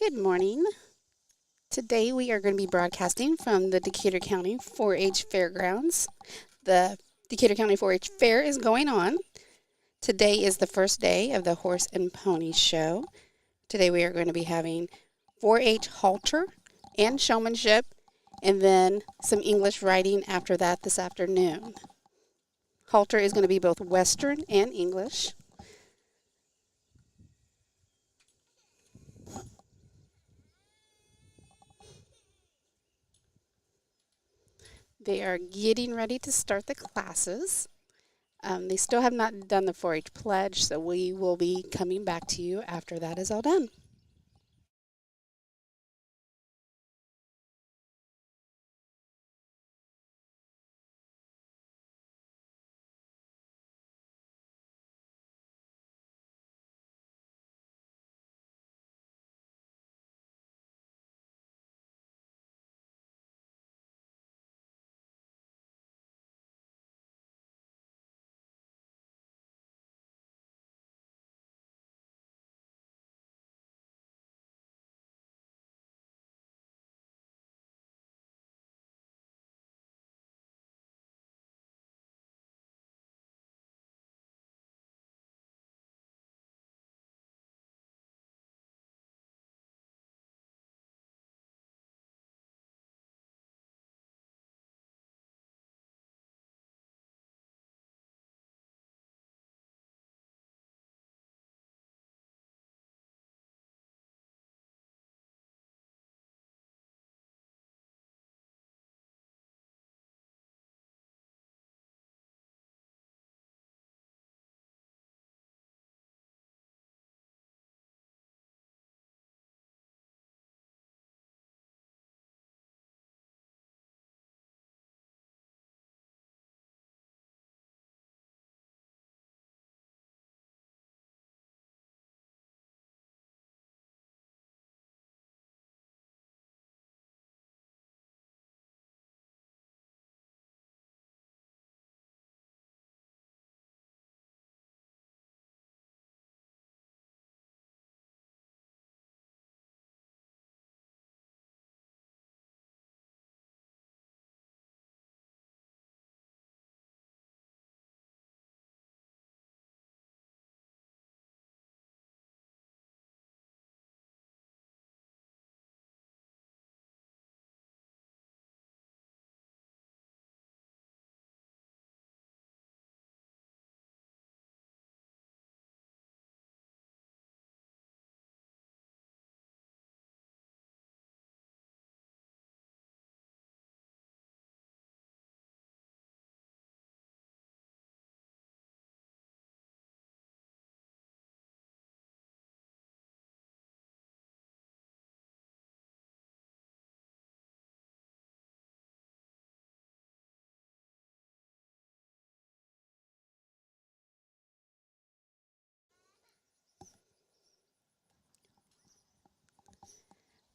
Good morning. Today we are going to be broadcasting from the Decatur County 4-H Fairgrounds. The Decatur County 4-H Fair is going on. Today is the first day of the Horse and Pony Show. Today we are going to be having 4-H Halter and Showmanship, and then some English writing after that this afternoon. Halter is going to be both Western and English. They are getting ready to start the classes. They still have not done the 4-H pledge, so we will be coming back to you after that is all done.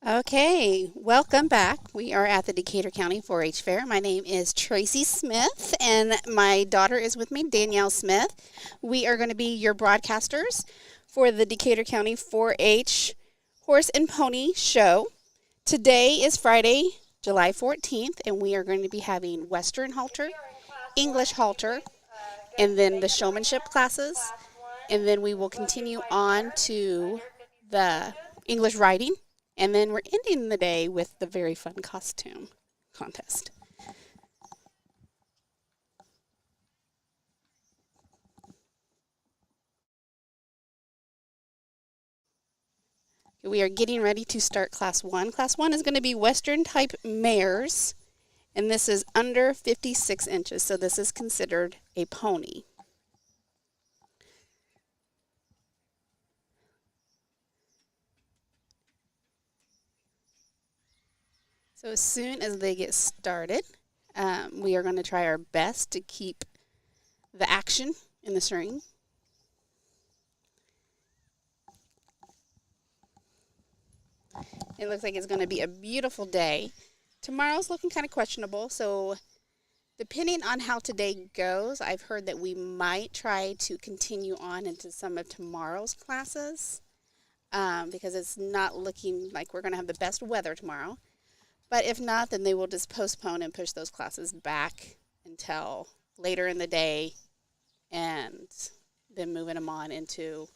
Okay, welcome back. We are at the Decatur County 4-H Fair. My name is Tracy Smith, and my daughter is with me, Danielle Smith. We are going to be your broadcasters for the Decatur County 4-H Horse and Pony Show. Today is Friday, July 14th, and we are going to be having Western Halter, English Halter, and then the showmanship classes. And then we will continue on to the English writing. And then we're ending the day with the very fun costume contest. We are getting ready to start class 1. Class 1 is going to be Western type mares, and this is under 56 inches, so this is considered a pony. So as soon as they get started, we are going to try our best to keep the action in the string. It looks like it's going to be a beautiful day. Tomorrow's looking kind of questionable, so depending on how today goes, I've heard that we might try to continue on into some of tomorrow's classes. because it's not looking like we're going to have the best weather tomorrow. But if not, then they will just postpone and push those classes back until later in the day and then moving them on into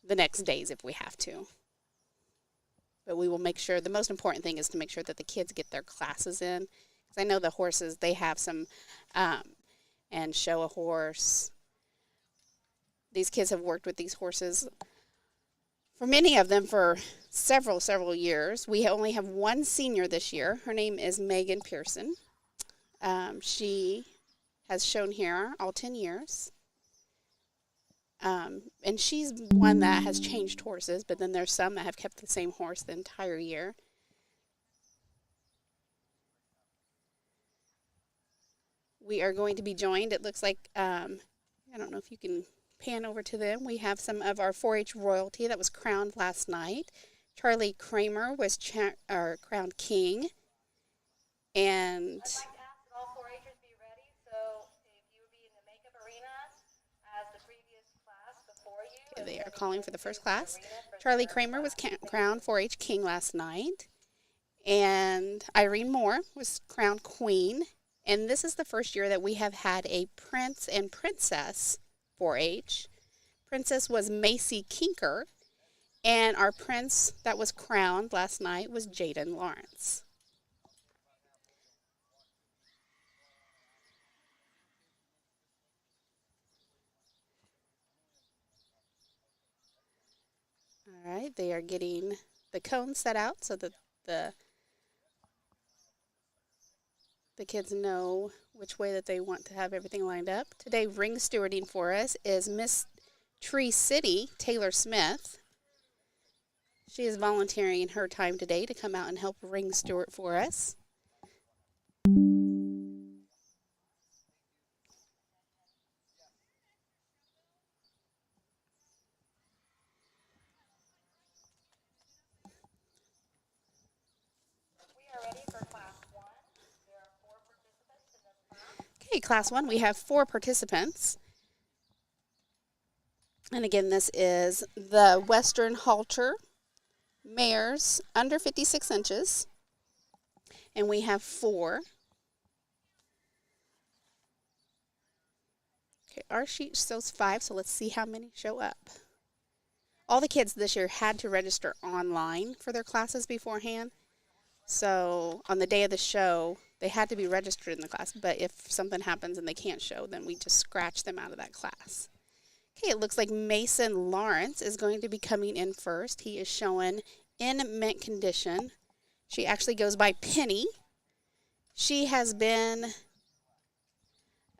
the next days if we have to. But we will make sure, the most important thing is to make sure that the kids get their classes in. Because I know the horses, they have some, and show a horse. These kids have worked with these horses, for many of them, for several years. We only have one senior this year. Her name is Megan Pearson. She has shown here all 10 years. And she's one that has changed horses, but then there's some that have kept the same horse the entire year. We are going to be joined, it looks like, I don't know if you can pan over to them. We have some of our 4-H royalty that was crowned last night. Charlie Kramer was crowned king. And I'd like to ask that all 4-Hers be ready. So if you would be in the makeup arena as the previous class before you. They are calling for the first class. Charlie Kramer was crowned 4-H king last night. And Irene Moore was crowned queen. And this is the first year that we have had a prince and princess 4-H. Princess was Macy Kinker. And our prince that was crowned last night was Jaden Lawrence. All right, they are getting the cone set out so that the kids know which way that they want to have everything lined up. Today, ring stewarding for us is Miss Tree City, Taylor Smith. She is volunteering her time today to come out and help ring steward for us. Okay, Class 1, we have 4 participants. And again, this is the Western Halter mares under 56 inches. And we have 4. Okay, our sheet shows 5, so let's see how many show up. All the kids this year had to register online for their classes beforehand. So on the day of the show, they had to be registered in the class, but if something happens and they can't show, then we just scratch them out of that class. Okay, it looks like Mason Lawrence is going to be coming in first. He is showing in mint condition. She actually goes by Penny. She has been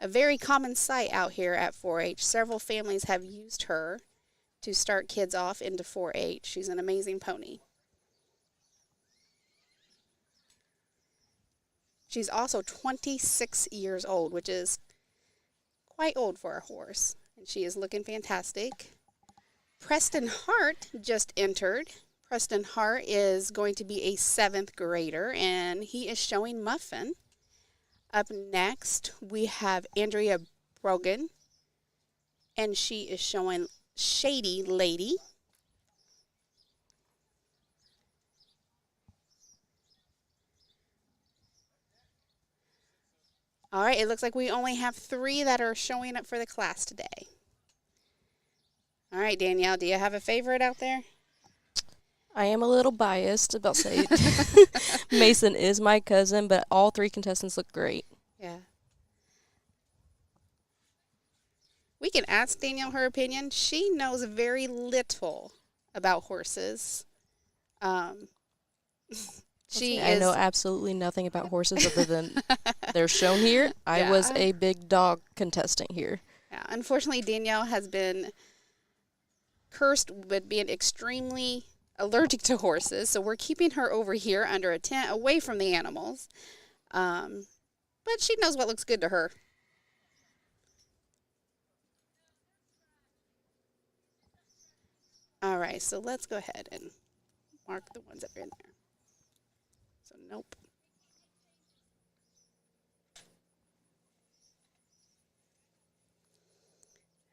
a very common sight out here at 4-H. Several families have used her to start kids off into 4-H. She's an amazing pony. She's also 26 years old, which is quite old for a horse. And she is looking fantastic. Preston Hart just entered. Preston Hart is going to be a 7th grader, and he is showing Muffin. Up next, we have Andrea Brogan, and she is showing Shady Lady. All right, it looks like we only have 3 that are showing up for the class today. All right, Danielle, do you have a favorite out there? I am a little biased about saying Mason is my cousin, but all 3 contestants look great. Yeah. We can ask Danielle her opinion. She knows very little about horses. I know absolutely nothing about horses other than they're shown here. I was a big dog contestant here. Yeah, unfortunately, Danielle has been cursed with being extremely allergic to horses, so we're keeping her over here under a tent away from the animals. But she knows what looks good to her. All right, so let's go ahead and mark the ones that are in there. So, nope.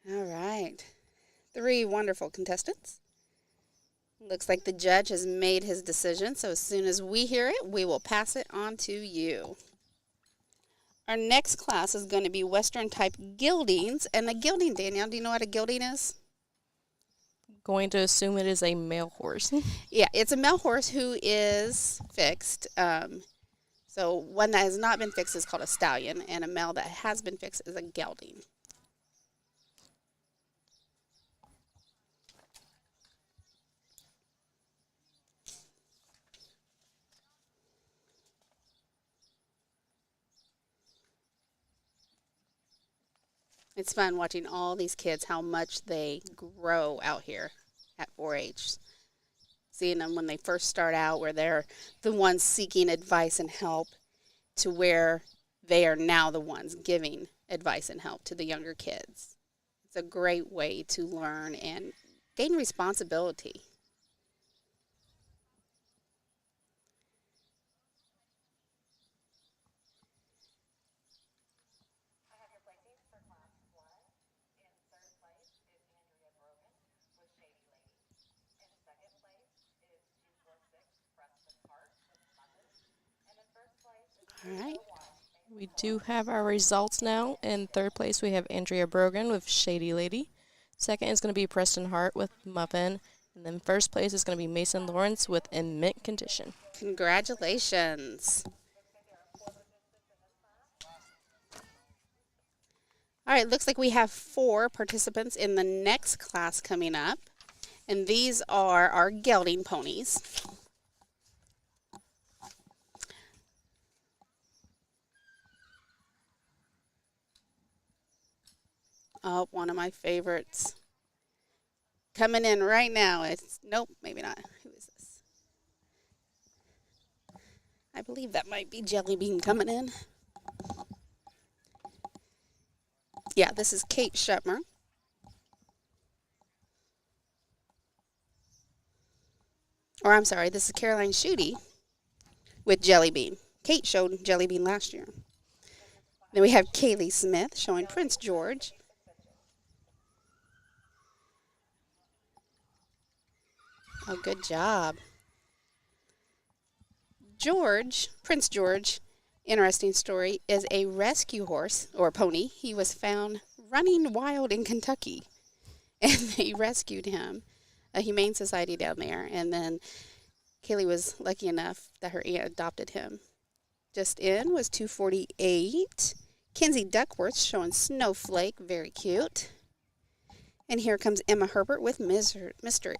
All right. 3 wonderful contestants. Looks like the judge has made his decision, so as soon as we hear it, we will pass it on to you. Our next class is going to be Western type geldings. And a gelding, Danielle, do you know what a gelding is? Going to assume it is a male horse. Yeah, it's a male horse who is fixed. So one that has not been fixed is called a stallion, and a male that has been fixed is a gelding. It's fun watching all these kids, how much they grow out here at 4-H. Seeing them when they first start out, where they're the ones seeking advice and help, to where they are now the ones giving advice and help to the younger kids. It's a great way to learn and gain responsibility. I have your placings for class 1. In third place is Andrea Brogan with Shady Lady. In second place is 246 Preston Hart with Muffin. And in first place is All right. We do have our results now. In third place, we have Andrea Brogan with Shady Lady. Second is going to be Preston Hart with Muffin. And then first place is going to be Mason Lawrence with In Mint Condition. Congratulations. All right, looks like we have 4 participants in the next class coming up. And these are our gelding ponies. Oh, one of my favorites. Coming in right now. Nope, maybe not. Who is this? I believe that might be Jelly Bean coming in. Yeah, this is Kate Shepmer. Or I'm sorry, this is Caroline Schutte with Jelly Bean. Kate showed Jelly Bean last year. Then we have Kaylee Smith showing Prince George. Oh, good job. George, Prince George, interesting story, is a rescue horse or pony. He was found running wild in Kentucky, and they rescued him, a humane society down there. And then Kaylee was lucky enough that her aunt adopted him. Just in was 248. Kinsey Duckworth showing Snowflake, very cute. And here comes Emma Herbert with Mystery.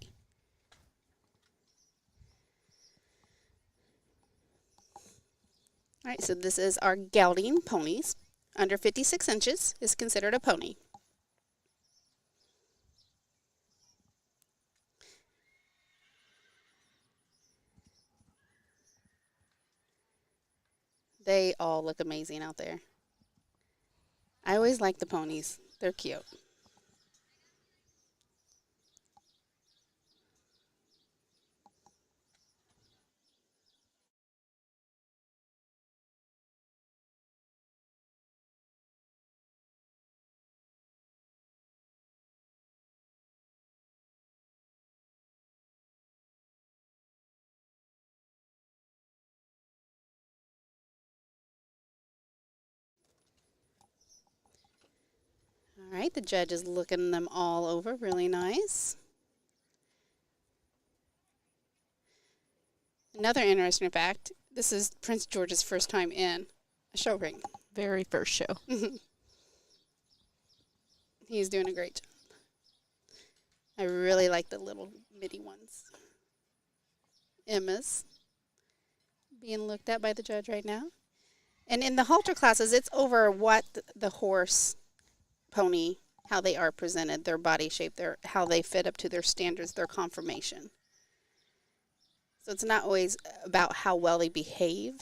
All right, so this is our gelding ponies. Under 56 inches is considered a pony. They all look amazing out there. I always like the ponies. They're cute. All right, the judge is looking them all over. Really nice. Another interesting fact, this is Prince George's first time in a show ring. Very first show. He's doing a great job. I really like the little midi ones. Emma's being looked at by the judge right now. And in the halter classes, it's over what the horse, pony, how they are presented, their body shape, how they fit up to their standards, their conformation. So it's not always about how well they behave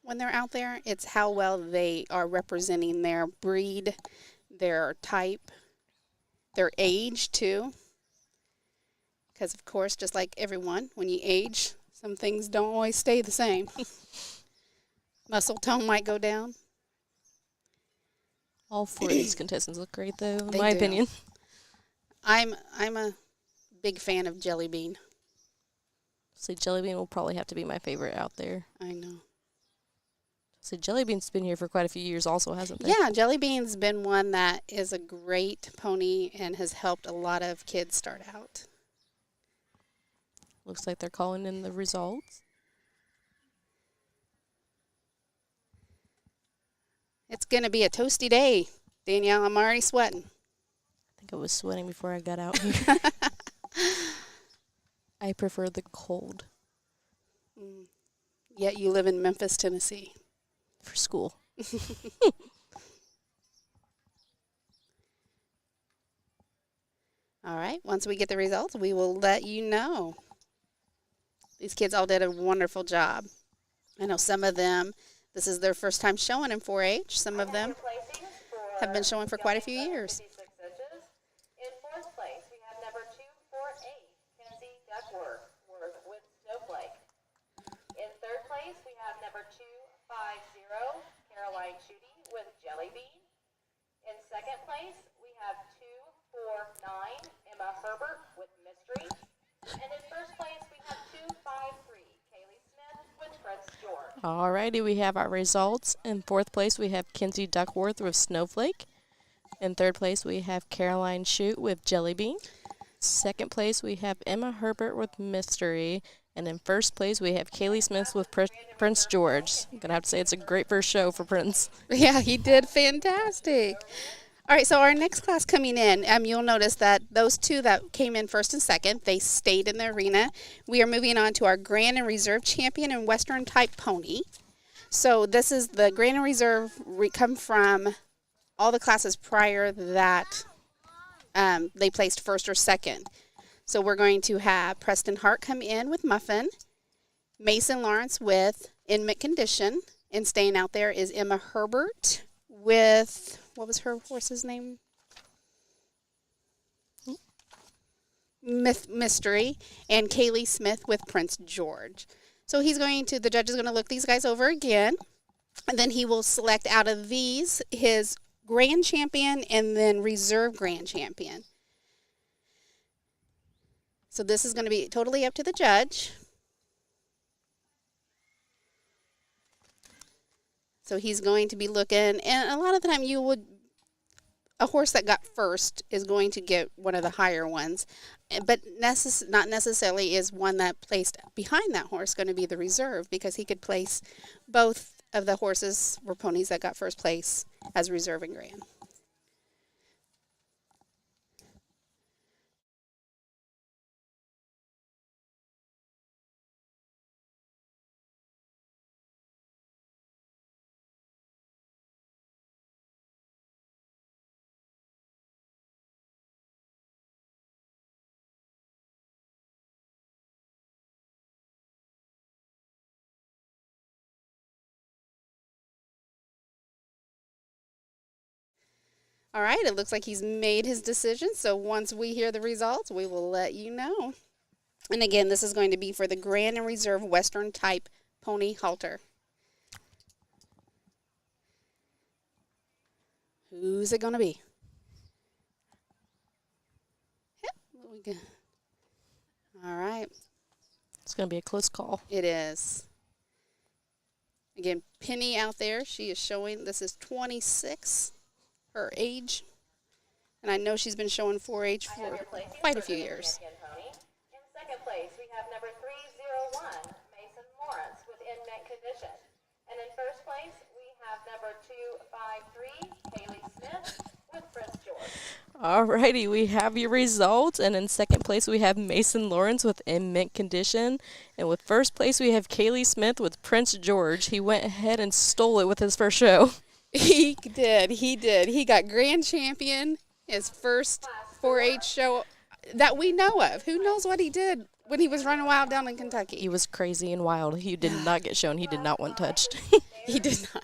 when they're out there. It's how well they are representing their breed, their type, their age too. Because of course, just like everyone, when you age, some things don't always stay the same. Muscle tone might go down. All 4 of these contestants look great, though, in do. my opinion. I'm a big fan of Jelly Bean. So Jellybean will probably have to be my favorite out there. I know. So Jellybean's been here for quite a few years also, hasn't they? Yeah, Jellybean's been one that is a great pony and has helped a lot of kids start out. Looks like they're calling in the results. It's going to be a toasty day, Danielle. I'm already sweating. I think I was sweating before I got out here. I prefer the cold Yet you live in Memphis, Tennessee. for school. All right. Once we get the results, we will let you know. These kids all did a wonderful job. I know some of them, this is their first time showing in 4-H. Some of them have been showing for quite a few years. In fourth place, we have number 248, Kenzie Duckworth with Snowflake. In third place, we have number 250, Caroline Schutte with Jellybean. In second place, we have 249, Emma Herbert with Mystery. And in first place, we have 253, Kaylee Smith with Prince George. Alrighty, we have our results. In fourth place, we have Kenzie Duckworth with Snowflake. In third place, we have Caroline Schutte with Jellybean. Second place, we have Emma Herbert with Mystery. And in first place, we have Kaylee Smith with Prince George. I'm going to have to say it's a great first show for Prince. Yeah, he did fantastic. All right, so our next class coming in, you'll notice that those two that came in first and second, they stayed in the arena. We are moving on to our Grand and Reserve Champion and Western type pony. So this is the Grand and Reserve come from all the classes prior that they placed first or second. So we're going to have Preston Hart come in with Muffin, Mason Lawrence with In Mint Condition, and staying out there is Emma Herbert with, what was her horse's name? Mystery, and Kaylee Smith with Prince George. So the judge is going to look these guys over again, and then he will select out of these his Grand Champion and then Reserve Grand Champion. So this is going to be totally up to the judge. So he's going to be looking, and a lot of the time a horse that got first is going to get one of the higher ones, but not necessarily is one that placed behind that horse going to be the reserve, because he could place both of the horses or ponies that got first place as reserve and grand. All right, it looks like he's made his decision. So once we hear the results, we will let you know. And again, this is going to be for the Grand and Reserve Western type pony halter. Who's it going to be? Yep, what we got? All right. It's going to be a close call. It is. Again, Penny out there, she is showing, this is 26. Her age, and I know she's been showing 4-H for quite a few years. In second place, we have number 301, Mason Lawrence with In Mint Condition. And in first place, we have number 253, Kaylee Smith with Prince George. Alrighty, we have your results, and in second place we have Mason Lawrence with In Mint Condition, and with first place we have Kaylee Smith with Prince George. He went ahead and stole it with his first show. He did. He got Grand Champion, his first 4-H show that we know of. Who knows what he did when he was running wild down in Kentucky? He was crazy and wild. He did not get shown. He did not want touched. He did not.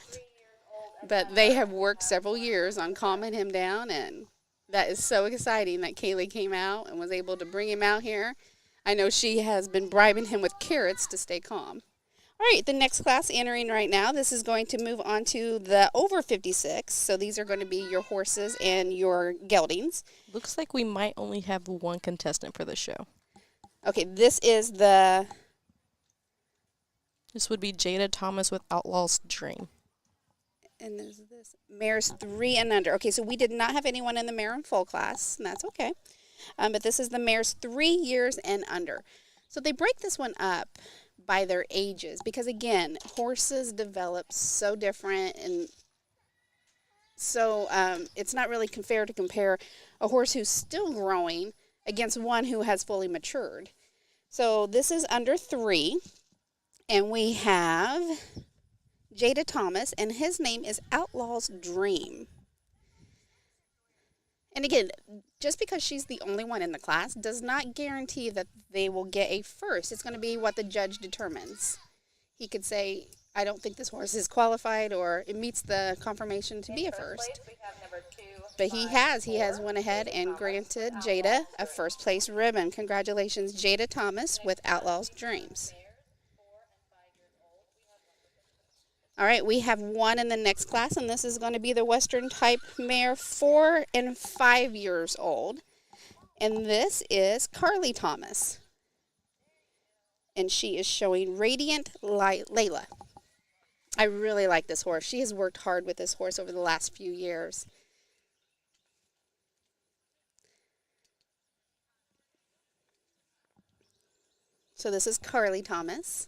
But they have worked several years on calming him down, and that is so exciting that Kaylee came out and was able to bring him out here. I know she has been bribing him with carrots to stay calm. All right, the next class entering right now, this is going to move on to the over 56. So these are going to be your horses and your geldings. Looks like we might only have one contestant for the show. Okay, this is the This would be Jada Thomas with Outlaw's Dream. And is this mares 3 and under? Okay, so we did not have anyone in the mare and foal class, and that's okay. But this is the mares 3 years and under. So they break this one up by their ages because, again, horses develop so different, and so it's not really fair to compare a horse who's still growing against one who has fully matured. So this is under 3, and we have Jada Thomas, and his name is Outlaw's Dream. And again, just because she's the only one in the class does not guarantee that they will get a first. It's going to be what the judge determines. He could say, I don't think this horse is qualified, or it meets the confirmation to be a first. But he has went ahead and granted Jada a first place ribbon. Congratulations, Jada Thomas with Outlaw's Dreams. All right, we have one in the next class, and this is going to be the Western type mare 4 and 5 years old. And this is Carly Thomas. And she is showing Radiant Layla. I really like this horse. She has worked hard with this horse over the last few years. So this is Carly Thomas.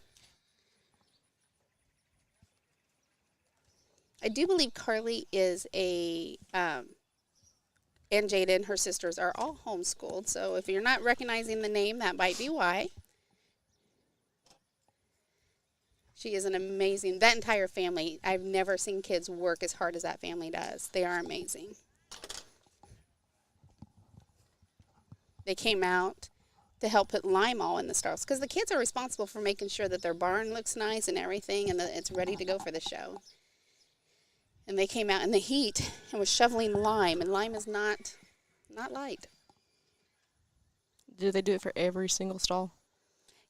I do believe Carly is and Jada and her sisters are all homeschooled. So if you're not recognizing the name, that might be why. She is an amazing, that entire family, I've never seen kids work as hard as that family does. They are amazing. They came out to help put lime all in the stalls because the kids are responsible for making sure that their barn looks nice and everything, and that it's ready to go for the show. And they came out in the heat and was shoveling lime, and lime is not light. Do they do it for every single stall?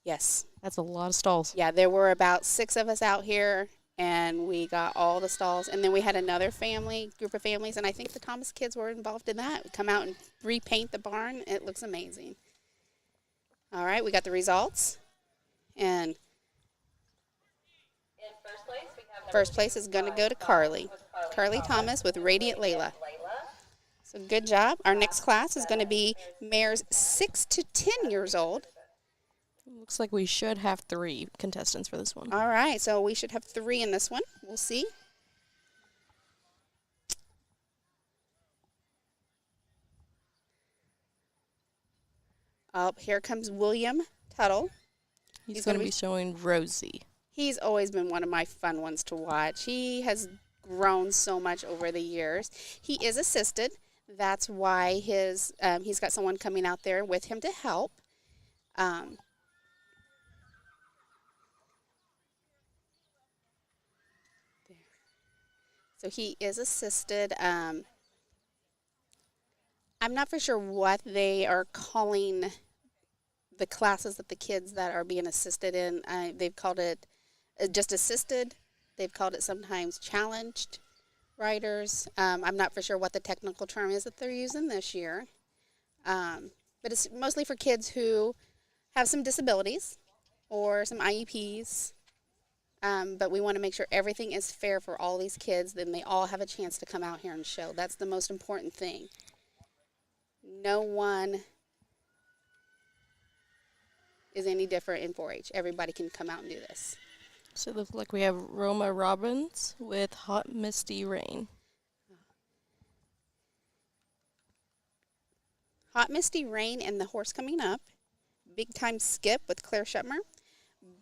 Yes. That's a lot of stalls. Yeah, there were about 6 of us out here, and we got all the stalls. And then we had another group of families, and I think the Thomas kids were involved in that. We come out and repaint the barn. It looks amazing. All right, we got the results. And first place is going to go to Carly. Carly Thomas with Radiant Layla. So good job. Our next class is going to be mares 6 to 10 years old. Looks like we should have 3 contestants for this one. All right, so we should have 3 in this one. We'll see. Here comes William Tuttle. He's going to be showing Rosie. He's always been one of my fun ones to watch. He has grown so much over the years. He is assisted. That's why he's got someone coming out there with him to help. So he is assisted. I'm not for sure what they are calling the classes that the kids that are being assisted in. They've called it just assisted. They've called it sometimes challenged riders. I'm not for sure what the technical term is that they're using this year. But it's mostly for kids who have some disabilities or some IEPs. But we want to make sure everything is fair for all these kids, then they all have a chance to come out here and show. That's the most important thing. No one is any different in 4-H. Everybody can come out and do this. So it looks like we have Roma Robbins with Hot Misty Rain. Hot Misty Rain and the horse coming up. Big Time Skip with Claire Shutmer.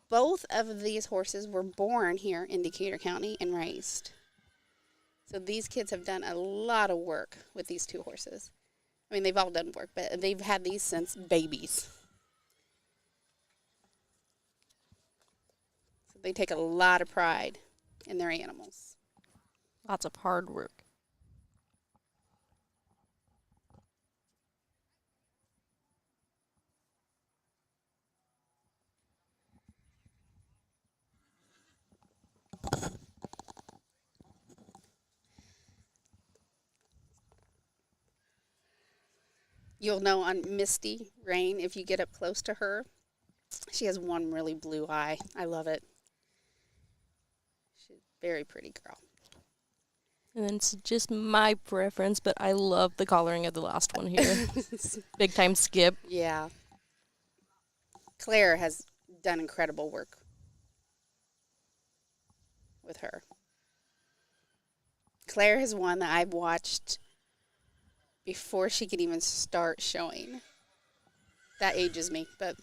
Both of these horses were born here in Decatur County and raised. So these kids have done a lot of work with these 2 horses. I mean, they've all done work, but they've had these since babies. So they take a lot of pride in their animals. Lots of hard work. You'll know on Misty Rain if you get up close to her. She has one really blue eye. I love it. Very pretty girl. And then it's just my preference, but I love the collaring of the last one here. Big time skip. Yeah. Claire has done incredible work with her. Claire is one that I've watched before she could even start showing. That ages me, but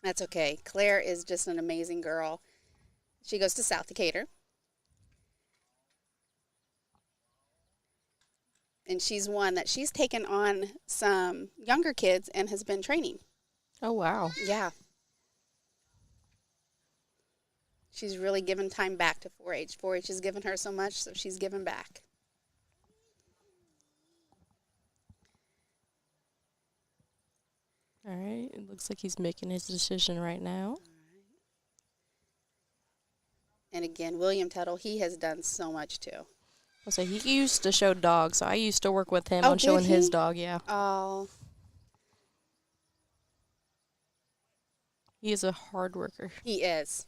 that's okay. Claire is just an amazing girl. She goes to South Decatur. And she's one that she's taken on some younger kids and has been training. Oh, wow. Yeah. She's really given time back to 4-H. 4-H has given her so much, so she's given back. All right. It looks like he's making his decision right now. And again, William Tuttle, he has done so much too. So he used to show dogs, so I used to work with him Oh, on did showing his he? dog, yeah. Oh, He is a hard worker. he is.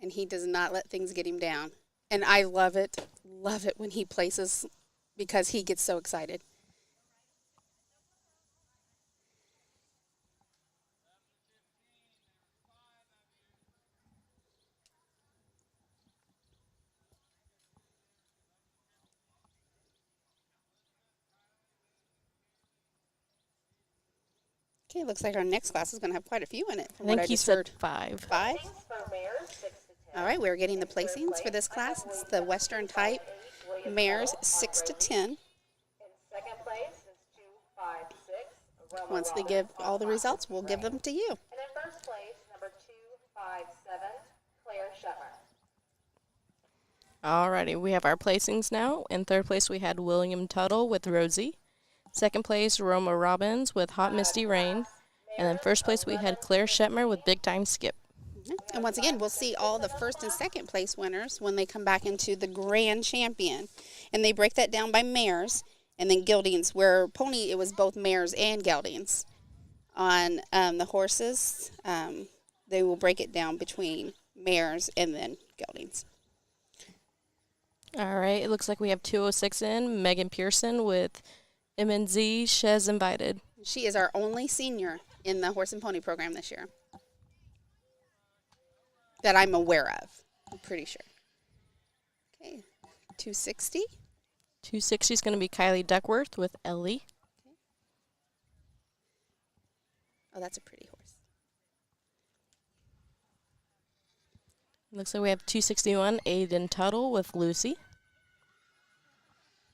And he does not let things get him down. And I love it when he places because he gets so excited. Okay, looks like our next class is going to have quite a few in it I from think what I he just said heard. 5. 5? Placings for mares 6 to 10. All right, we're getting the placings for this class. It's the Western type mares 6 to 10. In second place is 256. Roma Once they Roberts give on all the Class results, we'll give them to you. And in first place, number 257, Claire Shetler. Alrighty, we have our placings now. In third place, we had William Tuttle with Rosie. Second place, Roma Robbins with Hot Misty Rain. And then first place, we had Claire Shetmer with Big Time Skip. And once again, we'll see all the first and second place winners when they come back into the Grand Champion. And they break that down by mares and then geldings, where pony, it was both mares and geldings. On the horses, they will break it down between mares and then geldings. All right, it looks like we have 206 in. Megan Pearson with MNZ Chez Invited. She is our only senior in the horse and pony program this year that I'm aware of. I'm pretty sure. Okay, 260. 260 is going to be Kylie Duckworth with Ellie. Oh, that's a pretty horse. Looks like we have 261 Aiden Tuttle with Lucy.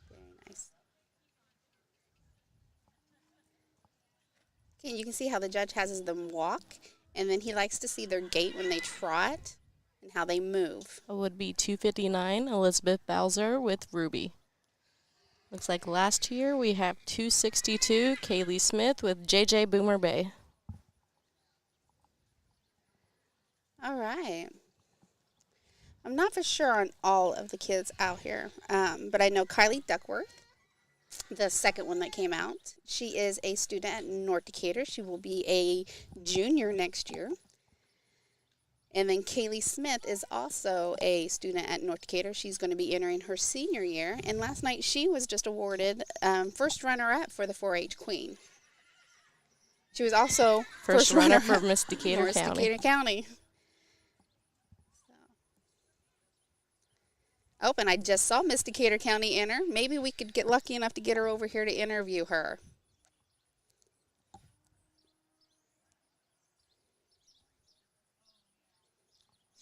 Very nice. Okay, you can see how the judge has them walk, and then he likes to see their gait when they trot and how they move. It would be 259 Elizabeth Bowser with Ruby. Looks like last year we have 262 Kaylee Smith with JJ Boomer Bay. All right. I'm not for sure on all of the kids out here, but I know Kylie Duckworth, the second one that came out. She is a student at North Decatur. She will be a junior next year. And then Kaylee Smith is also a student at North Decatur. She's going to be entering her senior year. And last night she was just awarded first runner-up for the 4-H Queen. She was also First runner for Miss Decatur Miss County. Decatur County. Oh, and I just saw Miss Decatur County enter. Maybe we could get lucky enough to get her over here to interview her.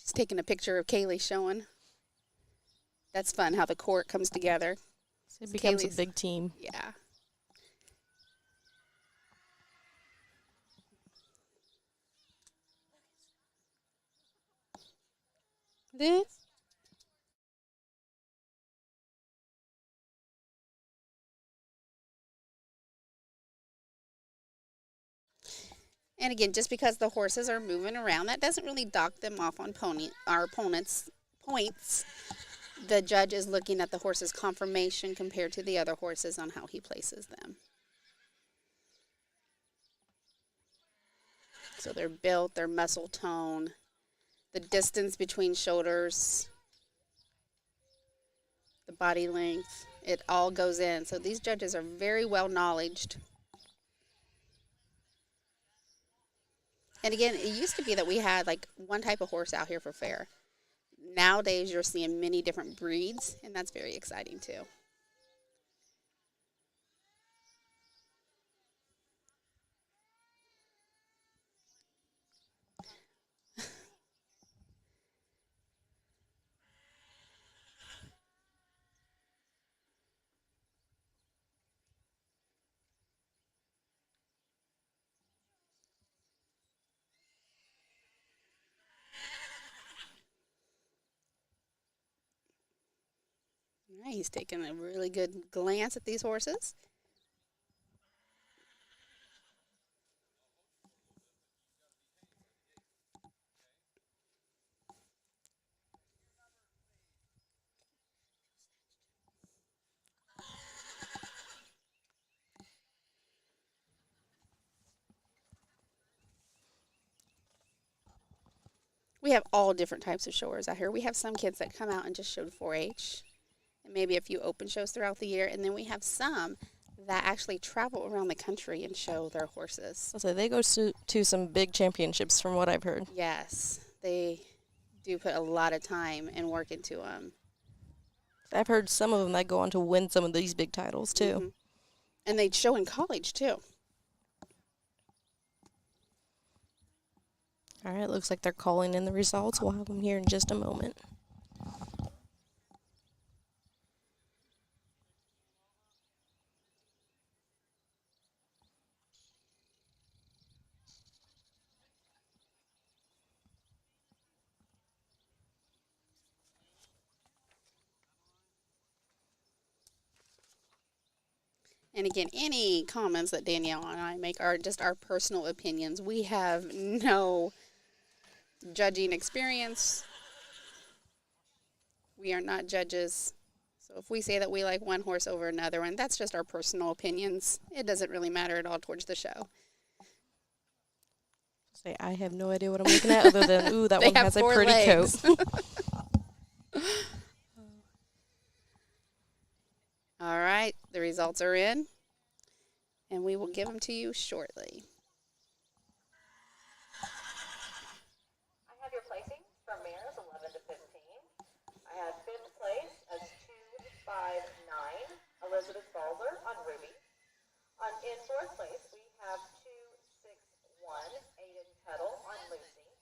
She's taking a picture of Kaylee showing. That's fun how the court comes together. So it becomes Kaylee's- a big team. Yeah. This. And again, just because the horses are moving around, that doesn't really dock them off on our opponent's points. The judge is looking at the horse's conformation compared to the other horses on how he places them. So their built, their muscle tone, the distance between shoulders, the body length, it all goes in. So these judges are very well knowledged. And again, it used to be that we had like one type of horse out here for fair. Nowadays, you're seeing many different breeds, and that's very exciting too. All right, he's taking a really good glance at these horses. We have all different types of showers out here. We have some kids that come out and just showed 4-H, and maybe a few open shows throughout the year, and then we have some that actually travel around the country and show their horses. So they go to some big championships from what I've heard. Yes, they do put a lot of time and work into them. I've heard some of them that go on to win some of these big titles too. Mm-hmm. And they show in college too. All right, looks like they're calling in the results. We'll have them here in just a moment. And again, any comments that Danielle and I make are just our personal opinions. We have no judging experience. We are not judges. So if we say that we like one horse over another one, that's just our personal opinions. It doesn't really matter at all towards the show. Say, I have no idea what I'm looking at other than, ooh, that They one have has a 4 pretty legs. coat. All right, the results are in, and we will give them to you shortly. I have your placings from mares 11 to 15. I have fifth place as 259 Elizabeth Balzer on Ruby. In fourth place, we have 261 Aiden Tuttle on Lucy.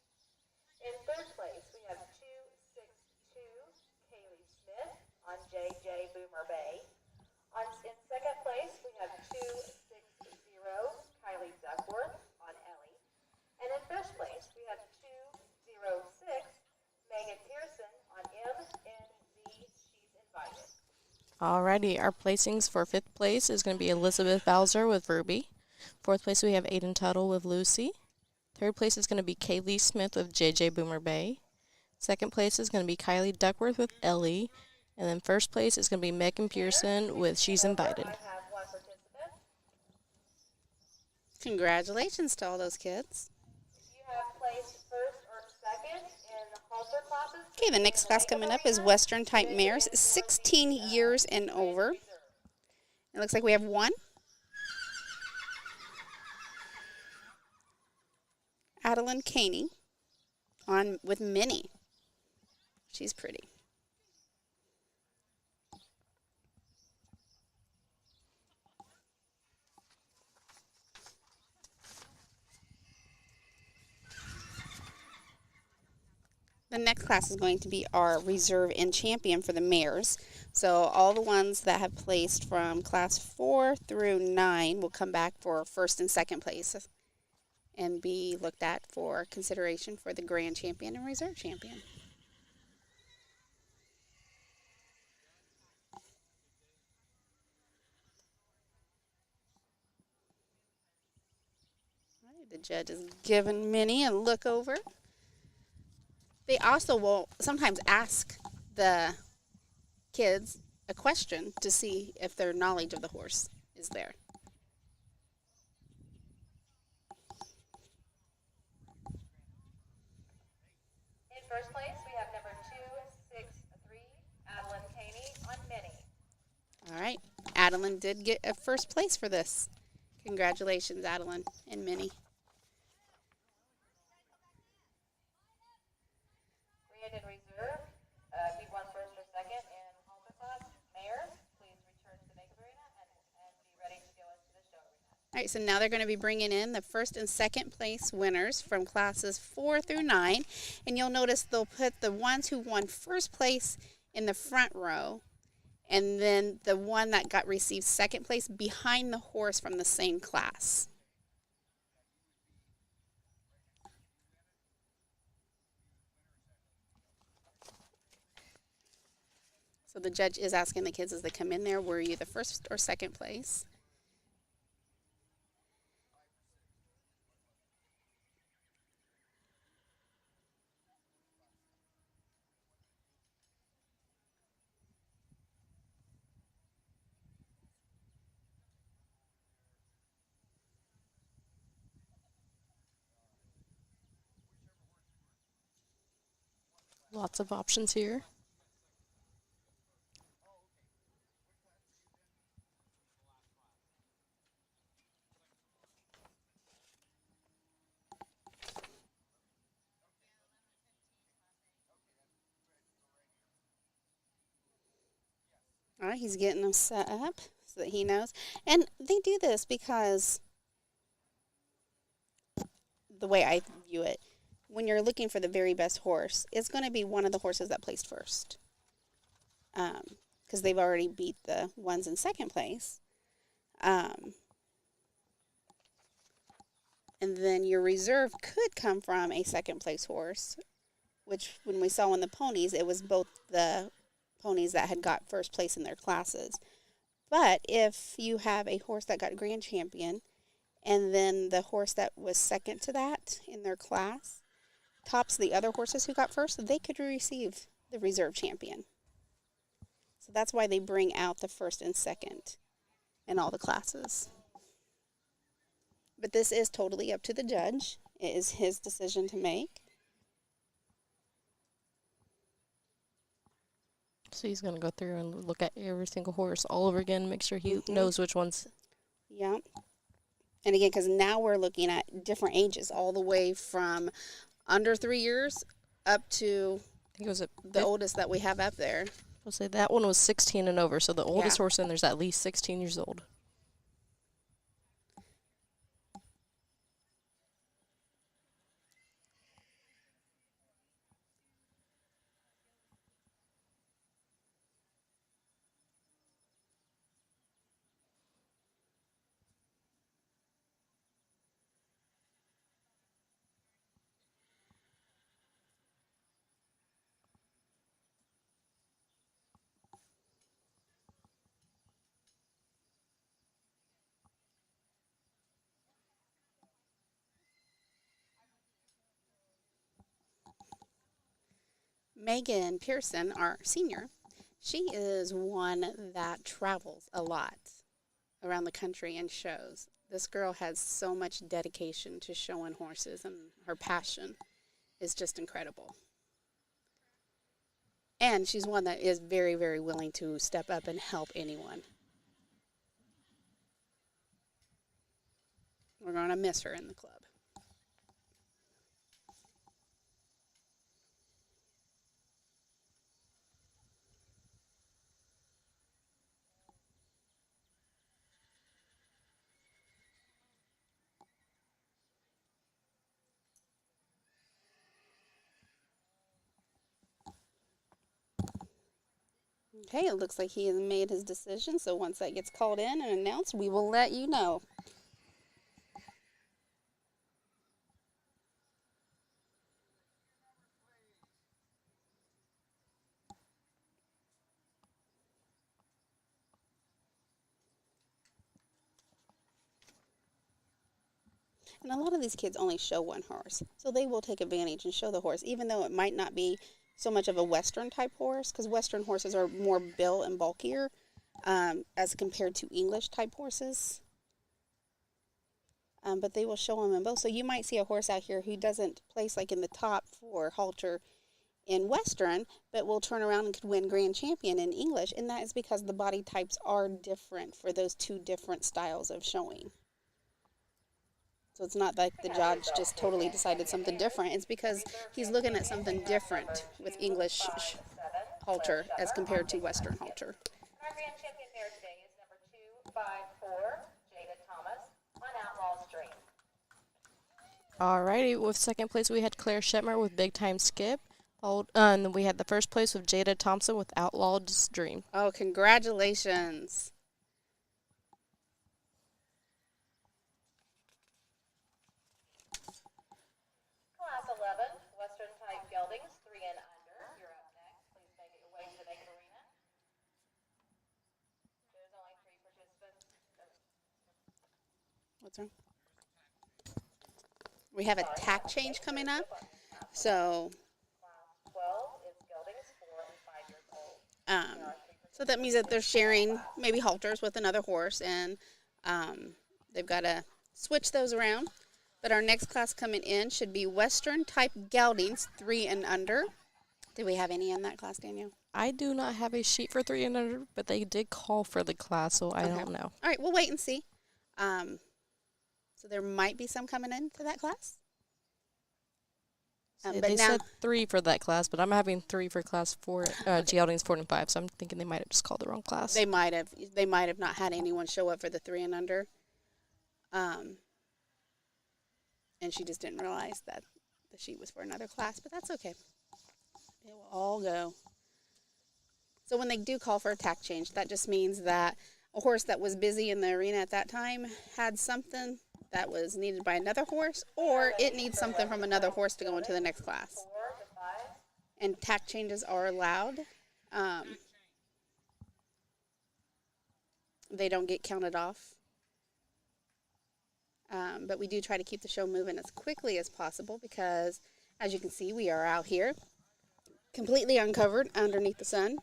In third place, we have 262 Kaylee Smith on JJ Boomer Bay. In second place, we have 260 Kylie Duckworth on Ellie. And in first place, we have 206 Megan Pearson on MNZ She's Invited. Alrighty, our placings for fifth place is going to be Elizabeth Bowser with Ruby. Fourth place we have Aiden Tuttle with Lucy. Third place is going to be Kaylee Smith with JJ Boomer Bay. Second place is going to be Kylie Duckworth with Ellie. And then first place is going to be Megan Pearson with She's Invited. I have one participant. Congratulations to all those kids. If you have placed first or second in the halter classes. Okay, the next class coming up is Western type mares, 16 years and over. It looks like we have one. Adeline Caney on with Minnie. She's pretty. The next class is going to be our reserve and champion for the mares. So all the ones that have placed from class 4 through 9 will come back for first and second place and be looked at for consideration for the grand champion and reserve champion. All right, the judge is giving Minnie a look over. They also will sometimes ask the kids a question to see if their knowledge of the horse is there. In first place, we have number 263, Adeline Caney on Mini. All right. Adeline did get a first place for this. Congratulations, Adeline and Minnie. Brandon Reserve, he won first or second in Halter class. Mayor, please return to the makeup arena and be ready to go into the show arena. All right, so now they're going to be bringing in the first and second place winners from classes 4 through 9. And you'll notice they'll put the ones who won first place in the front row, and then the one that got received second place behind the horse from the same class. So the judge is asking the kids as they come in there, were you the first or second place? Lots of options here. All right, he's getting them set up so that he knows. And they do this because the way I view it, when you're looking for the very best horse, it's going to be one of the horses that placed first. Because they've already beat the ones in second place. And then your reserve could come from a second place horse, which when we saw in the ponies, it was both the ponies that had got first place in their classes. But if you have a horse that got grand champion, and then the horse that was second to that in their class tops the other horses who got first, they could receive the reserve champion. So that's why they bring out the first and second in all the classes. But this is totally up to the judge. It is his decision to make. So he's going to go through and look at every single horse all over again, make sure he knows which ones. Yeah. And again, because now we're looking at different ages, all the way from under 3 years up to I think it was the oldest that we have up there. I'll say that one was 16 and over, so the oldest Yeah. horse in there's at least 16 years old. Megan Pearson, our senior, she is one that travels a lot around the country and shows. This girl has so much dedication to showing horses, and her passion is just incredible. And she's one that is very, very willing to step up and help anyone. We're going to miss her in the club. Okay, it looks like he has made his decision, so once that gets called in and announced, we will let you know. And a lot of these kids only show one horse, so they will take advantage and show the horse, even though it might not be so much of a Western type horse, because Western horses are more built and bulkier as compared to English type horses. But they will show them in both. So you might see a horse out here who doesn't place like in the top for Halter in Western, but will turn around and could win Grand Champion in English, and that is because the body types are different for those two different styles of showing. So it's not like the judge just totally decided something different. It's because he's looking at something different with English halter as compared to Western halter. And our grand champion mare today is number 254, Jada Thomas, on Outlaw's Dream. Alrighty, with second place we had Claire Shetmer with Big Time Skip. And then we had the first place with Jada Thompson with Outlaw's Dream. Oh, congratulations. Class 11, Western type geldings, 3 and under. You're up next. Please make your way to the naked arena. There's only 3 participants. What's wrong? We have a tack change coming up. So, Class 12 is geldings, 4 and 5 years old. so that means that they're sharing maybe halters with another horse, and they've got to switch those around. But our next class coming in should be Western type geldings, 3 and under. Do we have any in that class, Danielle? I do not have a sheet for 3 and under, but they did call for the class, so I don't know. All right, we'll wait and see. So there might be some coming into that class. They But now, said 3 for that class, but I'm having 3 for class 4, geldings 4 and 5, so I'm thinking they might have just called the wrong class. they might have not had anyone show up for the 3 and under. And she just didn't realize that the sheet was for another class, but that's okay. It will all go. So when they do call for a tack change, that just means that a horse that was busy in the arena at that time had something that was needed by another horse, or it needs something from another horse to go into the next class. 4 to 5. And tack changes are allowed. They don't get counted off. But we do try to keep the show moving as quickly as possible because, as you can see, we are out here completely uncovered underneath the sun.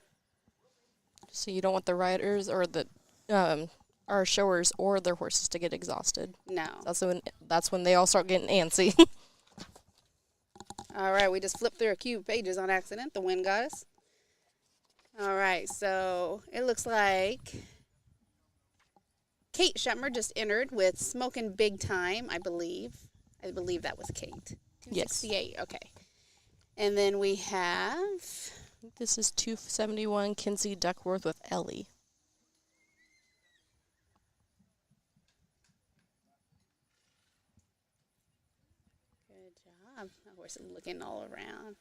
So you don't want the riders or the our showers or their horses to get exhausted. No. That's when they all start getting antsy. All right, we just flipped through a few pages on accident. The wind got us. All right, so it looks like Kate Shetmer just entered with Smokin' Big Time, I believe. I believe that was Kate. Yes. 268, okay. And then we have... This is 271 Kinsey Duckworth with Ellie. Good job. The horse is looking all around.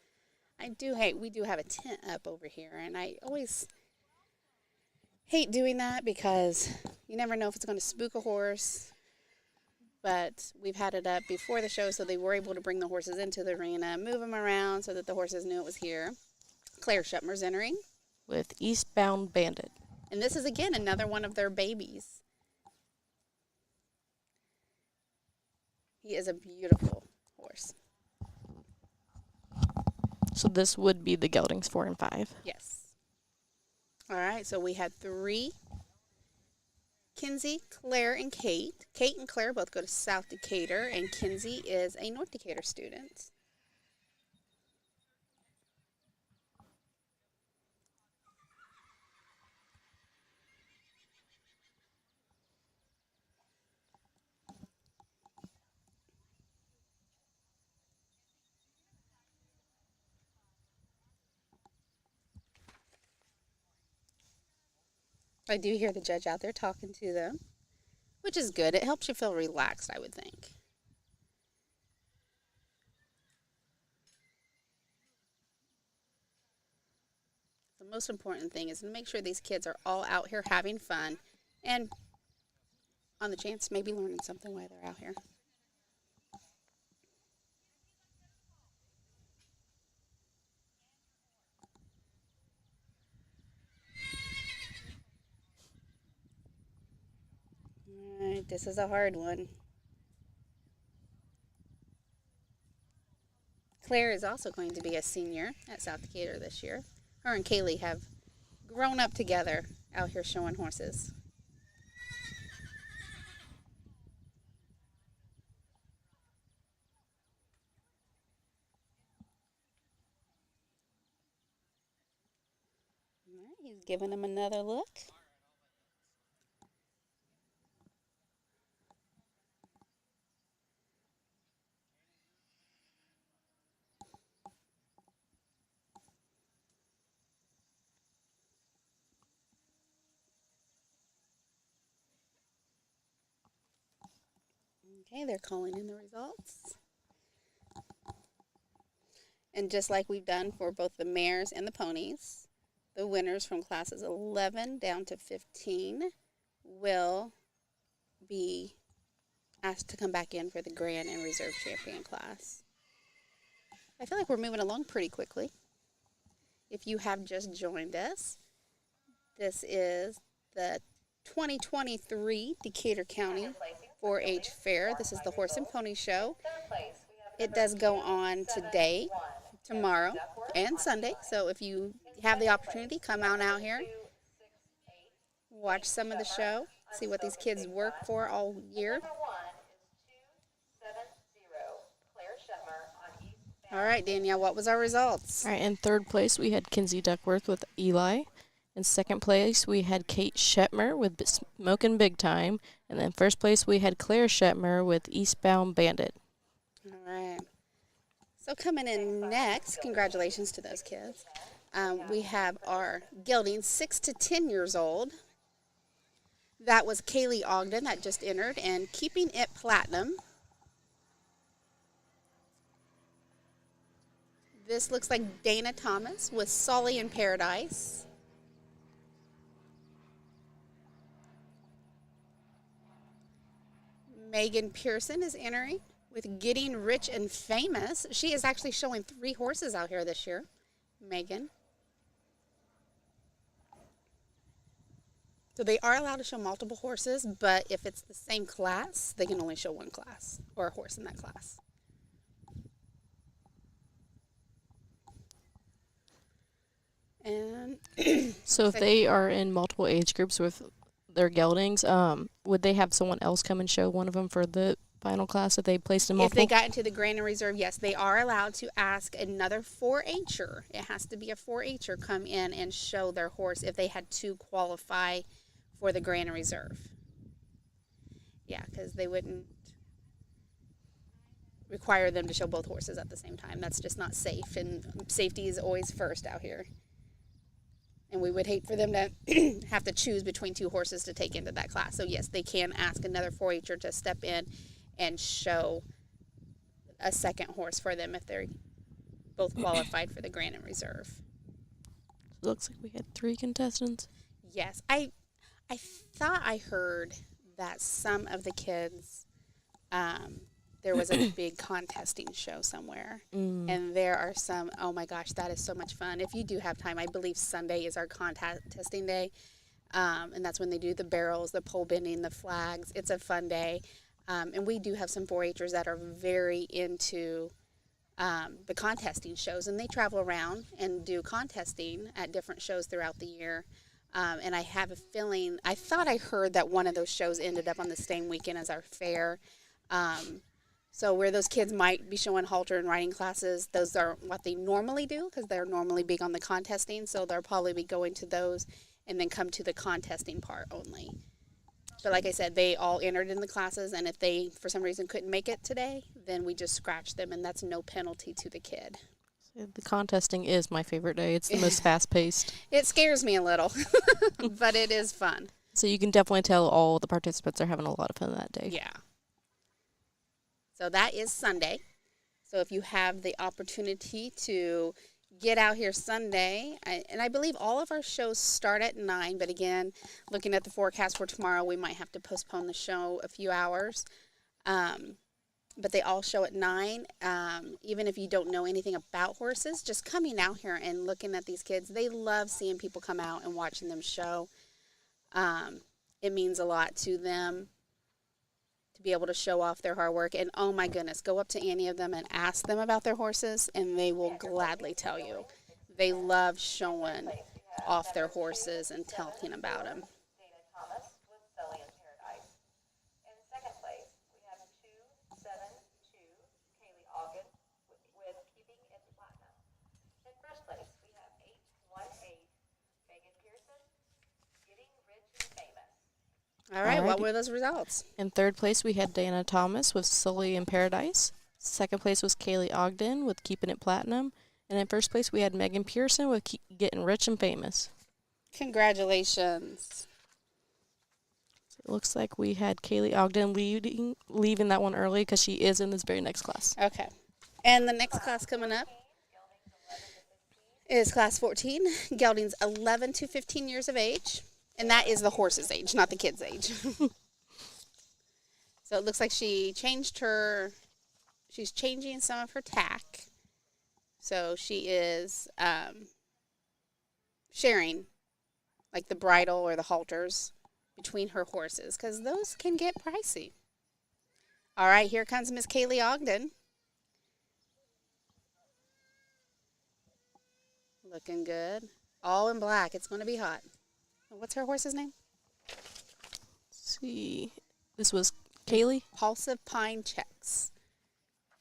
We do have a tent up over here, and I always hate doing that because you never know if it's going to spook a horse. But we've had it up before the show, so they were able to bring the horses into the arena, move them around so that the horses knew it was here. Claire Shetmer's entering. With Eastbound Bandit. And this is, again, another one of their babies. He is a beautiful horse. So this would be the geldings 4 and 5. Yes. All right, so we had 3. Kinsey, Claire, and Kate. Kate and Claire both go to South Decatur, and Kinsey is a North Decatur student. I do hear the judge out there talking to them, which is good. It helps you feel relaxed, I would think. The most important thing is to make sure these kids are all out here having fun and on the chance maybe learning something while they're out here. All right, this is a hard one. Claire is also going to be a senior at South Decatur this year. Her and Kaylee have grown up together out here showing horses. Giving them another look. Okay, they're calling in the results. And just like we've done for both the mares and the ponies, the winners from classes 11 down to 15 will be asked to come back in for the Grand and Reserve Champion class. I feel like we're moving along pretty quickly. If you have just joined us, this is the 2023 Decatur County 4-H Fair. This is the Horse and Pony Show. It does go on today, tomorrow, and Sunday. So if you have the opportunity, come on out here, watch some of the show, see what these kids work for all year. All right, Danielle, what was our results? All right, in third place, we had Kinsey Duckworth with Eli. In second place, we had Kate Shetmer with Smokin' Big Time. And then first place, we had Claire Shetmer with Eastbound Bandit. All right. So coming in next, congratulations to those kids. We have our geldings 6 to 10 years old. That was Kaylee Ogden that just entered, and Keeping It Platinum. This looks like Dana Thomas with Solly in Paradise. Megan Pearson is entering with Getting Rich and Famous. She is actually showing 3 horses out here this year, Megan. So they are allowed to show multiple horses, but if it's the same class, they can only show one class or a horse in that class. And So if they are in multiple age groups with their geldings, would they have someone else come and show one of them for the final class if they placed in multiple? if they got into the Grand and Reserve, yes, they are allowed to ask another 4-H'er. It has to be a 4-H'er come in and show their horse if they had to qualify for the Grand and Reserve. Yeah, because they wouldn't require them to show both horses at the same time. That's just not safe, and safety is always first out here. And we would hate for them to have to choose between 2 horses to take into that class. So yes, they can ask another 4-H'er to step in and show a second horse for them if they're both qualified for the Grand and Reserve. Looks like we had 3 contestants. Yes, I thought I heard that some of the kids, there was a big contesting show somewhere. And there are some, oh my gosh, that is so much fun. If you do have time, I believe Sunday is our contesting day. And that's when they do the barrels, the pole bending, the flags. It's a fun day. And we do have some 4-H'ers that are very into the contesting shows. And they travel around and do contesting at different shows throughout the year. And I have a feeling, I thought I heard that one of those shows ended up on the same weekend as our fair. So where those kids might be showing halter and riding classes, those are what they normally do because they're normally big on the contesting. So they'll probably be going to those and then come to the contesting part only. But like I said, they all entered in the classes, and if they, for some reason, couldn't make it today, then we just scratch them, and that's no penalty to the kid. The contesting is my favorite day. It's the most fast-paced. It scares me a little, but it is fun. So you can definitely tell all the participants are having a lot of fun that day. Yeah. So that is Sunday. So if you have the opportunity to get out here Sunday, and I believe all of our shows start at 9, but again, looking at the forecast for tomorrow, we might have to postpone the show a few hours. But they all show at 9. Even if you don't know anything about horses, just coming out here and looking at these kids, they love seeing people come out and watching them show. It means a lot to them to be able to show off their hard work. And oh my goodness, go up to any of them and ask them about their horses, and they will gladly tell you. They love showing off their horses and talking about them. Dana Thomas with Selly in Paradise. In second place, we have 272 Kaylee Ogden with Keeping It Platinum. In first place, we have 818 Megan Pearson All right, what Alrighty. were those results? In third place, we had Dana Thomas with Sully in Paradise. Second place was Kaylee Ogden with Keeping It Platinum. And in first place, we had Megan Pearson with Getting Rich and Famous. Congratulations. It looks like we had Kaylee Ogden leaving that one early because she is in this very next class. Okay. And the next class coming up is class 14, geldings 11 to 15 years of age. And that is the horse's age, not the kid's age. So it looks like she's changing some of her tack. So she is sharing like the bridle or the halters between her horses because those can get pricey. All right, here comes Miss Kaylee Ogden. Looking good. All in black. It's going to be hot. What's her horse's name? Let's see. This was Kaylee. Impulsive Pine Checks.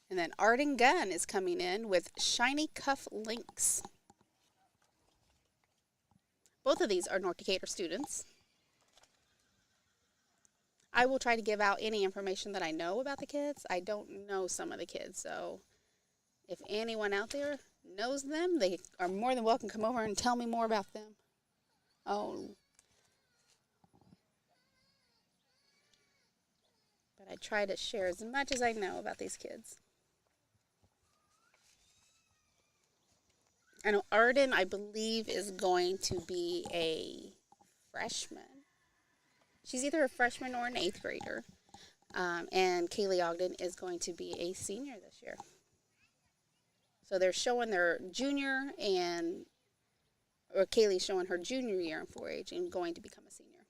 And then Arden Gunn is coming in with Shiny Cuff Links. Both of these are North Decatur students. I will try to give out any information that I know about the kids. I don't know some of the kids, so if anyone out there knows them, they are more than welcome to come over and tell me more about them. Oh. But I try to share as much as I know about these kids. I know Arden, I believe, is going to be a freshman. She's either a freshman or an 8th grader. And Kaylee Ogden is going to be a senior this year. So they're showing their junior or Kaylee's showing her junior year in 4-H and going to become a senior.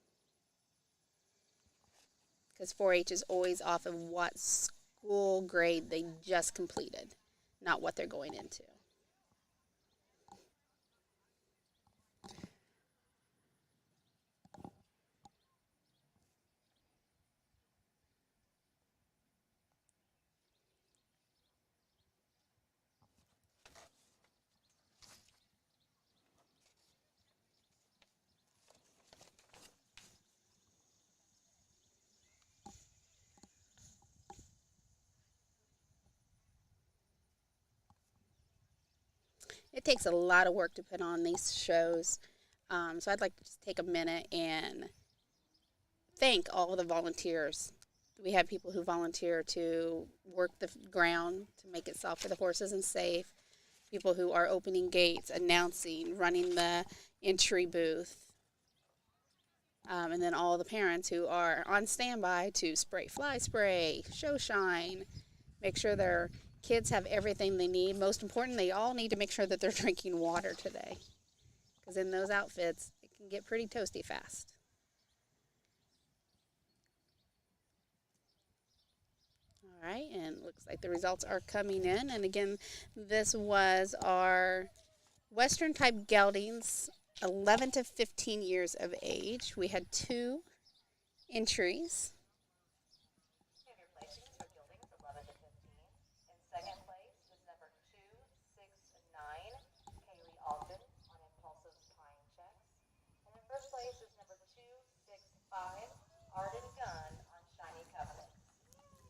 Because 4-H is always off of what school grade they just completed, not what they're going into. It takes a lot of work to put on these shows. So I'd like to just take a minute and thank all of the volunteers. We have people who volunteer to work the ground to make it soft for the horses and safe. People who are opening gates, announcing, running the entry booth. And then all the parents who are on standby to spray fly spray, show shine, make sure their kids have everything they need. Most important, they all need to make sure that they're drinking water today. Because in those outfits, it can get pretty toasty fast. All right, and looks like the results are coming in. And again, this was our Western type geldings, 11 to 15 years of age. We had 2 entries. Have your placings for geldings 11 to 15. In second place is number 269, Kaylee Ogden on Impulsive Pine Checks. And in first place is number 265, Arden Gunn on Shiny Covenant.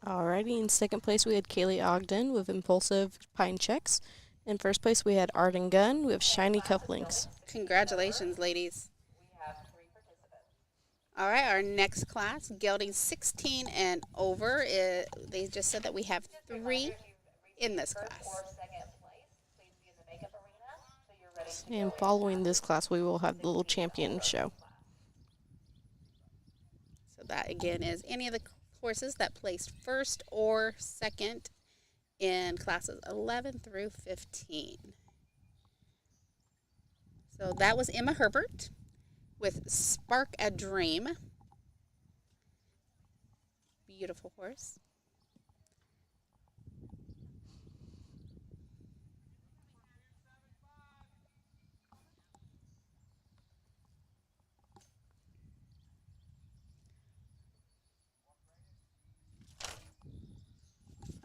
Alrighty, in second place we had Kaylee Ogden with Impulsive Pine Checks. In first place we had Arden Gunn with Shiny Cufflinks. Congratulations, ladies. We have 3 participants. All right, our next class, geldings 16 and over. They just said that we have 3 in this First class. or second place, please be in the makeup arena so you're ready to And following this class we will have the little champion show. So that, again, is any of the horses that placed first or second in classes 11 through 15. So that was Emma Herbert with Spark a Dream. Beautiful horse.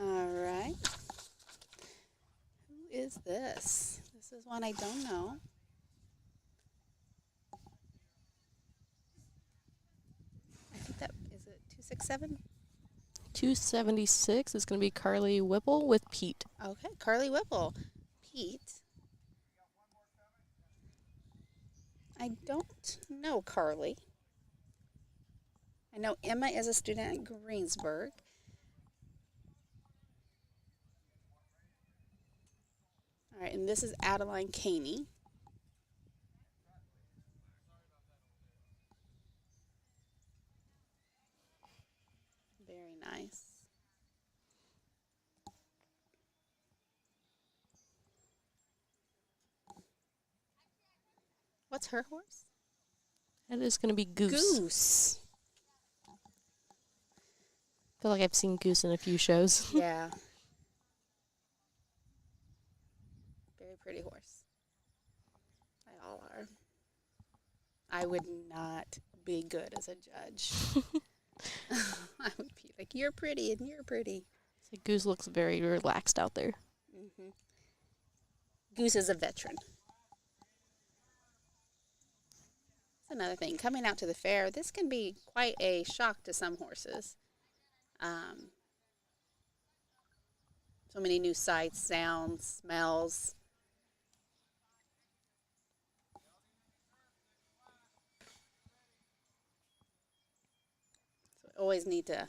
All right. Who is this? This is one I don't know. I think it 267? 276 is going to be Carly Whipple with Pete. Okay, Carly Whipple. Pete. I don't know Carly. I know Emma is a student at Greensburg. All right, and this is Adeline Caney. Very nice. What's her horse? That is going to be Goose. Goose. I feel like I've seen Goose in a few shows. Yeah. Very pretty horse. They all are. I would not be good as a judge. I would be like, you're pretty and you're pretty. So Goose looks very relaxed out there. Mm-hmm. Goose is a veteran. That's another thing. Coming out to the fair, this can be quite a shock to some horses. So many new sights, sounds, smells. So we always need to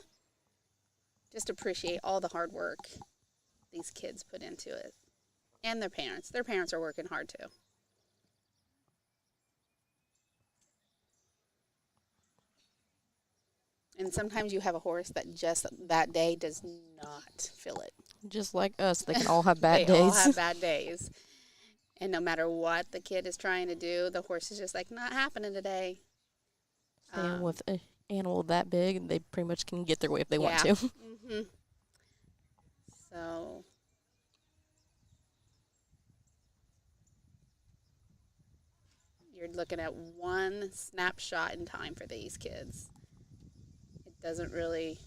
just appreciate all the hard work these kids put into it. And their parents. Their parents are working hard too. And sometimes you have a horse that just that day does not feel it. Just like us, they can all have bad They all days. have bad days. And no matter what the kid is trying to do, the horse is just like, not happening today. Staying with an animal that big, they pretty much can get their way if they want Yeah. to. Mm-hmm. So you're looking at one snapshot in time for these kids. It doesn't really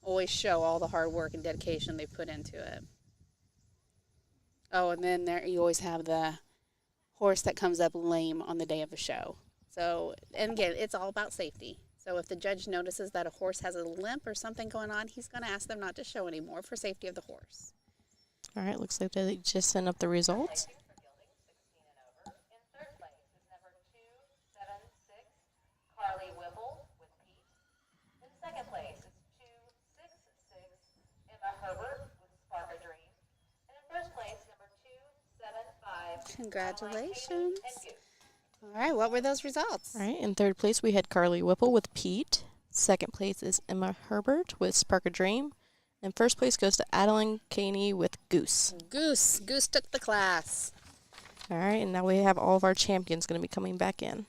always show all the hard work and dedication they put into it. Oh, and then there you always have the horse that comes up lame on the day of a show. So, and again, it's all about safety. So if the judge notices that a horse has a limp or something going on, he's going to ask them not to show anymore for safety of the horse. All right, looks like they just sent up the results. Placings for geldings 16 and over. In third place is number 276, Carly Whipple with Pete. In second place is 266, Emma Herbert with Spark a Dream. And in first place, number 275, Congratulations. and Goose. All right, what were those results? All right, in third place we had Carly Whipple with Pete. Second place is Emma Herbert with Spark a Dream. And first place goes to Adeline Caney with Goose. Goose. Goose took the class. All right, and now we have all of our champions going to be coming back in.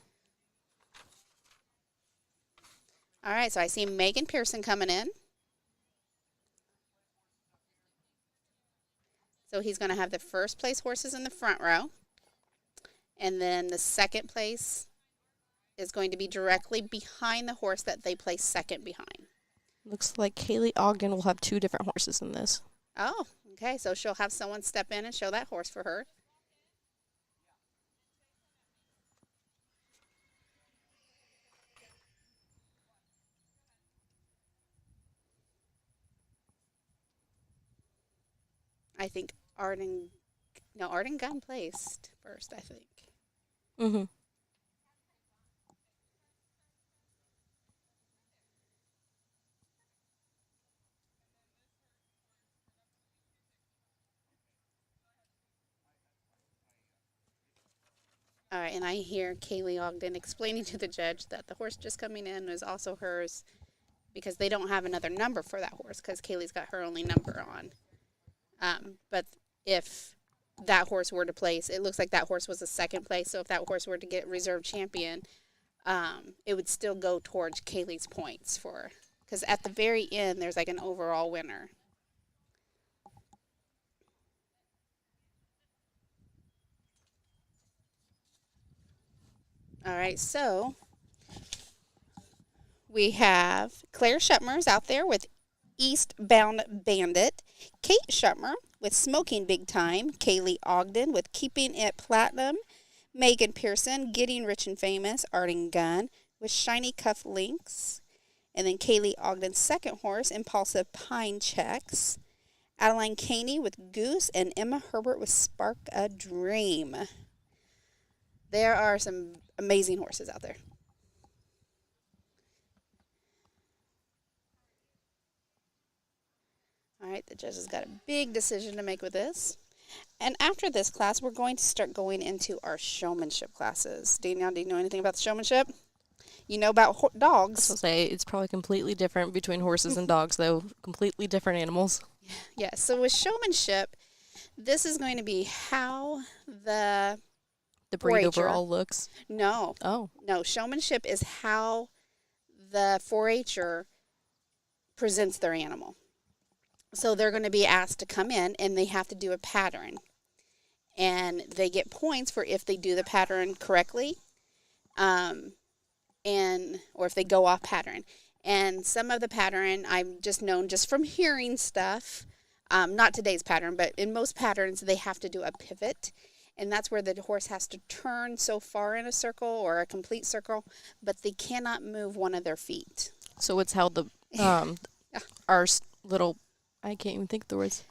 All right, so I see Megan Pearson coming in. So he's going to have the first place horses in the front row. And then the second place is going to be directly behind the horse that they place second behind. Looks like Kaylee Ogden will have two different horses in this. Oh, okay. So she'll have someone step in and show that horse for her. I think Arden Gunn placed first, I think. Mm-hmm. All right, and I hear Kaylee Ogden explaining to the judge that the horse just coming in is also hers because they don't have another number for that horse because Kaylee's got her only number on. But if that horse were to place, it looks like that horse was a second place. So if that horse were to get reserve champion, it would still go towards Kaylee's points for, because at the very end, there's like an overall winner. All right, so we have Claire Shutmer's out there with Eastbound Bandit, Kate Shutmer with Smoking Big Time, Kaylee Ogden with Keeping It Platinum, Megan Pearson, Getting Rich and Famous, Arden Gunn with Shiny Cuff Links, And then Kaylee Ogden's second horse, Impulsive Pine Checks. Adeline Caney with Goose, and Emma Herbert with Spark a Dream. There are some amazing horses out there. All right, the judges got a big decision to make with this. And after this class, we're going to start going into our showmanship classes. Danielle, do you know anything about the showmanship? You know about dogs. I'll say it's probably completely different between horses and dogs, though. Completely different animals. Yes, so with showmanship, this is going to be how the breed 4-H'er overall looks. No. Oh. No, showmanship is how the 4-H'er presents their animal. So they're going to be asked to come in, and they have to do a pattern. And they get points for if they do the pattern correctly, or if they go off pattern. And some of the pattern I've just known just from hearing stuff, not today's pattern, but in most patterns they have to do a pivot. And that's where the horse has to turn so far in a circle or a complete circle, but they cannot move one of their feet. So it's how the our little, I can't even think of the words.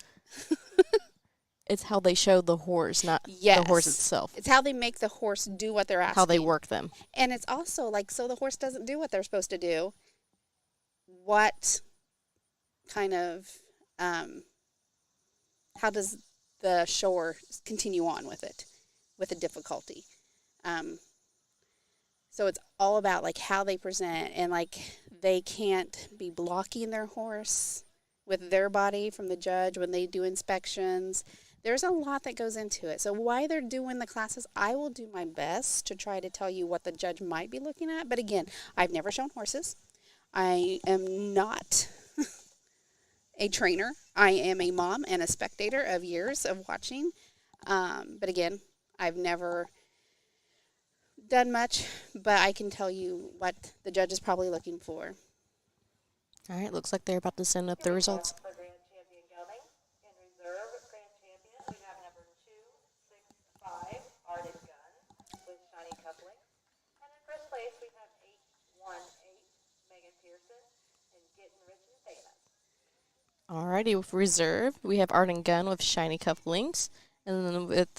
It's how they show the horse, not the horse itself. It's how they make the horse do what they're asking. How they work them. And it's also like, so the horse doesn't do what they're supposed to do. What kind of, how does the shower continue on with it, with the difficulty? So it's all about like how they present, and like they can't be blocking their horse with their body from the judge when they do inspections. There's a lot that goes into it. So while they're doing the classes, I will do my best to try to tell you what the judge might be looking at. But again, I've never shown horses. I am not a trainer. I am a mom and a spectator of years of watching. But again, I've never done much, but I can tell you what the judge is probably looking for. All right, looks like they're about to send up the results. For Grand Champion going. In reserve, Grand Champion, we have number 265, Ardent Gun, with Shiny Couplings. And in first place, we have 818, Megan Pearson, and Getting Rich and Famous. Alrighty, with reserve, we have Art and Gun with Shiny Cufflinks. And then with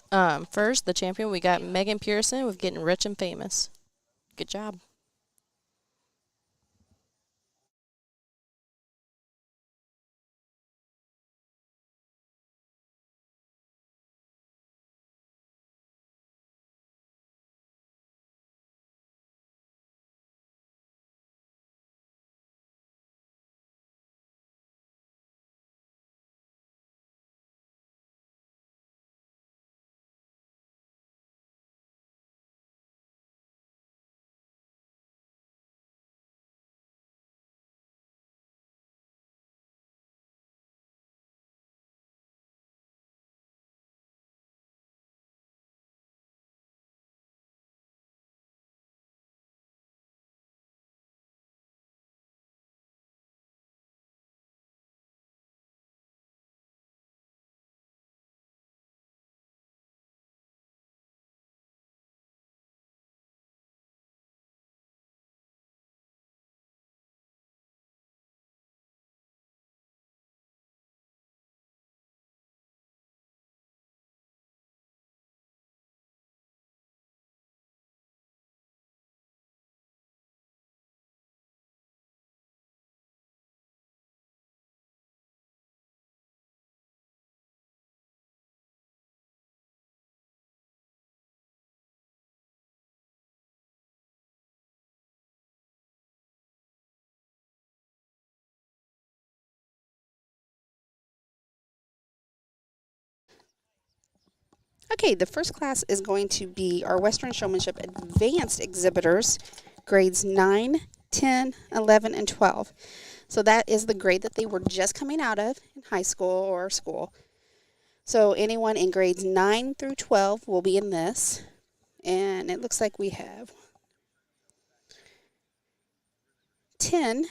first, the champion, we got Megan Pearson with Getting Rich and Famous. Good job. Okay, the first class is going to be our Western Showmanship Advanced Exhibitors, grades 9, 10, 11, and 12. So that is the grade that they were just coming out of in high school or school. So anyone in grades 9 through 12 will be in this. And it looks like we have 10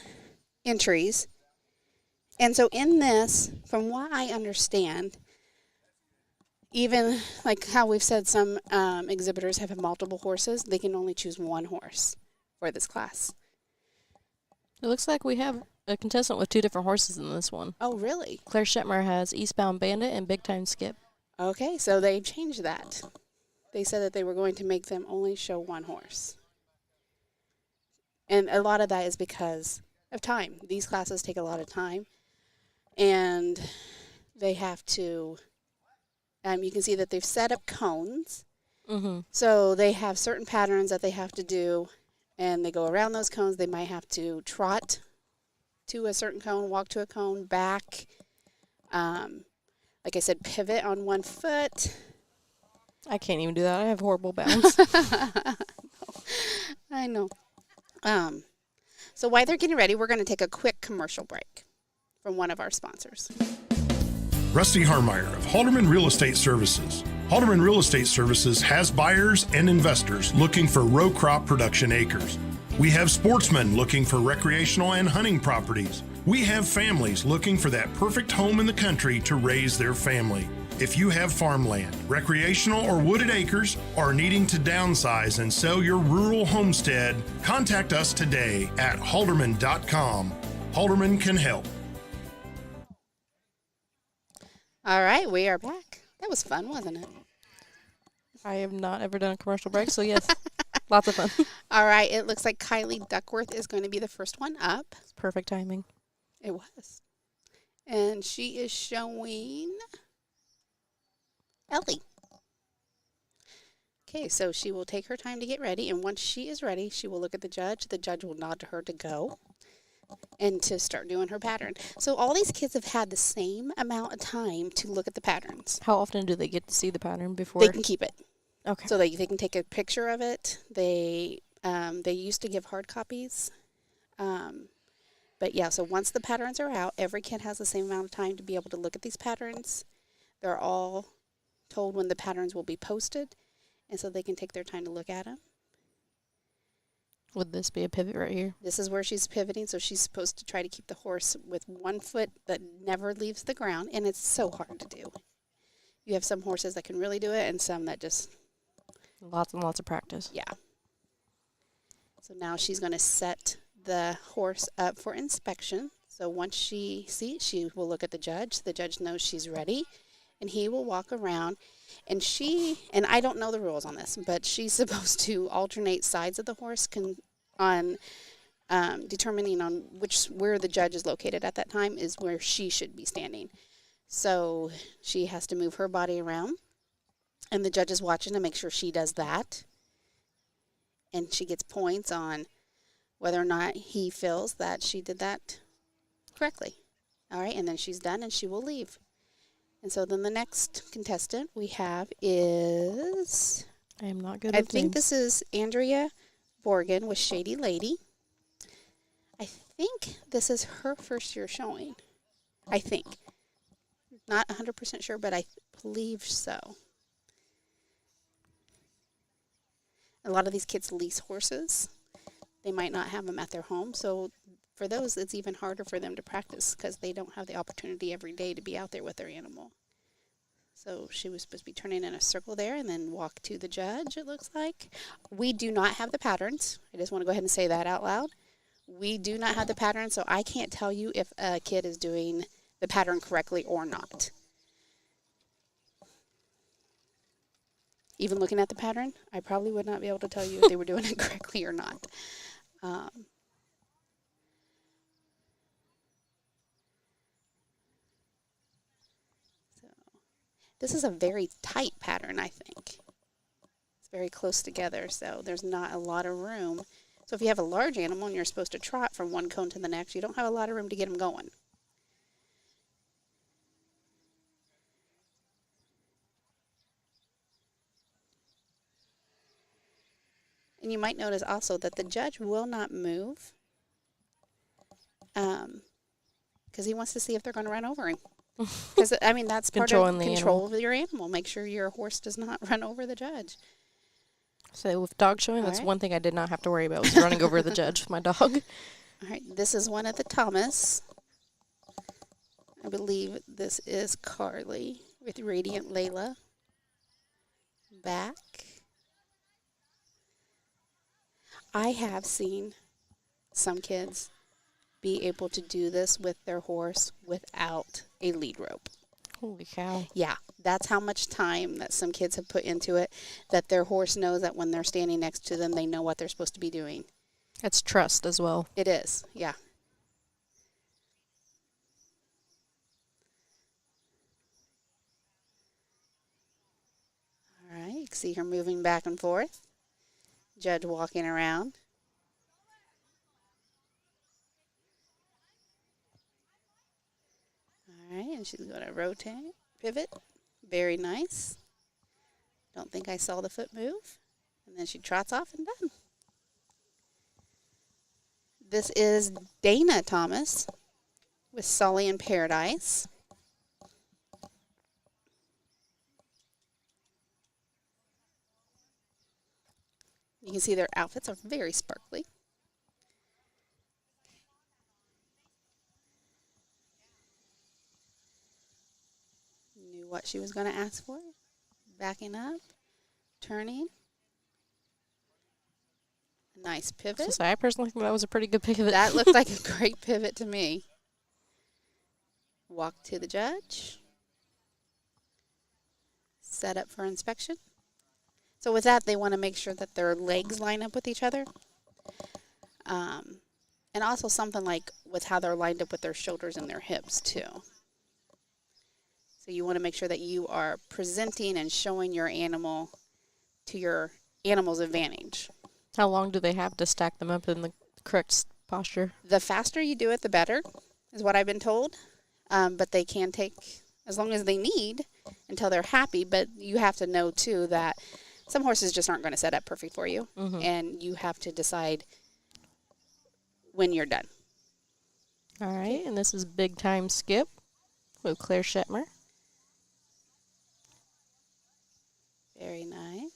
entries. And so in this, from what I understand, even like how we've said some exhibitors have multiple horses, they can only choose one horse for this class. It looks like we have a contestant with 2 different horses in this one. Oh, really? Claire Shetmer has Eastbound Bandit and Big Time Skip. Okay, so they changed that. They said that they were going to make them only show one horse. And a lot of that is because of time. These classes take a lot of time. And they have to, you can see that they've set up cones. Mm-hmm. So they have certain patterns that they have to do. And they go around those cones. They might have to trot to a certain cone, walk to a cone, back. Like I said, pivot on one foot. I can't even do that. I have horrible balance. I know. So while they're getting ready, we're going to take a quick commercial break from one of our sponsors. Rusty Harmeyer of Halterman Real Estate Services. Halterman Real Estate Services has buyers and investors looking for row crop production acres. We have sportsmen looking for recreational and hunting properties. We have families looking for that perfect home in the country to raise their family. If you have farmland, recreational or wooded acres, or needing to downsize and sell your rural homestead, contact us today at halterman.com. Halterman can help. All right, we are back. That was fun, wasn't it? I have not ever done a commercial break, so yes, lots of fun. All right, it looks like Kylie Duckworth is going to be the first one up. It's perfect timing. It was. And she is showing Ellie. Okay, so she will take her time to get ready, and once she is ready, she will look at the judge. The judge will nod to her to go and to start doing her pattern. So all these kids have had the same amount of time to look at the patterns. How often do they get to see the pattern before? They can keep it. Okay. So they can take a picture of it. They used to give hard copies. But yeah, so once the patterns are out, every kid has the same amount of time to be able to look at these patterns. They're all told when the patterns will be posted, and so they can take their time to look at them. Would this be a pivot right here? This is where she's pivoting, so she's supposed to try to keep the horse with one foot that never leaves the ground, and it's so hard to do. You have some horses that can really do it, and some that just... Lots and lots of practice. Yeah. So now she's going to set the horse up for inspection. So once she sees, she will look at the judge. The judge knows she's ready, and he will walk around. And I don't know the rules on this, but she's supposed to alternate sides of the horse determining on where the judge is located at that time is where she should be standing. So she has to move her body around, and the judge is watching to make sure she does that. And she gets points on whether or not he feels that she did that correctly. All right, and then she's done, and she will leave. And so then the next contestant we have is... I am not good I with think names. this is Andrea Borgen with Shady Lady. I think this is her first year showing. I think. Not 100% sure, but I believe so. A lot of these kids lease horses. They might not have them at their home, so for those, it's even harder for them to practice because they don't have the opportunity every day to be out there with their animal. So she was supposed to be turning in a circle there and then walk to the judge, it looks like. We do not have the patterns. I just want to go ahead and say that out loud. We do not have the patterns, so I can't tell you if a kid is doing the pattern correctly or not. Even looking at the pattern, I probably would not be able to tell you if they were doing it correctly or not. This is a very tight pattern, I think. It's very close together, so there's not a lot of room. So if you have a large animal and you're supposed to trot from one cone to the next, you don't have a lot of room to get them going. And you might notice also that the judge will not move because he wants to see if they're going to run over him. Because, I mean, that's part of control of your animal. Make sure your horse does not run over the judge. So with dog showing, that's one thing I did not have to worry about was running over the judge with my dog. All right, this is one of the Thomas. I believe this is Carly with Radiant Layla. Back. I have seen some kids be able to do this with their horse without a lead rope. Holy cow. Yeah, that's how much time that some kids have put into it, that their horse knows that when they're standing next to them, they know what they're supposed to be doing. That's trust as well. It is, yeah. All right, you can see her moving back and forth. Judge walking around. All right, and she's going to rotate, pivot. Very nice. Don't think I saw the foot move. And then she trots off and done. This is Dana Thomas with Sully in Paradise. You can see their outfits are very sparkly. Knew what she was going to ask for. Backing up, turning. Nice pivot. So I personally think that was a pretty good pivot. That looked like a great pivot to me. Walk to the judge. Set up for inspection. So with that, they want to make sure that their legs line up with each other. And also something like with how they're lined up with their shoulders and their hips too. So you want to make sure that you are presenting and showing your animal to your animal's advantage. How long do they have to stack them up in the correct posture? The faster you do it, the better, is what I've been told. But they can take as long as they need until they're happy. But you have to know, too, that some horses just aren't going to set up perfect for you. Mm-hmm. And you have to decide when you're done. All right, and this is Big Time Skip with Claire Shetmer. Very nice.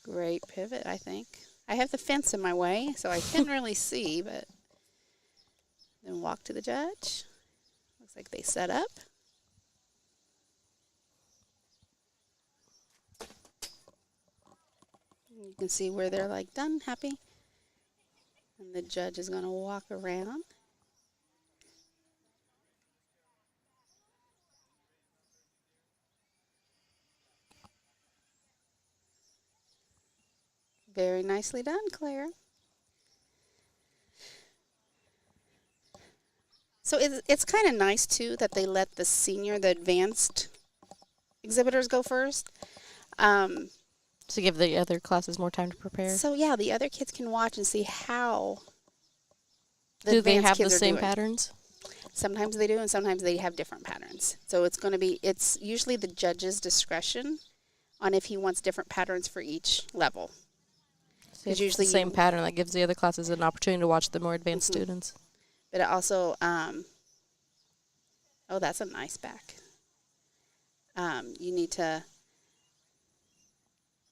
Great pivot, I think. I have the fence in my way, so I can't really see, but then walk to the judge. Looks like they set up. You can see where they're like done, happy. And the judge is going to walk around. Very nicely done, Claire. So it's kind of nice, too, that they let the advanced exhibitors go first. To give the other classes more time to prepare. So, yeah, the other kids can watch and see how Do they advanced have kids the are same doing. patterns? Sometimes they do, and sometimes they have different patterns. So it's usually the judge's discretion on if he wants different patterns for each level. So it's usually the same you- pattern that gives the other classes an opportunity to watch the more advanced students. But it also, oh, that's a nice back. You need to,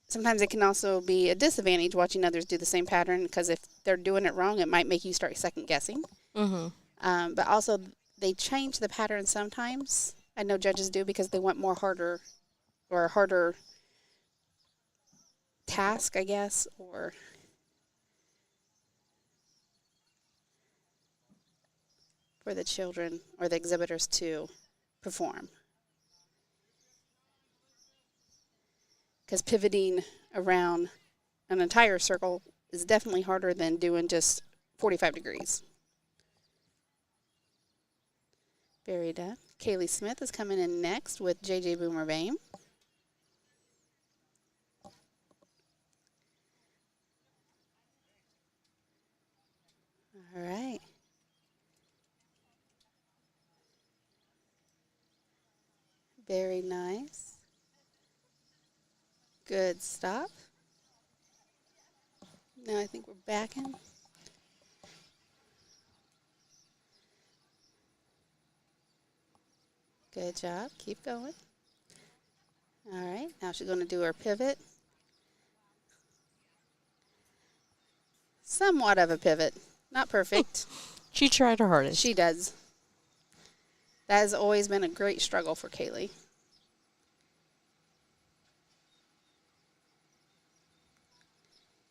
sometimes it can also be a disadvantage watching others do the same pattern, because if they're doing it wrong, it might make you start second guessing. Mm-hmm. But also, they change the pattern sometimes. I know judges do, because they want harder task, I guess, or for the children or the exhibitors to perform. Because pivoting around an entire circle is definitely harder than doing just 45 degrees. Very done. Kaylee Smith is coming in next with JJ Boomer Bame. All right. Very nice. Good stop. Now I think we're backing. Good job. Keep going. All right. Now she's going to do her pivot. Somewhat of a pivot. Not perfect. She tried her hardest. She does. That has always been a great struggle for Kaylee.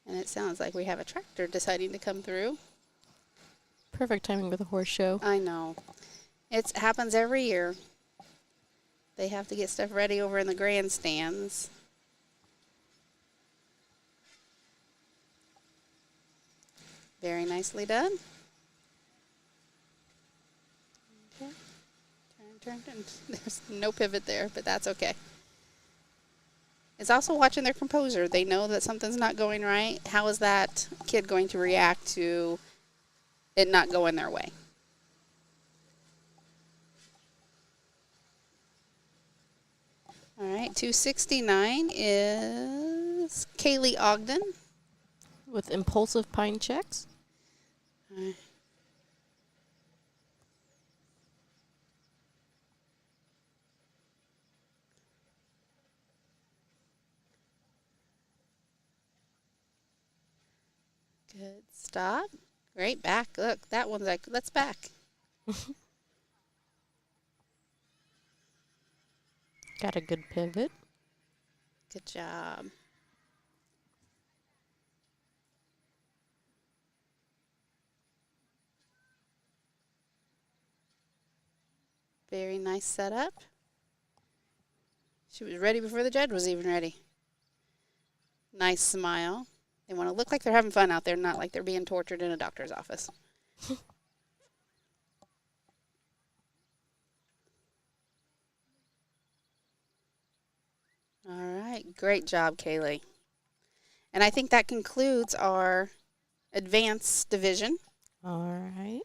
And it sounds like we have a tractor deciding to come through. Perfect timing with a horse show. I know. It happens every year. They have to get stuff ready over in the grandstands. Very nicely done. Okay. Turn. There's no pivot there, but that's okay. It's also watching their composure. They know that something's not going right. How is that kid going to react to it not going their way? All right, 269 is Kaylee Ogden. With impulsive pine checks. Good stop. Great back. Look, that one's like, let's back. Got a good pivot. Good job. Very nice setup. She was ready before the judge was even ready. Nice smile. They want to look like they're having fun out there, not like they're being tortured in a doctor's office. All right. Great job, Kaylee. And I think that concludes our advanced division. All right.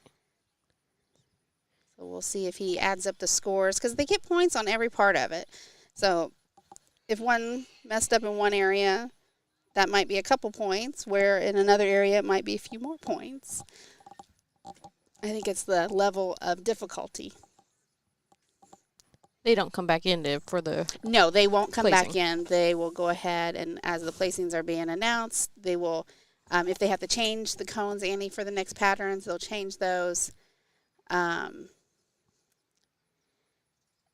So we'll see if he adds up the scores because they get points on every part of it. So if one messed up in one area, that might be a couple points, where in another area it might be a few more points. I think it's the level of difficulty. They don't come back in for the No, they won't come back placing. in. They will go ahead and as the placings are being announced, they will, if they have to change the cones, Annie, for the next patterns, they'll change those.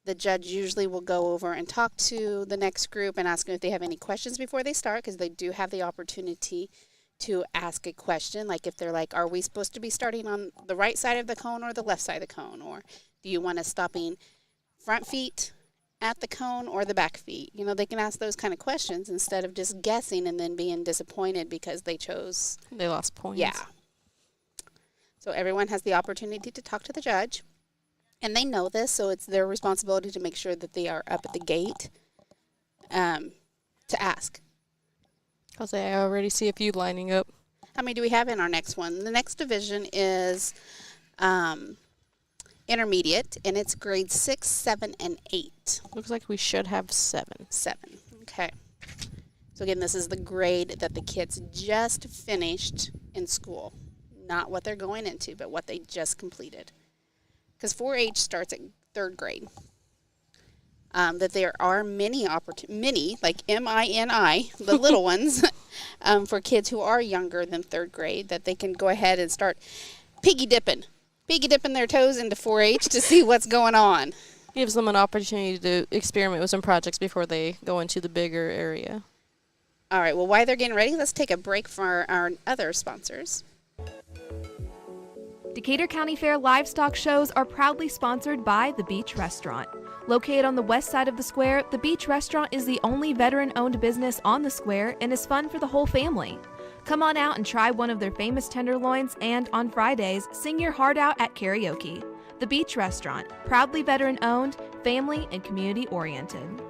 The judge usually will go over and talk to the next group and ask them if they have any questions before they start, because they do have the opportunity to ask a question. Like if they're like, are we supposed to be starting on the right side of the cone or the left side of the cone? Or do you want us stopping front feet at the cone or the back feet? You know, they can ask those kind of questions instead of just guessing and then being disappointed because they chose. They lost points. Yeah. So everyone has the opportunity to talk to the judge. And they know this, so it's their responsibility to make sure that they are up at the gate to ask. I'll say I already see a few lining up. How many do we have in our next one? The next division is intermediate, and it's grades 6, 7, and 8. Looks like we should have 7. 7. Okay. So again, this is the grade that the kids just finished in school. Not what they're going into, but what they just completed. Because 4-H starts at 3rd grade. That there are many, like M-I-N-I, the little ones, for kids who are younger than 3rd grade, that they can go ahead and start piggy dipping their toes into 4-H to see what's going on. Gives them an opportunity to experiment with some projects before they go into the bigger area. All right, well, while they're getting ready, let's take a break for our other sponsors. Decatur County Fair livestock shows are proudly sponsored by The Beach Restaurant. Located on the west side of the square, The Beach Restaurant is the only veteran-owned business on the square and is fun for the whole family. Come on out and try one of their famous tenderloins, and on Fridays, sing your heart out at karaoke. The Beach Restaurant, proudly veteran-owned, family, and community-oriented.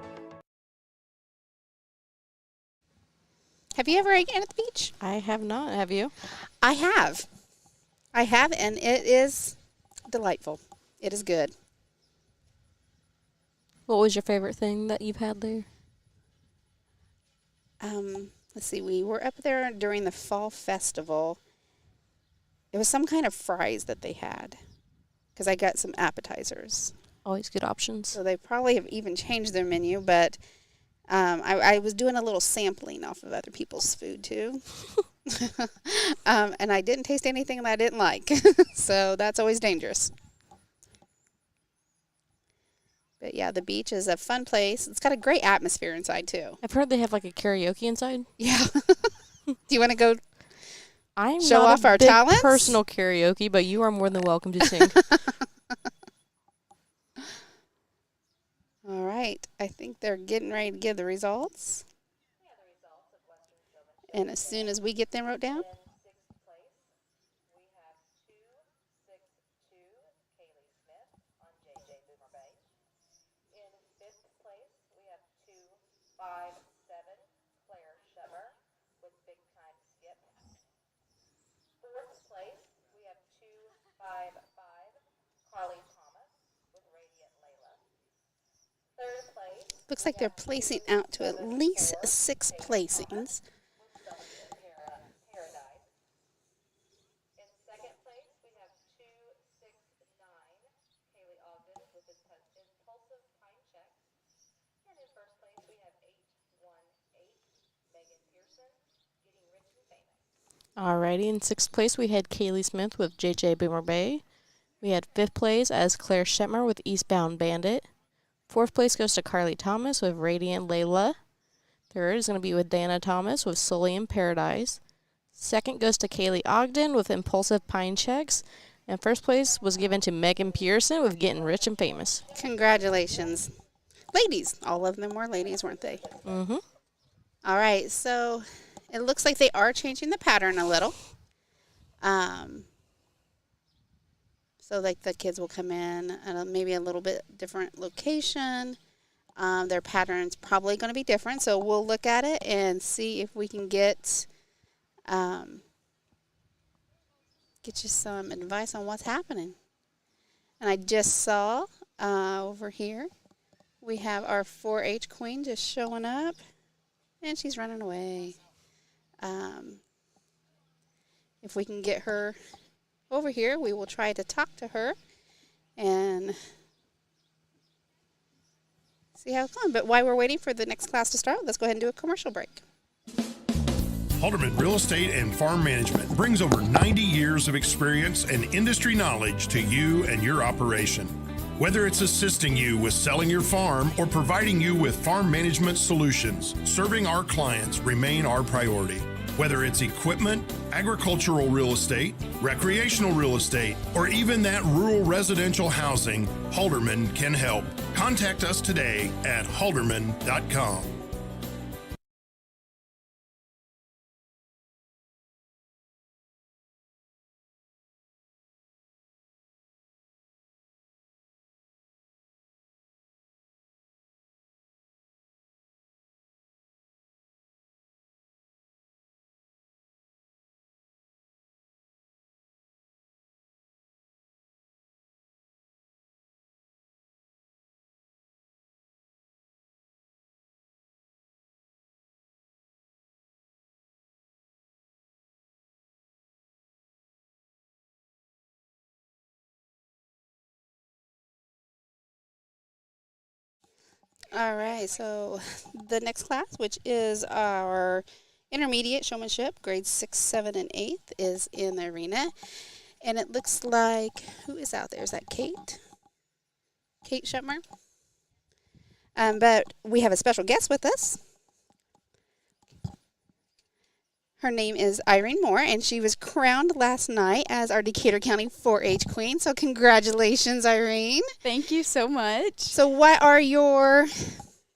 Have you ever eaten at the beach? I have not. Have you? I have, and it is delightful. It is good. What was your favorite thing that you've had there? Let's see, we were up there during the fall festival. It was some kind of fries that they had, because I got some appetizers. Always good options. So they probably have even changed their menu, but I was doing a little sampling off of other people's food too. And I didn't taste anything that I didn't like. So that's always dangerous. But yeah, the beach is a fun place. It's got a great atmosphere inside too. I've heard they have like a karaoke inside. Yeah. Do you want to go I'm show not off a our big talents? personal karaoke, but you are more than welcome to sing. All right. I think they're getting ready to give the results. And as soon as we get them wrote down. In sixth place, we have 262 Kaylee Smith on JJ Boomer Bay. In fifth place, we have 257 Claire Shemer with Big Time Skip. Fourth place, we have 255 Carly Thomas with Radiant Layla. Third place, Looks like they're placing out to at least 6 placings. Paradise. In second place, we have 269 Kaylee Ogden with Impulsive Pine Checks. And in first place, we have 818 Megan Pearson Getting Rich and Famous. Alrighty, in sixth place we had Kaylee Smith with JJ Boomer Bay. We had fifth place as Claire Shetmer with Eastbound Bandit. Fourth place goes to Carly Thomas with Radiant Layla. Third is going to be with Dana Thomas with Sully in Paradise. Second goes to Kaylee Ogden with Impulsive Pine Checks. And first place was given to Megan Pearson with Getting Rich and Famous. Congratulations. Ladies. All of them were ladies, weren't they? Mm-hmm. All right. So it looks like they are changing the pattern a little. So like the kids will come in at maybe a little bit different location. Their pattern's probably going to be different, so we'll look at it and see if we can get you some advice on what's happening. And I just saw over here we have our 4-H queen just showing up, and she's running away. If we can get her over here, we will try to talk to her and see how it's going. But while we're waiting for the next class to start, let's go ahead and do a commercial break. Halterman Real Estate and Farm Management brings over 90 years of experience and industry knowledge to you and your operation. Whether it's assisting you with selling your farm or providing you with farm management solutions, serving our clients remain our priority. Whether it's equipment, agricultural real estate, recreational real estate, or even that rural residential housing, Halterman can help. Contact us today at halterman.com. All right, so the next class, which is our intermediate showmanship, grades 6, 7, and 8, is in the arena. And it looks like, who is out there? Is that Kate? Kate Shetmer? But we have a special guest with us. Her name is Irene Moore, and she was crowned last night as our Decatur County 4-H Queen. So congratulations, Irene. Thank you so much. So what are your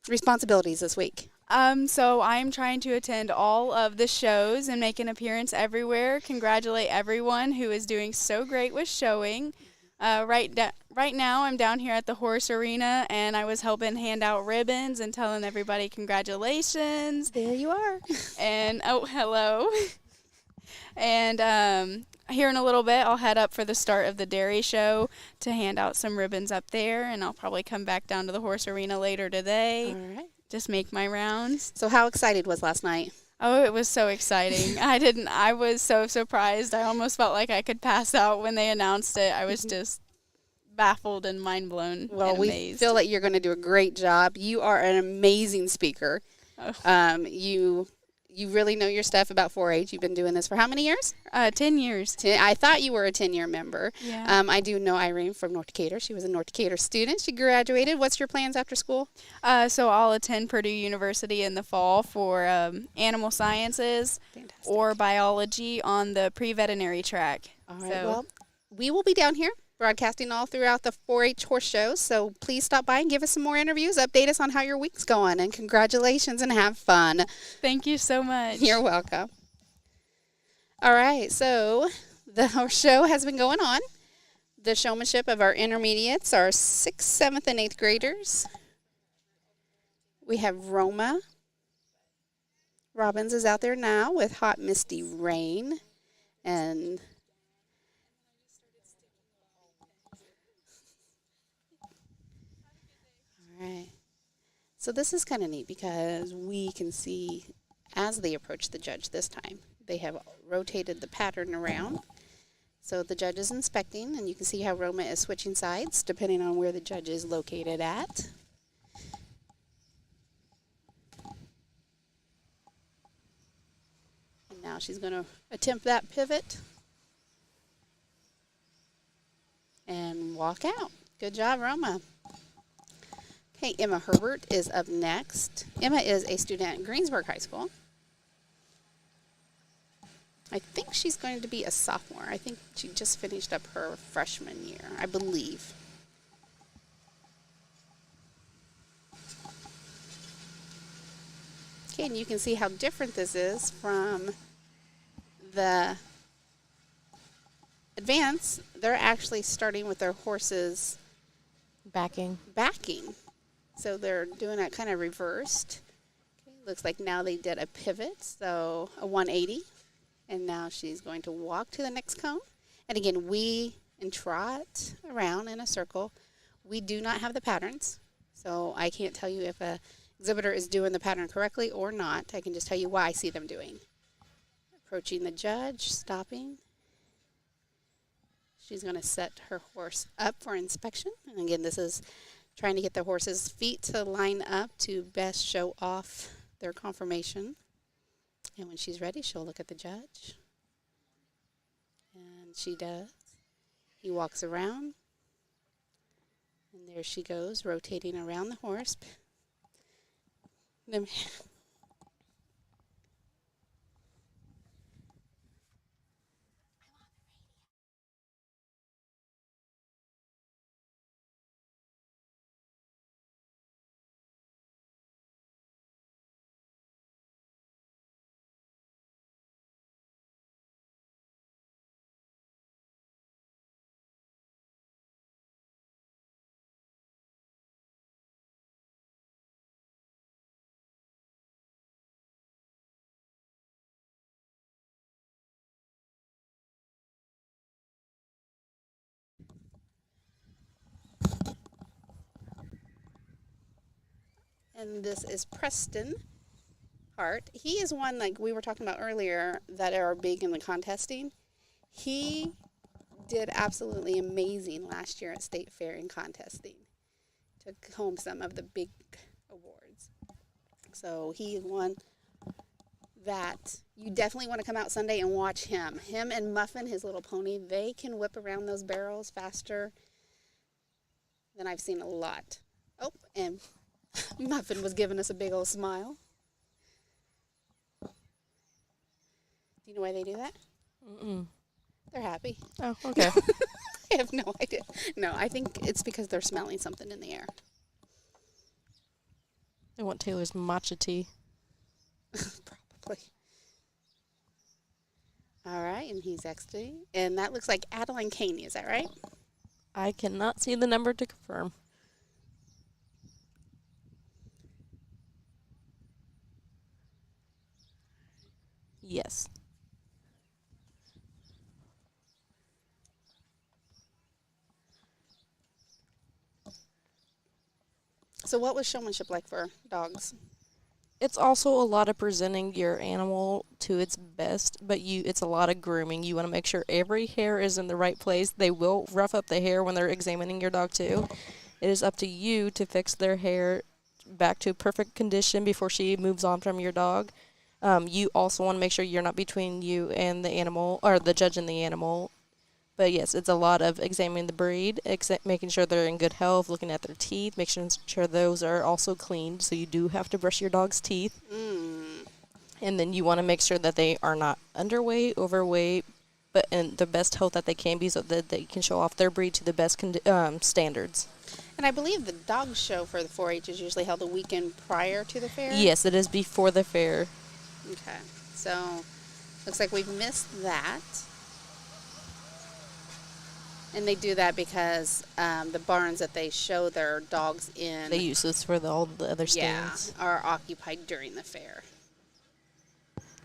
responsibilities this week? So I'm trying to attend all of the shows and make an appearance everywhere. Congratulate everyone who is doing so great with showing. Right now I'm down here at the horse arena, and I was helping hand out ribbons and telling everybody congratulations. There you are. And oh, hello. And here in a little bit, I'll head up for the start of the dairy show to hand out some ribbons up there, and I'll probably come back down to the horse arena later today. All right. Just make my rounds. So how excited was last night? Oh, it was so exciting. I was so surprised. I almost felt like I could pass out when they announced it. I was just baffled and mind blown. Well, and we amazed. feel like you're going to do a great job. You are an amazing speaker. Oh. You you really know your stuff about 4-H. You've been doing this for how many years? 10 years. I thought you were a 10-year member. Yeah. I do know Irene from North Decatur. She was a North Decatur student. She graduated. What's your plans after school? So I'll attend Purdue University in the fall for animal sciences Fantastic. or biology on the pre-veterinary track. All right. So- Well, we will be down here broadcasting all throughout the 4-H horse shows. So please stop by and give us some more interviews. Update us on how your week's going. And congratulations and have fun. Thank you so much. You're welcome. All right. So the horse show has been going on. The showmanship of our intermediates, our 6th, 7th, and 8th graders. We have Roma. Robbins is out there now with Hot Misty Rain. And all right. So this is kind of neat because we can see as they approach the judge this time, they have rotated the pattern around. So the judge is inspecting, and you can see how Roma is switching sides depending on where the judge is located at. And now she's going to attempt that pivot and walk out. Good job, Roma. Okay, Emma Herbert is up next. Emma is a student at Greensburg High School. I think she's going to be a sophomore. I think she just finished up her freshman year, I believe. Okay, and you can see how different this is from the advance. They're actually starting with their horses Backing. backing. So they're doing it kind of reversed. Okay, looks like now they did a pivot, so a 180. And now she's going to walk to the next cone. And again, we trot around in a circle. We do not have the patterns, so I can't tell you if a exhibitor is doing the pattern correctly or not. I can just tell you why I see them doing. Approaching the judge, stopping. She's going to set her horse up for inspection. And again, this is trying to get the horse's feet to line up to best show off their conformation. And when she's ready, she'll look at the judge. And she does. He walks around. And there she goes, rotating around the horse. Then and this is Preston Hart. He is one, like we were talking about earlier, that are big in the contesting. He did absolutely amazing last year at State Fair in contesting. Took home some of the big awards. So he is one that you definitely want to come out Sunday and watch him. Him and Muffin, his little pony, they can whip around those barrels faster than I've seen a lot. Oh, and Muffin was giving us a big old smile. Do you know why they do that? Mm-mm. They're happy. Oh, okay. I have no idea. No, I think it's because they're smelling something in the air. I want Taylor's matcha tea. Probably. All right, and he's exiting. And that looks like Adeline Caney, is that right? I cannot see the number to confirm. Yes. So what was showmanship like for dogs? It's also a lot of presenting your animal to its best, but it's a lot of grooming. You want to make sure every hair is in the right place. They will rough up the hair when they're examining your dog too. It is up to you to fix their hair back to perfect condition before she moves on from your dog. You also want to make sure you're not between you and the animal, or the judge and the animal. But yes, it's a lot of examining the breed, making sure they're in good health, looking at their teeth, making sure those are also cleaned. So you do have to brush your dog's teeth. And then you want to make sure that they are not underweight, overweight, but in the best health that they can be, so that they can show off their breed to the best standards. And I believe the dog show for the 4-H is usually held the weekend prior to the fair? Yes, it is before the fair. Okay. So, looks like we've missed that. And they do that because the barns that they show their dogs in, They use this for all the other stands. are occupied during the fair.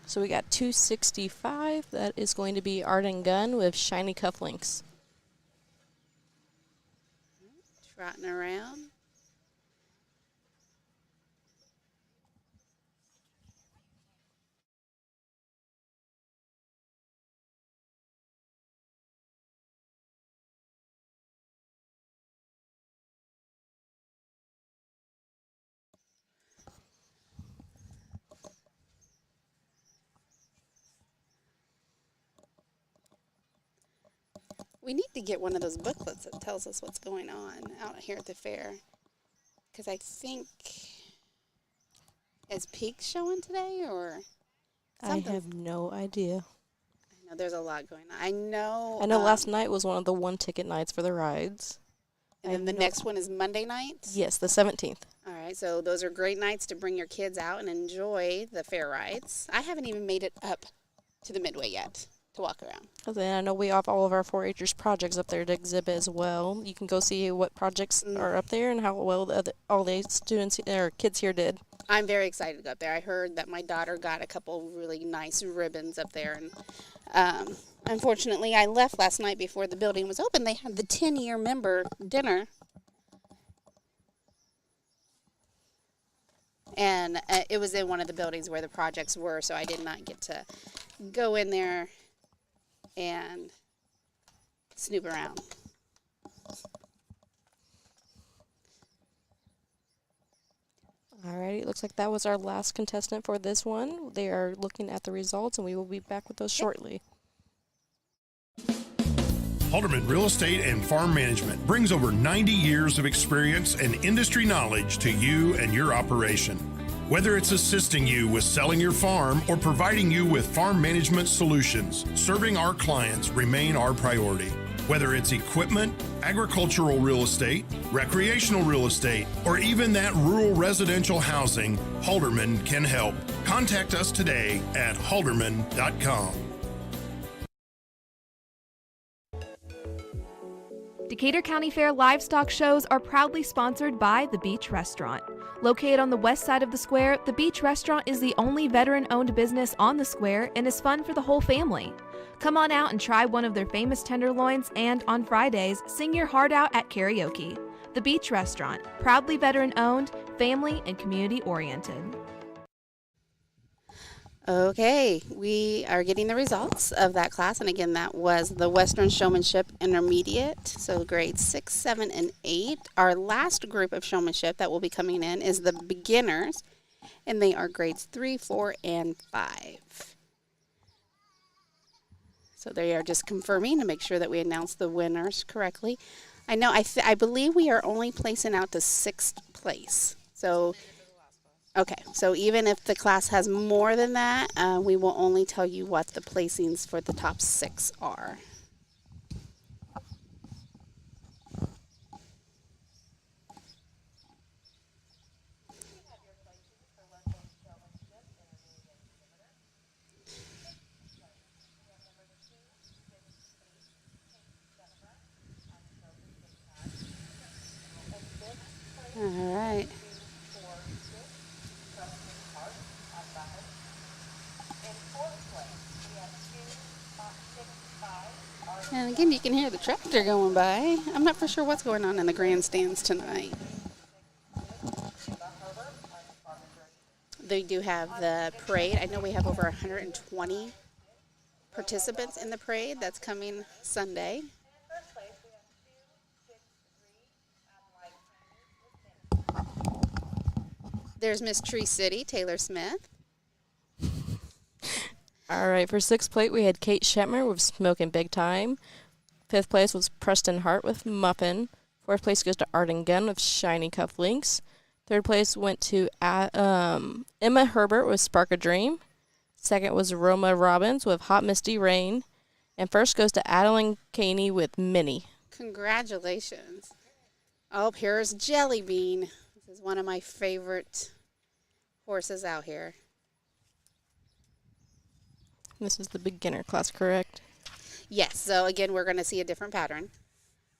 So we got 265. That is going to be Art and Gun with shiny cufflinks. Trotting around. We need to get one of those booklets that tells us what's going on out here at the fair. Because I think, is Peak showing today or something? I have no idea. I know there's a lot going on. I know last night was one of the one-ticket nights for the rides. And then the next one is Monday night? Yes, the 17th. All right, so those are great nights to bring your kids out and enjoy the fair rides. I haven't even made it up to the Midway yet to walk around. And then I know we have all of our 4-Hers projects up there to exhibit as well. You can go see what projects are up there and how well all the students or kids here did. I'm very excited to go up there. I heard that my daughter got a couple really nice ribbons up there. And unfortunately, I left last night before the building was open. They had the 10-year member dinner. And it was in one of the buildings where the projects were, so I did not get to go in there and snoop around. Alrighty, it looks like that was our last contestant for this one. They are looking at the results, and we will be back with those shortly. Halterman Real Estate and Farm Management brings over 90 years of experience and industry knowledge to you and your operation. Whether it's assisting you with selling your farm or providing you with farm management solutions, serving our clients remain our priority. Whether it's equipment, agricultural real estate, recreational real estate, or even that rural residential housing, Halterman can help. Contact us today at halterman.com. Decatur County Fair livestock shows are proudly sponsored by The Beach Restaurant. Located on the west side of the square, The Beach Restaurant is the only veteran-owned business on the square and is fun for the whole family. Come on out and try one of their famous tenderloins, and on Fridays, sing your heart out at karaoke. The Beach Restaurant, proudly veteran-owned, family and community-oriented. Okay, we are getting the results of that class, and again, that was the Western Showmanship Intermediate, so grades 6, 7, and 8. Our last group of showmanship that will be coming in is the beginners, and they are grades 3, 4, and 5. So they are just confirming to make sure that we announce the winners correctly. I know, I believe we are only placing out to 6th place, so... Okay, so even if the class has more than that, we will only tell you what the placings for the top 6 are. All right. And again, you can hear the tractor going by. I'm not for sure what's going on in the grandstands tonight. They do have the parade. I know we have over 120 participants in the parade. That's coming Sunday. There's Miss Tree City, Taylor Smith. All right, for sixth place, we had Kate Shetmer with Smoking Big Time. Fifth place was Preston Hart with Muffin. Fourth place goes to Arden Gunn with Shiny Cufflinks. Third place went to Emma Herbert with Spark a Dream. Second was Roma Robbins with Hot Misty Rain. And first goes to Adeline Caney with Minnie. Congratulations. Oh, here's Jelly Bean. This is one of my favorite horses out here. This is the beginner class, correct? Yes, so again, we're going to see a different pattern.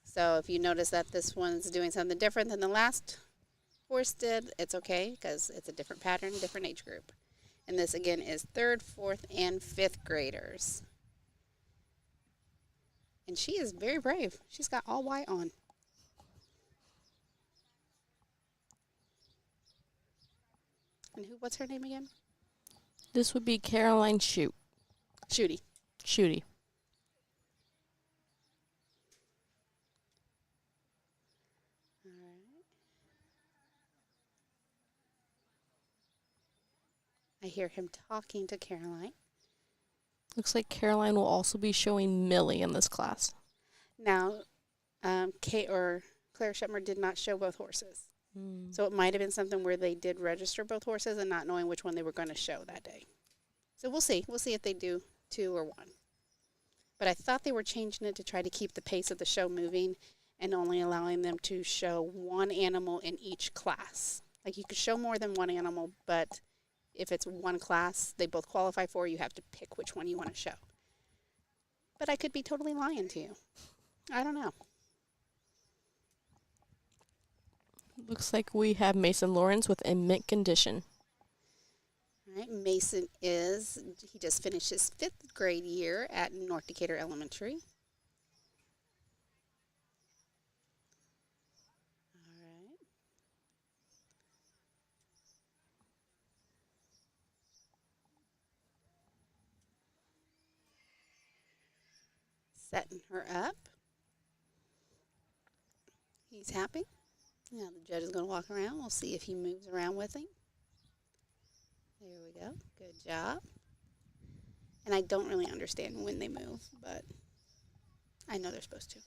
So if you notice that this one's doing something different than the last horse did, it's okay because it's a different pattern, different age group. And this, again, is 3rd, 4th, and 5th graders. And she is very brave. She's got all white on. And what's her name again? This would be Caroline Shooty. Shooty. All right. I hear him talking to Caroline. Looks like Caroline will also be showing Millie in this class. Now, Kate or Claire Shetmer did not show both horses. So it might have been something where they did register both horses and not knowing which one they were going to show that day. So we'll see. We'll see if they do 2 or 1. But I thought they were changing it to try to keep the pace of the show moving and only allowing them to show 1 animal in each class. Like you could show more than 1 animal, but if it's 1 class they both qualify for, you have to pick which one you want to show. But I could be totally lying to you. I don't know. Looks like we have Mason Lawrence with In Mint Condition. All right, Mason he just finished his 5th grade year at North Decatur Elementary. All right. Setting her up. He's happy. Now the judge is going to walk around. We'll see if he moves around with him. There we go. Good job. And I don't really understand when they move, but I know they're supposed to.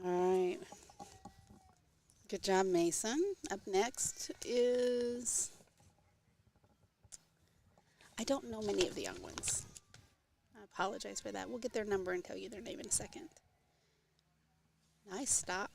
All right. Good job, Mason. Up next is, I don't know many of the young ones. I apologize for that. We'll get their number and tell you their name in a second. Nice stop.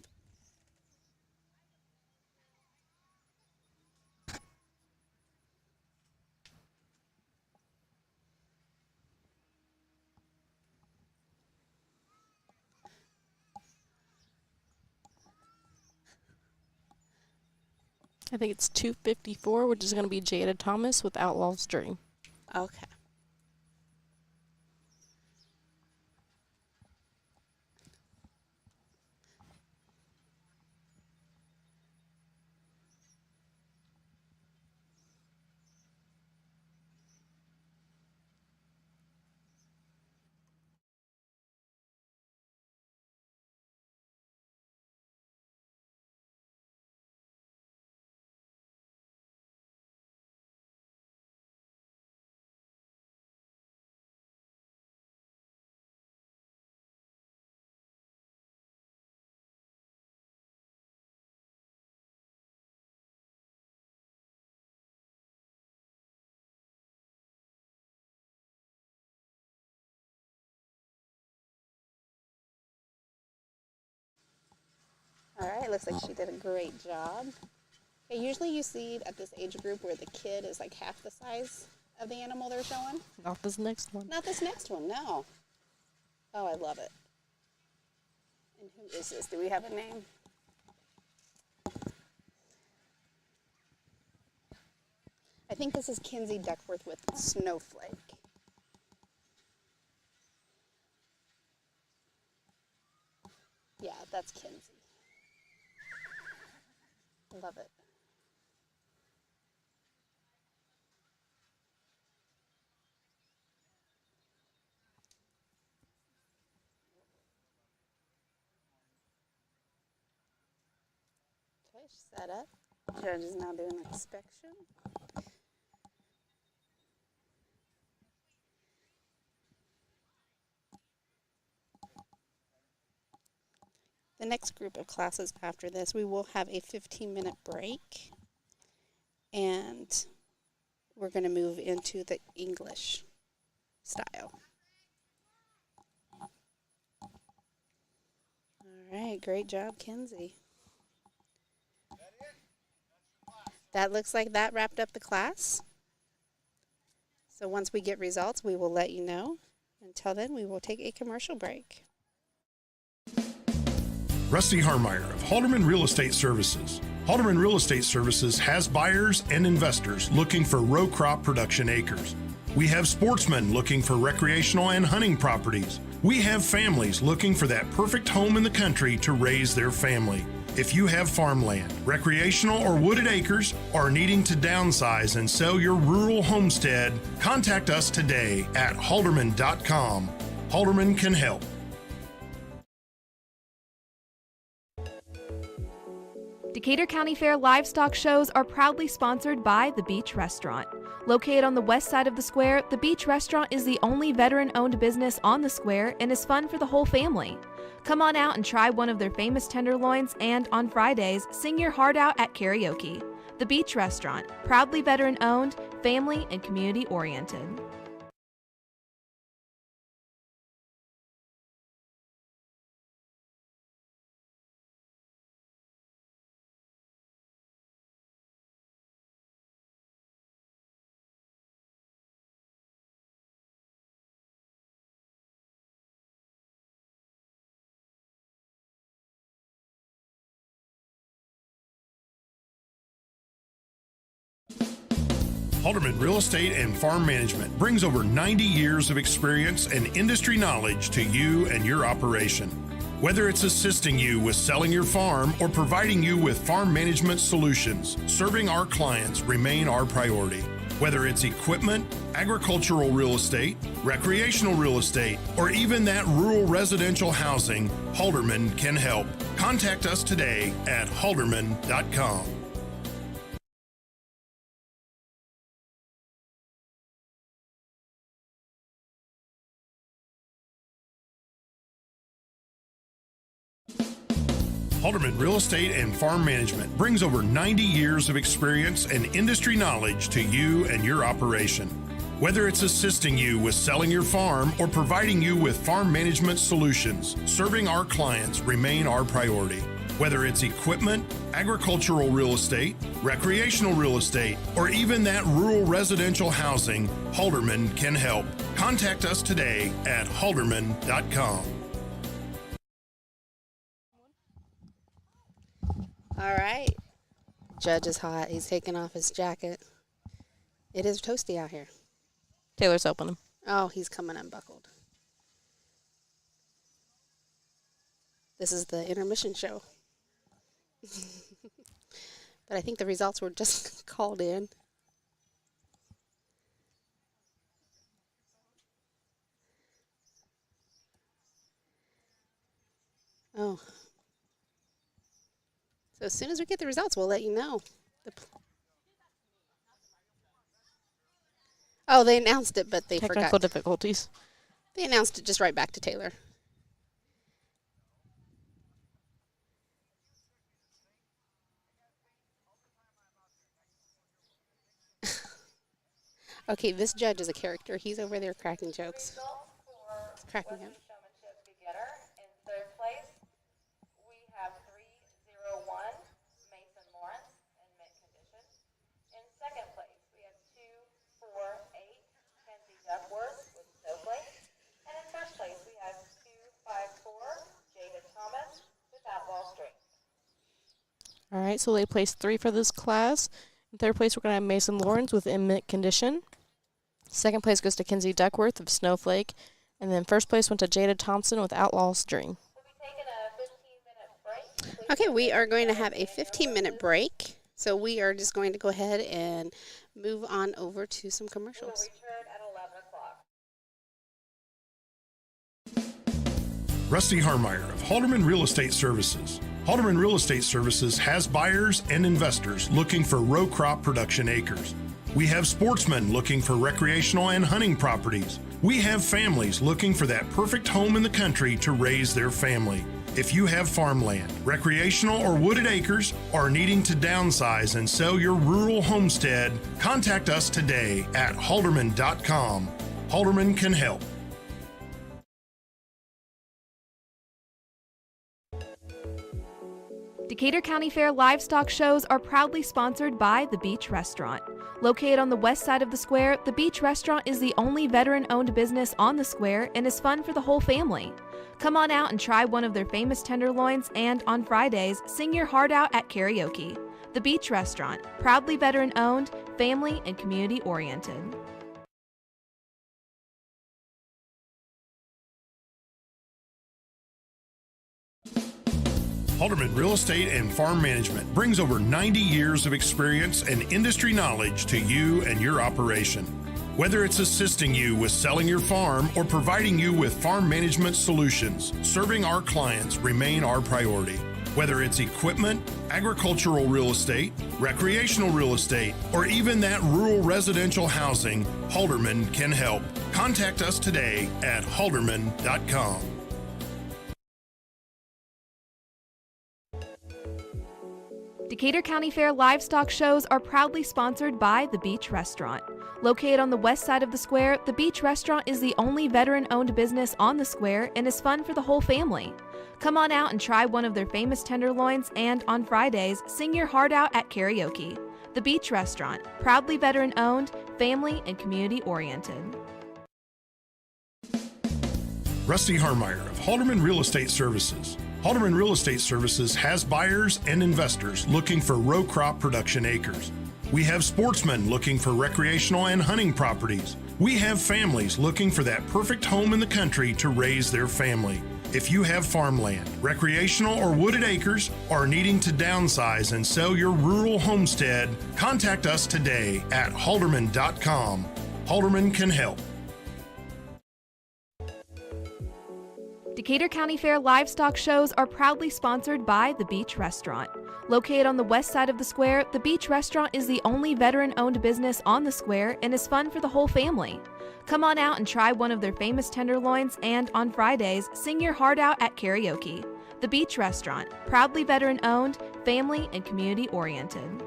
I think it's 254, which is going to be Jada Thomas with Outlaw's Dream. Okay. All right, looks like she did a great job. Okay, usually you see at this age group where the kid is like half the size of the animal they're showing? Not this next one. Not this next one, no. Oh, I love it. And who is this? Do we have a name? I think this is Kinsey Duckworth with Snowflake. Yeah, that's Kinsey. Love it. Okay, set up. Judge is now doing inspection. The next group of classes after this, we will have a 15-minute break, and we're going to move into the English style. All right, great job, Kinsey. That looks like that wrapped up the class. So once we get results, we will let you know. Until then, we will take a commercial break. Rusty Harmeyer of Halterman Real Estate Services. Halterman Real Estate Services has buyers and investors looking for row crop production acres. We have sportsmen looking for recreational and hunting properties. We have families looking for that perfect home in the country to raise their family. If you have farmland, recreational or wooded acres, or needing to downsize and sell your rural homestead, contact us today at halterman.com. Halterman can help. Decatur County Fair livestock shows are proudly sponsored by The Beach Restaurant. Located on the west side of the square, The Beach Restaurant is the only veteran-owned business on the square and is fun for the whole family. Come on out and try one of their famous tenderloins, and on Fridays, sing your heart out at karaoke. The Beach Restaurant, proudly veteran-owned, family and community-oriented. Halterman Real Estate and Farm Management brings over 90 years of experience and industry knowledge to you and your operation. Whether it's assisting you with selling your farm or providing you with farm management solutions, serving our clients remain our priority. Whether it's equipment, agricultural real estate, recreational real estate, or even that rural residential housing, Halterman can help. Contact us today at halterman.com. Halterman Real Estate and Farm Management brings over 90 years of experience and industry knowledge to you and your operation. Whether it's assisting you with selling your farm or providing you with farm management solutions, serving our clients remain our priority. Whether it's equipment, agricultural real estate, recreational real estate, or even that rural residential housing, Halterman can help. Contact us today at halterman.com. All right. Judge is hot. He's taking off his jacket. It is toasty out here. Taylor's helping him. Oh, he's coming unbuckled. This is the intermission show. But I think the results were just called in. Oh. So as soon as we get the results, we'll let you know. Oh, they announced it, but they Technical forgot. difficulties. They announced it just right back to Taylor. Okay, this judge is a character. He's over there cracking jokes. He's cracking him. Showmanship beginner. In third place, we have 301 Mason Lawrence in mint condition. In second place, we have 248 right, so they placed 3 for this class. In third place, we're going to have Mason Lawrence with In Mint Condition. Second place goes to Kinsey Duckworth of Snowflake. And then first place went to Jada Thompson with Outlaw's Dream. Okay, we are going to have a 15-minute break. So we are just going to go ahead and move on over to some commercials. Rusty Harmeyer of Halterman Real Estate Services. Halterman Real Estate Services has buyers and investors looking for row crop production acres. We have sportsmen looking for recreational and hunting properties. We have families looking for that perfect home in the country to raise their family. If you have farmland, recreational or wooded acres, or needing to downsize and sell your rural homestead, contact us today at halterman.com. Halterman can help. Decatur County Fair livestock shows are proudly sponsored by The Beach Restaurant. Located on the west side of the square, The Beach Restaurant is the only veteran-owned business on the square and is fun for the whole family. Come on out and try one of their famous tenderloins and, on Fridays, sing your heart out at karaoke. The Beach Restaurant, proudly veteran-owned, family, and community-oriented. Halterman Real Estate and Farm Management brings over 90 years of experience and industry knowledge to you and your operation. Whether it's assisting you with selling your farm or providing you with farm management solutions, serving our clients remain our priority. Whether it's equipment, agricultural real estate, recreational real estate, or even that rural residential housing, Halterman can help. Contact us today at halterman.com. Decatur County Fair livestock shows are proudly sponsored by The Beach Restaurant. Located on the west side of the square, The Beach Restaurant is the only veteran-owned business on the square and is fun for the whole family. Come on out and try one of their famous tenderloins and, on Fridays, sing your heart out at karaoke. The Beach Restaurant, proudly veteran-owned, family, and community-oriented. Rusty Harmeyer of Halterman Real Estate Services. Halterman Real Estate Services has buyers and investors looking for row crop production acres. We have sportsmen looking for recreational and hunting properties. We have families looking for that perfect home in the country to raise their family. If you have farmland, recreational or wooded acres, or needing to downsize and sell your rural homestead, contact us today at halterman.com. Halterman can help. Decatur County Fair livestock shows are proudly sponsored by The Beach Restaurant. Located on the west side of the square, The Beach Restaurant is the only veteran-owned business on the square and is fun for the whole family. Come on out and try one of their famous tenderloins and, on Fridays, sing your heart out at karaoke. The Beach Restaurant, proudly veteran-owned, family, and community-oriented.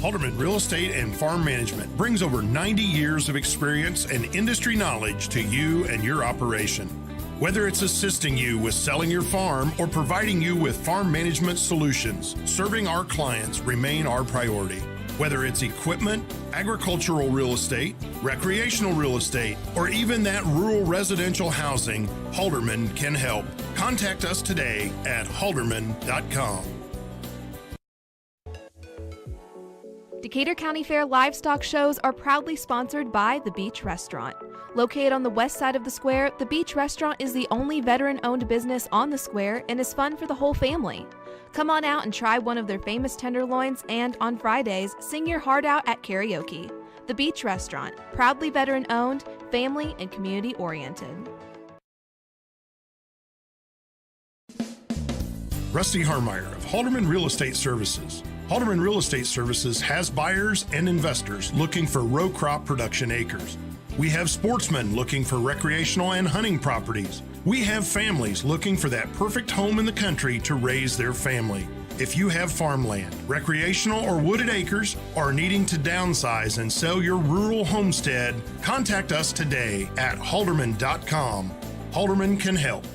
Halterman Real Estate and Farm Management brings over 90 years of experience and industry knowledge to you and your operation. Whether it's assisting you with selling your farm or providing you with farm management solutions, serving our clients remain our priority. Whether it's equipment, agricultural real estate, recreational real estate, or even that rural residential housing, Halterman can help. Contact us today at halterman.com. Decatur County Fair livestock shows are proudly sponsored by The Beach Restaurant. Located on the west side of the square, The Beach Restaurant is the only veteran-owned business on the square and is fun for the whole family. Come on out and try one of their famous tenderloins and, on Fridays, sing your heart out at karaoke. The Beach Restaurant, proudly veteran-owned, family, and community-oriented. Rusty Harmeyer of Halterman Real Estate Services. Halterman Real Estate Services has buyers and investors looking for row crop production acres. We have sportsmen looking for recreational and hunting properties. We have families looking for that perfect home in the country to raise their family. If you have farmland, recreational or wooded acres, or needing to downsize and sell your rural homestead, contact us today at halterman.com. Halterman can help.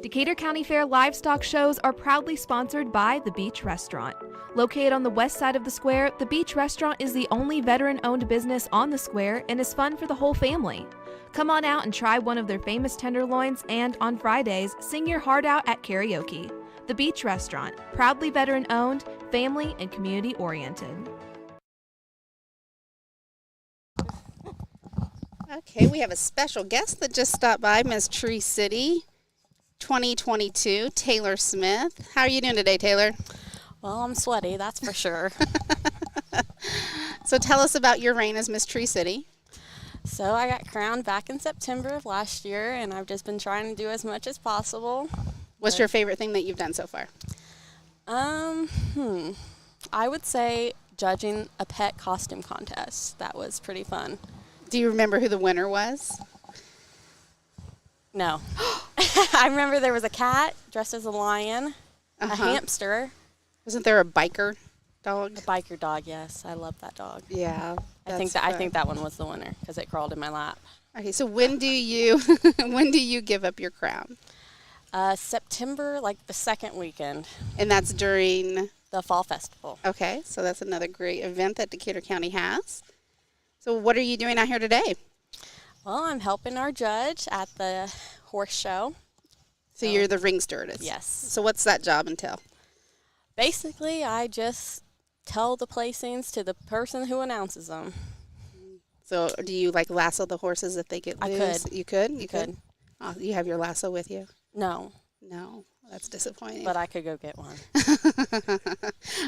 Decatur County Fair livestock shows are proudly sponsored by The Beach Restaurant. Located on the west side of the square, The Beach Restaurant is the only veteran-owned business on the square and is fun for the whole family. Come on out and try one of their famous tenderloins, and on Fridays, sing your heart out at karaoke. The Beach Restaurant, proudly veteran-owned, family and community-oriented. Okay, we have a special guest that just stopped by, Miss Tree City 2022, Taylor Smith. How are you doing today, Taylor? Well, I'm sweaty, that's for sure. So tell us about your reign as Miss Tree City. So I got crowned back in September of last year, and I've just been trying to do as much as possible. What's your favorite thing that you've done so far? I would say judging a pet costume contest. That was pretty fun. Do you remember who the winner was? No. I remember there was a cat dressed as a lion, a hamster, Wasn't there a biker dog? a biker dog. Yes, I love that dog. Yeah. I think that one was the winner because it crawled in my lap. Okay, so when do you give up your crown? September, like the second weekend, And that's during, the fall festival. okay, so that's another great event that Decatur County has. So what are you doing out here today? Well, I'm helping our judge at the horse show. So you're the ring stewardess? Yes. So what's that job entail? Basically, I just tell the placings to the person who announces them. So do you like lasso the horses if they get I loose? could. You could? You Could. Oh, you have your lasso with you? No, No, that's disappointing. but I could go get one.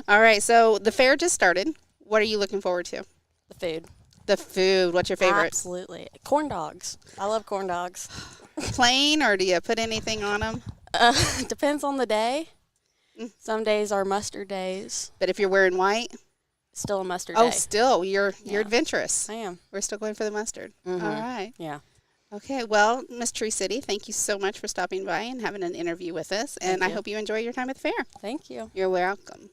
All right, so the fair just started. What are you looking forward to? The food. The food. What's your favorite? Absolutely. Corn dogs. I love corn dogs. Plain, or do you put anything on them? Depends on the day. Some days are mustard days. But if you're wearing white, Still a mustard oh, day. still you're Yeah. adventurous. I am. We're still going for the mustard. All right. Yeah. Okay. Well, Miss Tree City, thank you so much for stopping by and having an interview with us. And Thank I you. hope you enjoy your time at the fair. Thank you. You're welcome.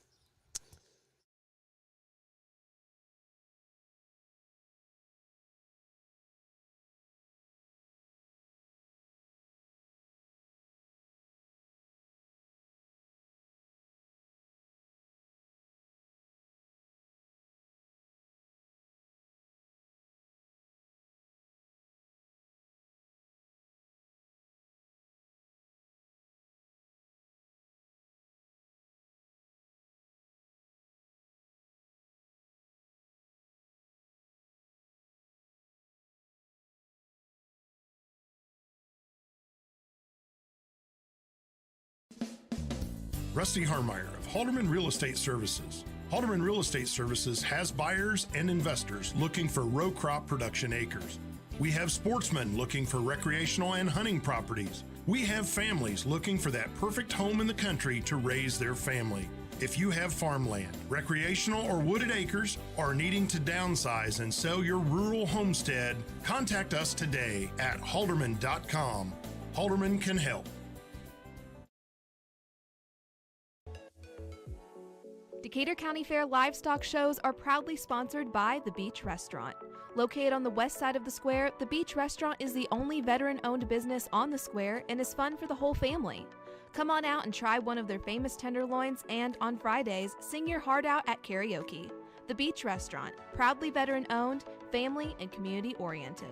Rusty Harmeyer of Halterman Real Estate Services. Halterman Real Estate Services has buyers and investors looking for row crop production acres. We have sportsmen looking for recreational and hunting properties. We have families looking for that perfect home in the country to raise their family. If you have farmland, recreational or wooded acres, or needing to downsize and sell your rural homestead, contact us today at halterman.com. Halterman can help. Decatur County Fair livestock shows are proudly sponsored by The Beach Restaurant. Located on the west side of the square, The Beach Restaurant is the only veteran-owned business on the square and is fun for the whole family. Come on out and try one of their famous tenderloins, and on Fridays, sing your heart out at karaoke. The Beach Restaurant, proudly veteran-owned, family and community-oriented.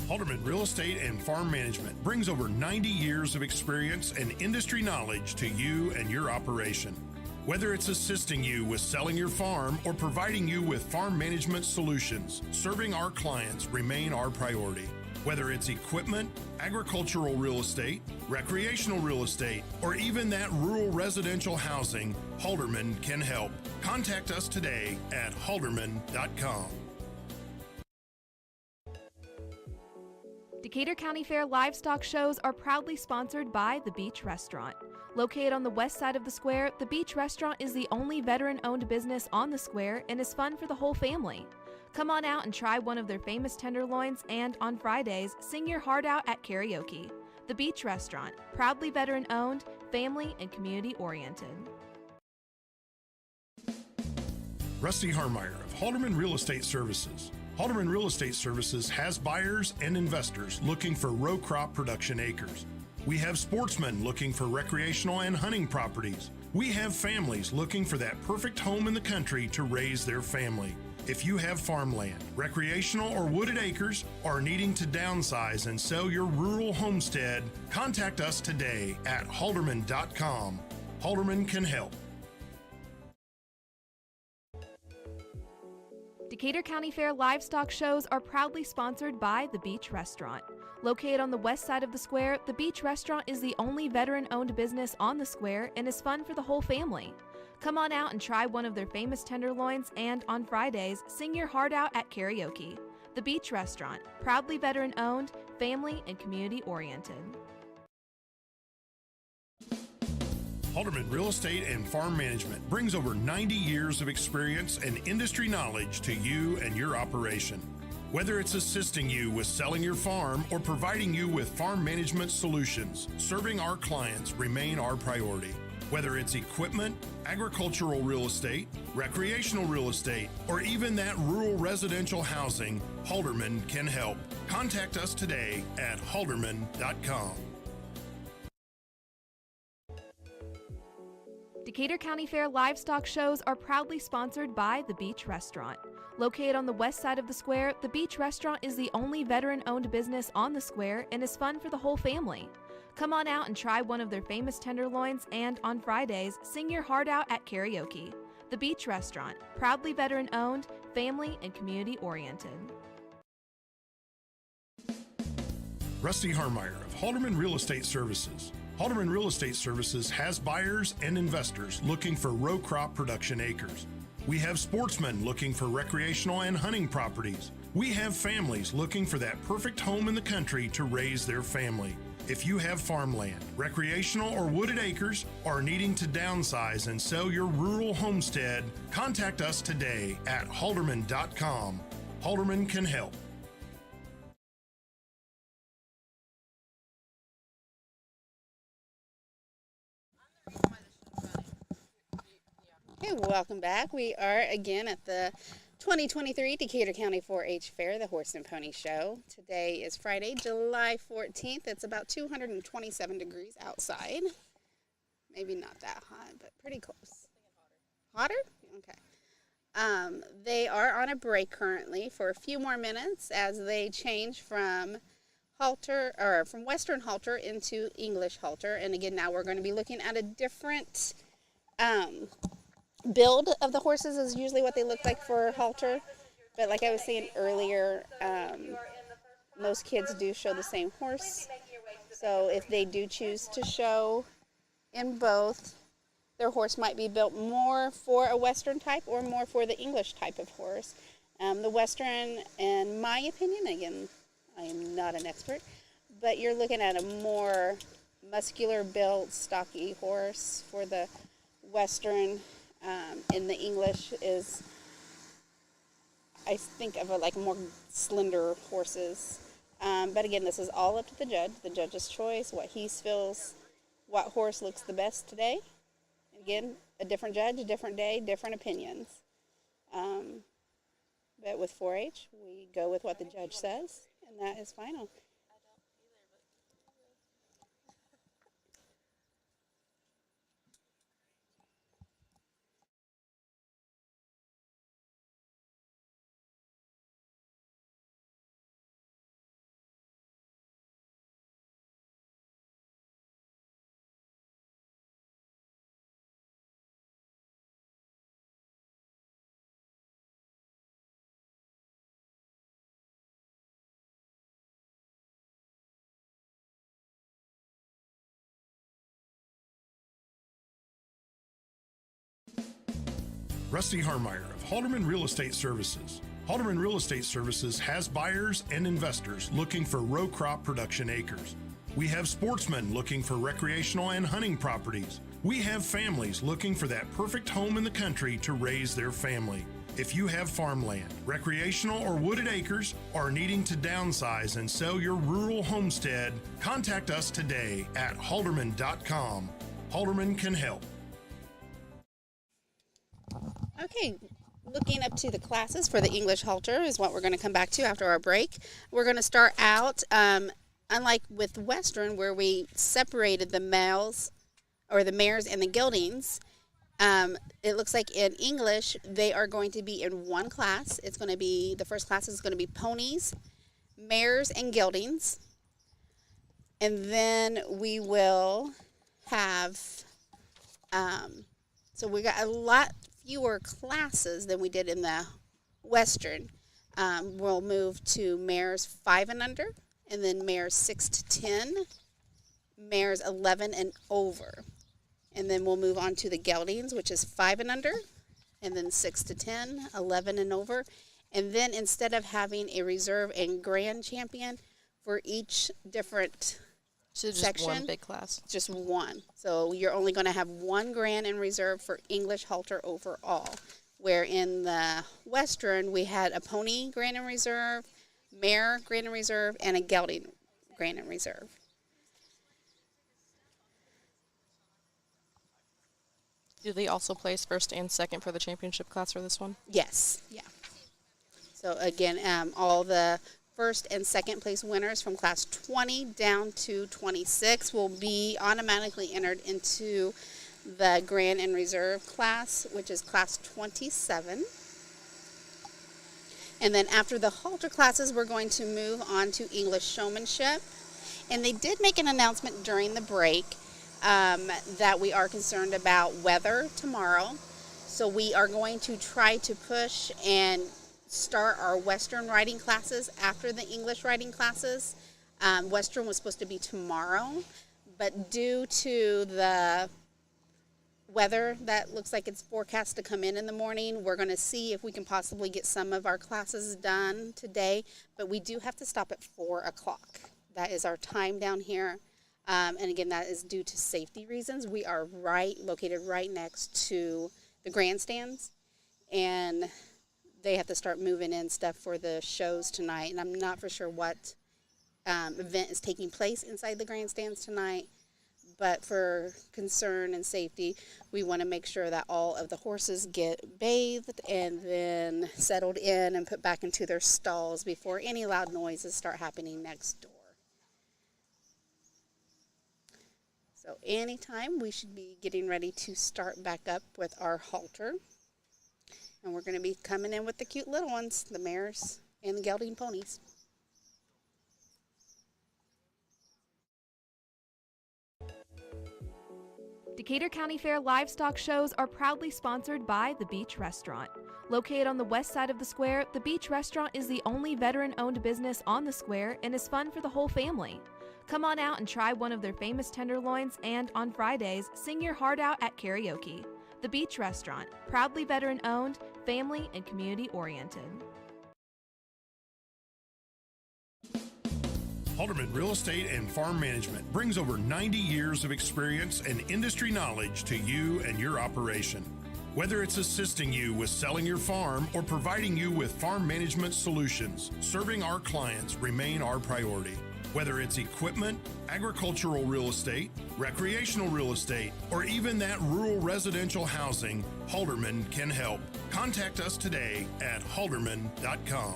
Halterman Real Estate and Farm Management brings over 90 years of experience and industry knowledge to you and your operation. Whether it's assisting you with selling your farm or providing you with farm management solutions, serving our clients remain our priority. Whether it's equipment, agricultural real estate, recreational real estate, or even that rural residential housing, Halterman can help. Contact us today at halterman.com. Decatur County Fair livestock shows are proudly sponsored by The Beach Restaurant. Located on the west side of the square, The Beach Restaurant is the only veteran-owned business on the square and is fun for the whole family. Come on out and try one of their famous tenderloins, and on Fridays, sing your heart out at karaoke. The Beach Restaurant, proudly veteran-owned, family and community-oriented. Rusty Harmeyer of Halterman Real Estate Services. Halterman Real Estate Services has buyers and investors looking for row crop production acres. We have sportsmen looking for recreational and hunting properties. We have families looking for that perfect home in the country to raise their family. If you have farmland, recreational or wooded acres, or needing to downsize and sell your rural homestead, contact us today at halterman.com. Halterman can help. Decatur County Fair livestock shows are proudly sponsored by The Beach Restaurant. Located on the west side of the square, The Beach Restaurant is the only veteran-owned business on the square and is fun for the whole family. Come on out and try one of their famous tenderloins, and on Fridays, sing your heart out at karaoke. The Beach Restaurant, proudly veteran-owned, family and community-oriented. Halterman Real Estate and Farm Management brings over 90 years of experience and industry knowledge to you and your operation. Whether it's assisting you with selling your farm or providing you with farm management solutions, serving our clients remain our priority. Whether it's equipment, agricultural real estate, recreational real estate, or even that rural residential housing, Halterman can help. Contact us today at halterman.com. Decatur County Fair livestock shows are proudly sponsored by The Beach Restaurant. Located on the west side of the square, The Beach Restaurant is the only veteran-owned business on the square and is fun for the whole family. Come on out and try one of their famous tenderloins, and on Fridays, sing your heart out at karaoke. The Beach Restaurant, proudly veteran-owned, family and community-oriented. Rusty Harmeyer of Halterman Real Estate Services. Halterman Real Estate Services has buyers and investors looking for row crop production acres. We have sportsmen looking for recreational and hunting properties. We have families looking for that perfect home in the country to raise their family. If you have farmland, recreational or wooded acres, or needing to downsize and sell your rural homestead, contact us today at halterman.com. Halterman can help. Okay, welcome back. We are again at the 2023 Decatur County 4-H Fair, the Horse and Pony Show. Today is Friday, July 14th. It's about 227 degrees outside. Maybe not that hot, but pretty close. Hotter? Okay. They are on a break currently for a few more minutes as they change from halter, or from Western halter into English halter. And again, now we're going to be looking at a different build of the horses is usually what they look like for halter, but like I was saying earlier, most kids do show the same horse, so if they do choose to show in both, their horse might be built more for a Western type or more for the English type of horse. The Western, in my opinion, again, I am not an expert, but you're looking at a more muscular built, stocky horse. For the Western, in the English is, I think of it like more slender horses. But again, this is all up to the judge's choice, what he feels, what horse looks the best today. Again, a different judge, a different day, different opinions. But with 4-H, we go with what the judge says, and that is final. Rusty Harmeyer of Halterman Real Estate Services. Halterman Real Estate Services has buyers and investors looking for row crop production acres. We have sportsmen looking for recreational and hunting properties. We have families looking for that perfect home in the country to raise their family. If you have farmland, recreational or wooded acres, or needing to downsize and sell your rural homestead, contact us today at halterman.com. Halterman can help. Okay, looking up to the classes for the English halter is what we're going to come back to after our break. We're going to start out, unlike with Western, where we separated the males, or the mares and the geldings, It looks like in English, they are going to be in one class. It's going to be, the first class is going to be ponies, mares, and geldings. And then we will have, so we got a lot fewer classes than we did in the Western. We'll move to mares 5 and under, and then mares 6 to 10, mares 11 and over. And then we'll move on to the geldings, which is 5 and under, and then 6 to 10, 11 and over. And then instead of having a reserve and grand champion for each different So just section, one big class. just one. So you're only going to have one grand and reserve for English halter overall. Where in the Western, we had a pony grand and reserve, mare grand and reserve, and a gelding grand and reserve. Do they also place first and second for the championship class for this one? Yes, yeah. So again, all the first and second place winners from class 20 down to 26 will be automatically entered into the grand and reserve class, which is class 27. And then after the halter classes, we're going to move on to English showmanship. And they did make an announcement during the break that we are concerned about weather tomorrow. So we are going to try to push and start our Western riding classes after the English riding classes. Western was supposed to be tomorrow, but due to the weather that looks like it's forecast to come in the morning, we're going to see if we can possibly get some of our classes done today, but we do have to stop at 4 o'clock. That is our time down here. And again, that is due to safety reasons. We are located right next to the grandstands, and they have to start moving in stuff for the shows tonight. And I'm not for sure what event is taking place inside the grandstands tonight, but for concern and safety, we want to make sure that all of the horses get bathed and then settled in and put back into their stalls before any loud noises start happening next door. So anytime we should be getting ready to start back up with our halter. And we're going to be coming in with the cute little ones, the mares and the gelding ponies. Decatur County Fair livestock shows are proudly sponsored by The Beach Restaurant. Located on the west side of the square, The Beach Restaurant is the only veteran-owned business on the square and is fun for the whole family. Come on out and try one of their famous tenderloins, and on Fridays, sing your heart out at karaoke. The Beach Restaurant, proudly veteran-owned, family and community-oriented. Halterman Real Estate and Farm Management brings over 90 years of experience and industry knowledge to you and your operation. Whether it's assisting you with selling your farm or providing you with farm management solutions, serving our clients remain our priority. Whether it's equipment, agricultural real estate, recreational real estate, or even that rural residential housing, Halterman can help. Contact us today at halterman.com.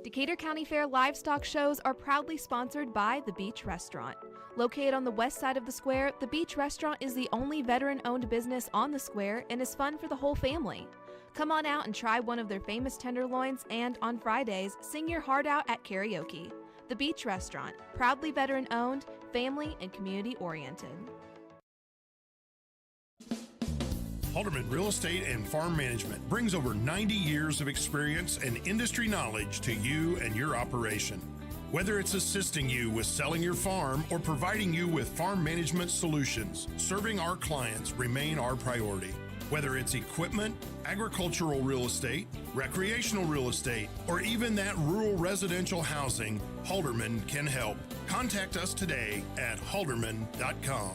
Decatur County Fair livestock shows are proudly sponsored by The Beach Restaurant. Located on the west side of the square, The Beach Restaurant is the only veteran-owned business on the square and is fun for the whole family. Come on out and try one of their famous tenderloins, and on Fridays, sing your heart out at karaoke. The Beach Restaurant, proudly veteran-owned, family and community-oriented. Halterman Real Estate and Farm Management brings over 90 years of experience and industry knowledge to you and your operation. Whether it's assisting you with selling your farm or providing you with farm management solutions, serving our clients remain our priority. Whether it's equipment, agricultural real estate, recreational real estate, or even that rural residential housing, Halterman can help. Contact us today at halterman.com.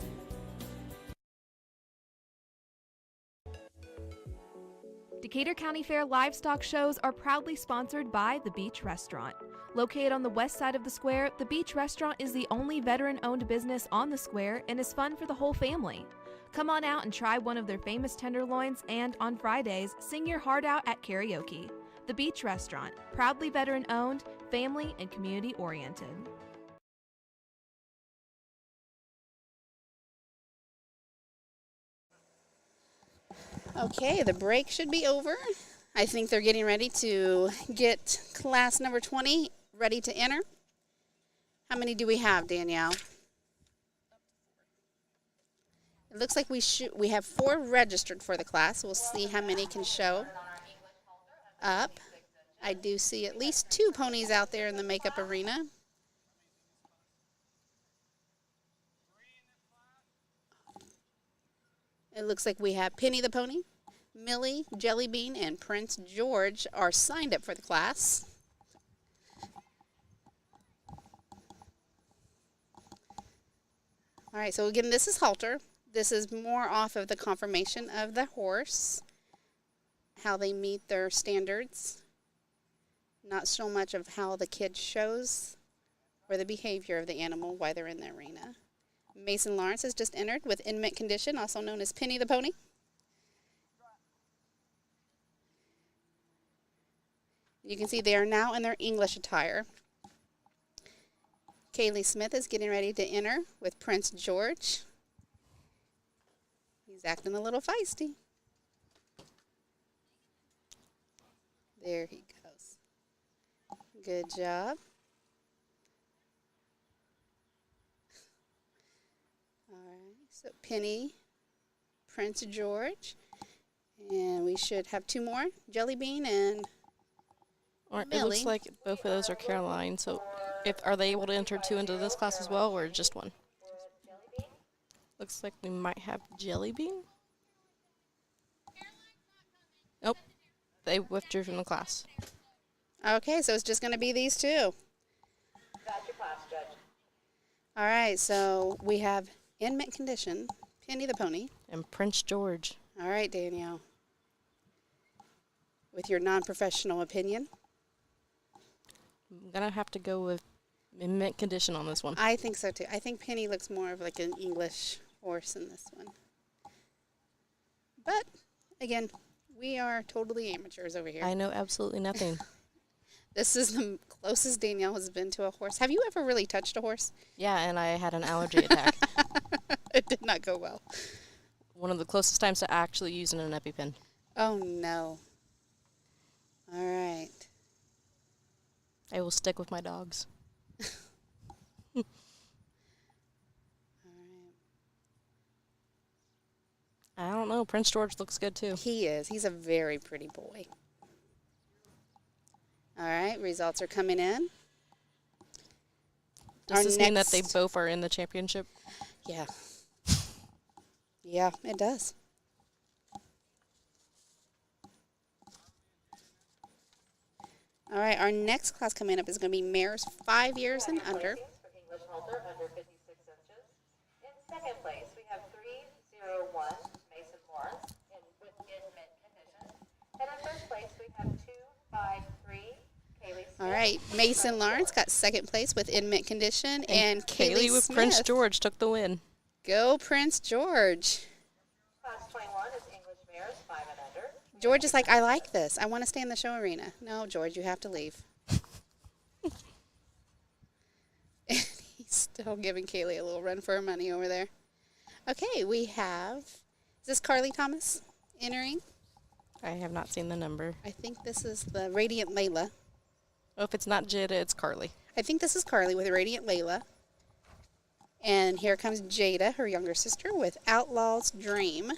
Decatur County Fair livestock shows are proudly sponsored by The Beach Restaurant. Located on the west side of the square, The Beach Restaurant is the only veteran-owned business on the square and is fun for the whole family. Come on out and try one of their famous tenderloins, and on Fridays, sing your heart out at karaoke. The Beach Restaurant, proudly veteran-owned, family and community-oriented. Okay, the break should be over. I think they're getting ready to get class number 20 ready to enter. How many do we have, Danielle? It looks like we have 4 registered for the class. We'll see how many can show up. I do see at least 2 ponies out there in the makeup arena. It looks like we have Penny the Pony, Millie, Jellybean, and Prince George are signed up for the class. All right, so again, this is Halter. This is more off of the conformation of the horse, how they meet their standards, not so much of how the kid shows or the behavior of the animal while they're in the arena. Mason Lawrence has just entered with in mint condition, also known as Penny the Pony. You can see they are now in their English attire. Kaylee Smith is getting ready to enter with Prince George. He's acting a little feisty. There he goes. Good job. All right, so Penny, Prince George, and we should have 2 more, Jellybean and Or Millie. it looks like both of those are Caroline. So, are they able to enter 2 into this class as well, or just 1? Looks like we might have Jellybean. Nope, they withdrew from the class. Okay, so it's just going to be these 2. That's your class, Judge. All right, so we have in mint condition, Penny the Pony. And Prince George. All right, Danielle, with your non-professional opinion. I'm gonna have to go with in mint condition on this one. I think so too. I think Penny looks more of like an English horse in this one. But again, we are totally amateurs over here. I know absolutely nothing. This is the closest Danielle has been to a horse. Have you ever really touched a horse? Yeah, and I had an allergy attack. It did not go well. One of the closest times to actually using an EpiPen. Oh no. All right. I will stick with my dogs. All right. I don't know. Prince George looks good too. He is. He's a very pretty boy. All right, results are coming in. Does this mean that they both are in the championship? Yeah. Yeah, it does. All right, our next class coming up is going to be mares 5 years and under. For English halter under 56 inches. In second place, we have 301 Mason Lawrence in mint condition. And in third place, we have 253 Kaylee Smith. All right, Mason Lawrence got second place with in mint condition, and Kaylee with Smith. Prince George took the win. Go Prince George. Class 21 is English mares 5 and under. George is like, I like this. I want to stay in the show arena. No, George, you have to leave. And he's still giving Kaylee a little run for her money over there. Okay, we have, is this Carly Thomas entering? I have not seen the number. I think this is the Radiant Layla. Oh, if it's not Jada, it's Carly. I think this is Carly with Radiant Layla. And here comes Jada, her younger sister, with Outlaw's Dream.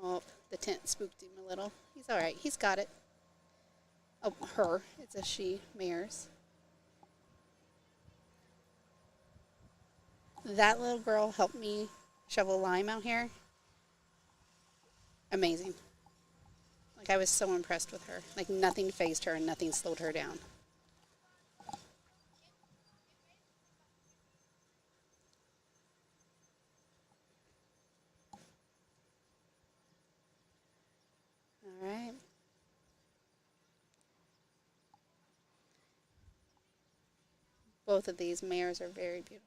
Oh, the tent spooked him a little. He's all right. He's got it. Oh, her. It's a she, mares. That little girl helped me shovel lime out here. Amazing. Like, I was so impressed with her. Like, nothing fazed her and nothing slowed her down. All right. Both of these mares are very beautiful.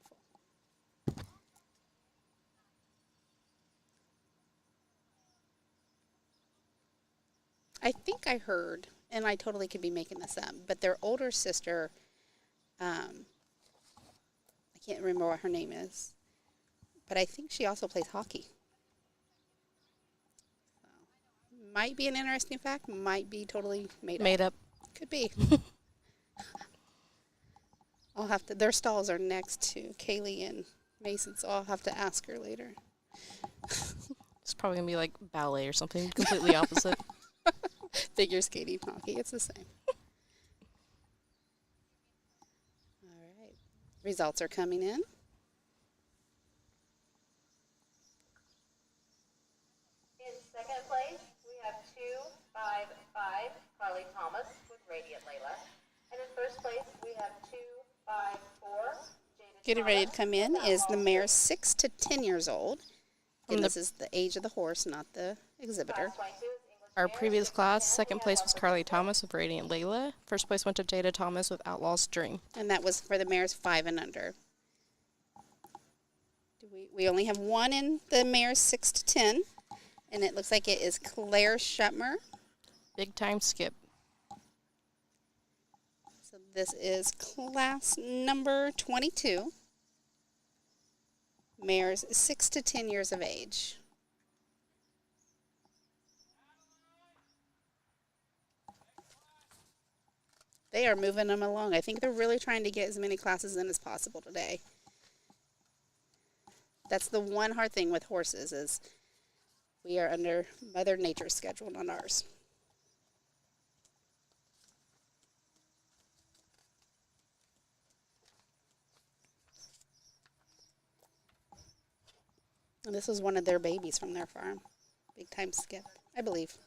I think I heard, and I totally could be making this up, but their older sister, I can't remember what her name is, but I think she also plays hockey. So, might be an interesting fact, might be totally made up. Could be. I'll have to, their stalls are next to Kaylee and Mason, so I'll have to ask her later. It's probably going to be like ballet or something completely opposite. Figure skating, hockey, it's the same. All right. Results are coming in. In second place, we have 255 Carly Thomas with Radiant Layla. And in first place, we have 254 Jada Getting ready to Thomas come in with is the Outlaw mare Six. 6 to 10 years old. From And the- this is the age of the horse, not the exhibitor. Class 22 is English Our Mare, previous 6 to class, 10. second We place have was Upper Carly Six. Thomas with Radiant Layla. First place went to Jada Thomas with Outlaw's Dream. And that was for the mares 5 and under. We only have one in the mares 6 to 10. And it looks like it is Claire Shetmer. Big time skip. So this is class number 22. Mares 6 to 10 years of age. They are moving them along. I think they're really trying to get as many classes in as possible today. That's the one hard thing with horses is we are under Mother Nature's schedule, not ours. And this was one of their babies from their farm. Big time skip, I believe.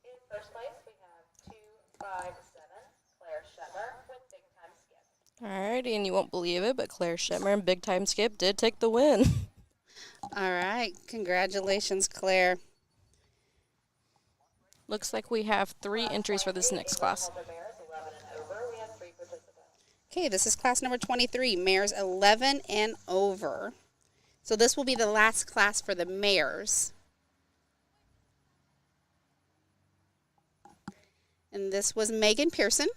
In first place, we have 257 Claire Shetler with Big Time Skip. Alrighty, and you won't believe it, but Claire Shetmer and Big Time Skip did take the win. All right, congratulations, Claire. Looks like we have 3 entries for this next class. Halter mares 11 and over. We have 3 participants. Okay, this is class number 23, mares 11 and over. So this will be the last class for the mares. And this was Megan Pearson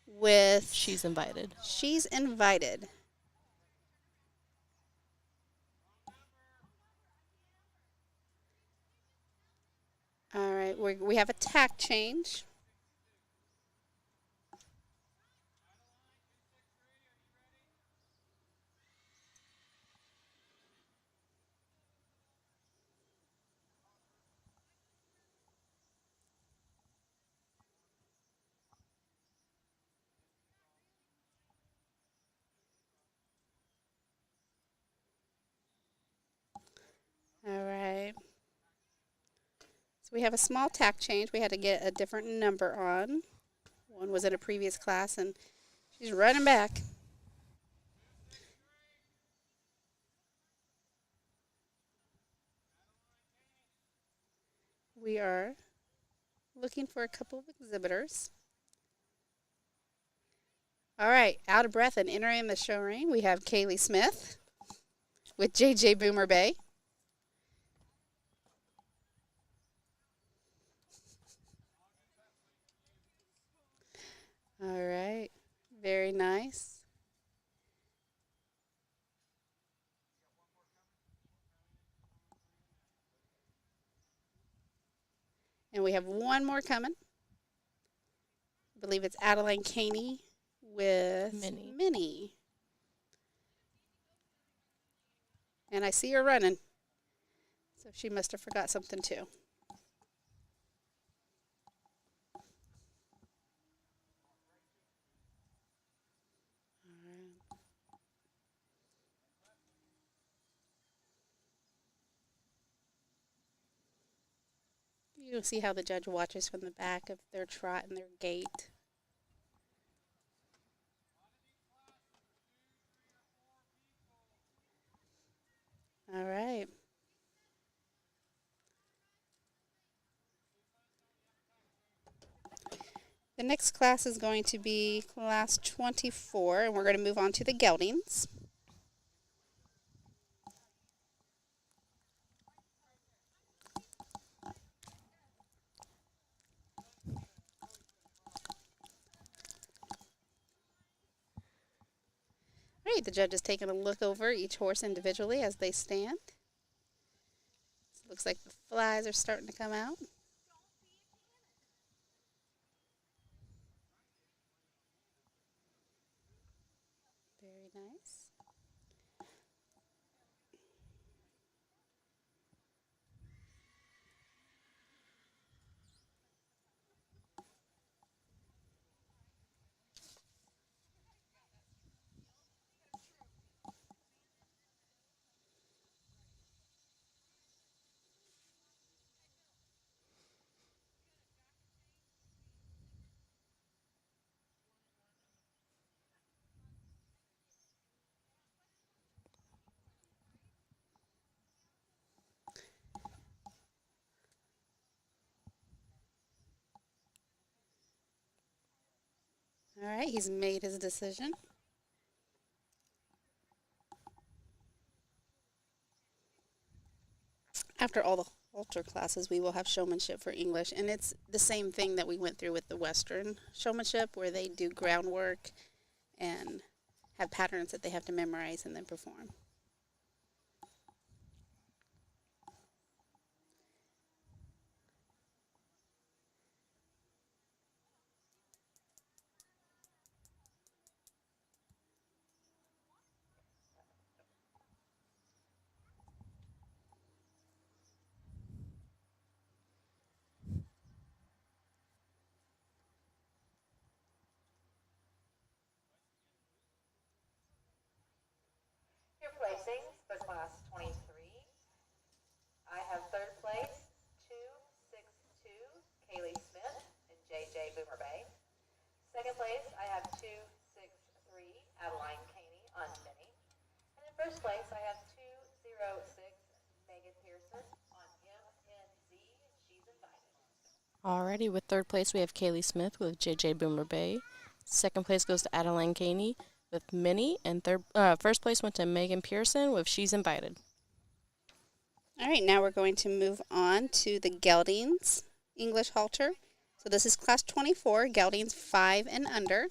with She's invited. She's Invited. All right, we have a tack change. All right. So we have a small tack change. We had to get a different number on. One was in a previous class, and she's running back. We are looking for a couple of exhibitors. All right, out of breath and entering the show ring, we have Kaylee Smith with JJ Boomer Bay. All right, very nice. And we have one more coming. I believe it's Adeline Caney with Minnie. And I see her running. So she must have forgot something too. You'll see how the judge watches from the back of their trot and their gait. All right. The next class is going to be class 24, and we're going to move on to the geldings. right, the judge is taking a look over each horse individually as they stand. Looks like the flies are starting to come out. Very nice. All right, he's made his decision. After all the Halter classes, we will have showmanship for English, and it's the same thing that we went through with the Western showmanship, where they do groundwork and have patterns that they have to memorize and then perform. Your placings for class 23. I have third place, 262, Kaylee Smith and JJ Boomer Bay. Second place, I have 263, Adeline Caney on Minnie. And in first place, I have 206, Megan Pearson on MNZ, She's Invited. Alrighty, with third place we have Kaylee Smith with JJ Boomer Bay. Second place goes to Adeline Caney with Minnie, and first place went to Megan Pearson with She's Invited. All right, now we're going to move on to the Geldings English Halter. So this is class 24, Geldings 5 and under.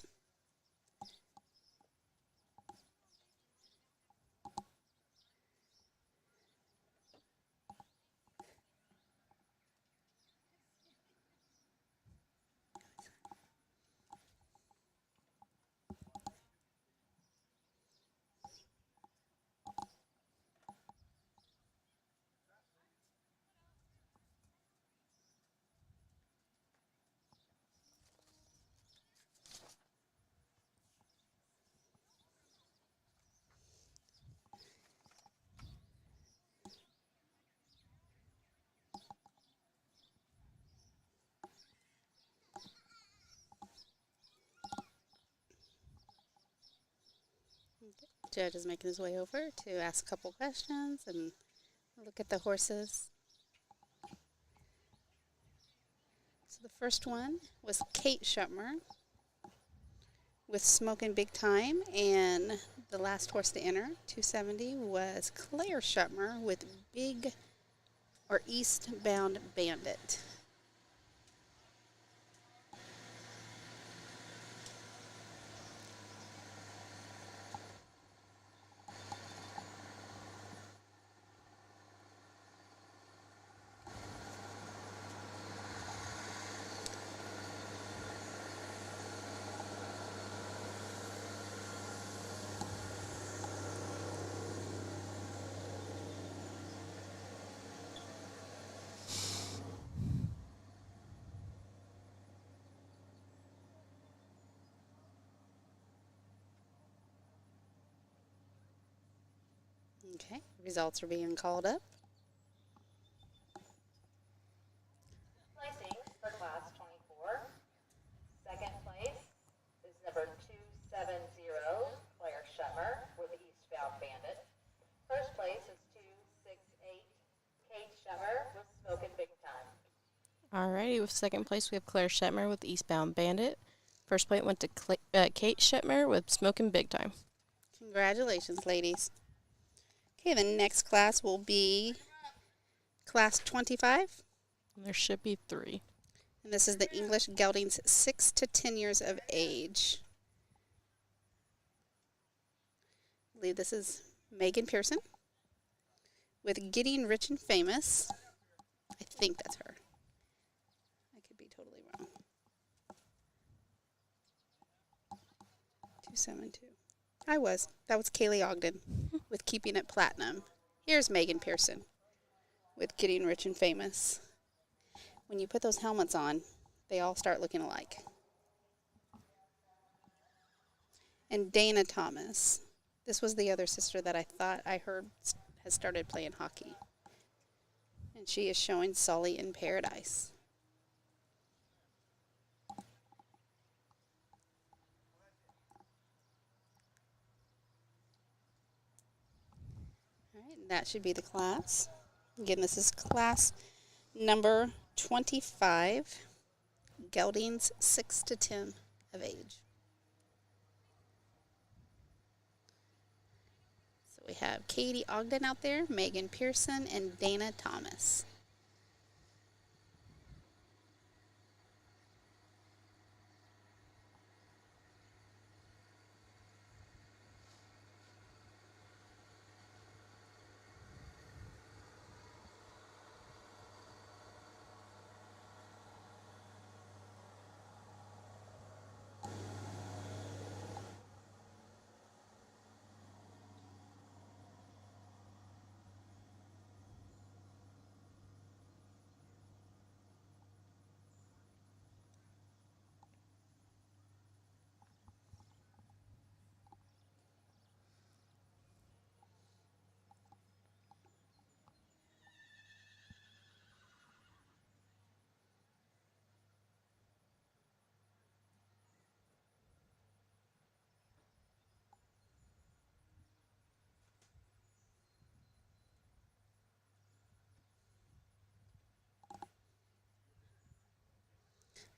Judge is making his way over to ask a couple questions and look at the horses. So the first one was Kate Schutmer with Smokin' Big Time, and the last horse to enter, 270, was Claire Schutmer with Eastbound Bandit. Okay, results are being called up. Placings for class 24. Second place is number 270, Claire Schutmer with Eastbound Bandit. First place is 268, Kate Schutmer with Smokin' Big Time. Alrighty, with second place we have Claire Schutmer with Eastbound Bandit. First place went to Kate Schutmer with Smokin' Big Time. Congratulations, ladies. Okay, the next class will be class 25. And there should be 3. And this is the English Geldings 6 to 10 years of age. believe this is Megan Pearson with Getting Rich and Famous. I think that's her. I could be totally wrong. 272. I was. That was Kaylee Ogden with Keeping It Platinum. Here's Megan Pearson with Getting Rich and Famous. When you put those helmets on, they all start looking alike. And Dana Thomas. This was the other sister that I thought I heard has started playing hockey. And she is showing Sully in Paradise. All right, and that should be the class. Again, this is class number 25, geldings 6 to 10 of age. So we have Katie Ogden out there, Megan Pearson, and Dana Thomas.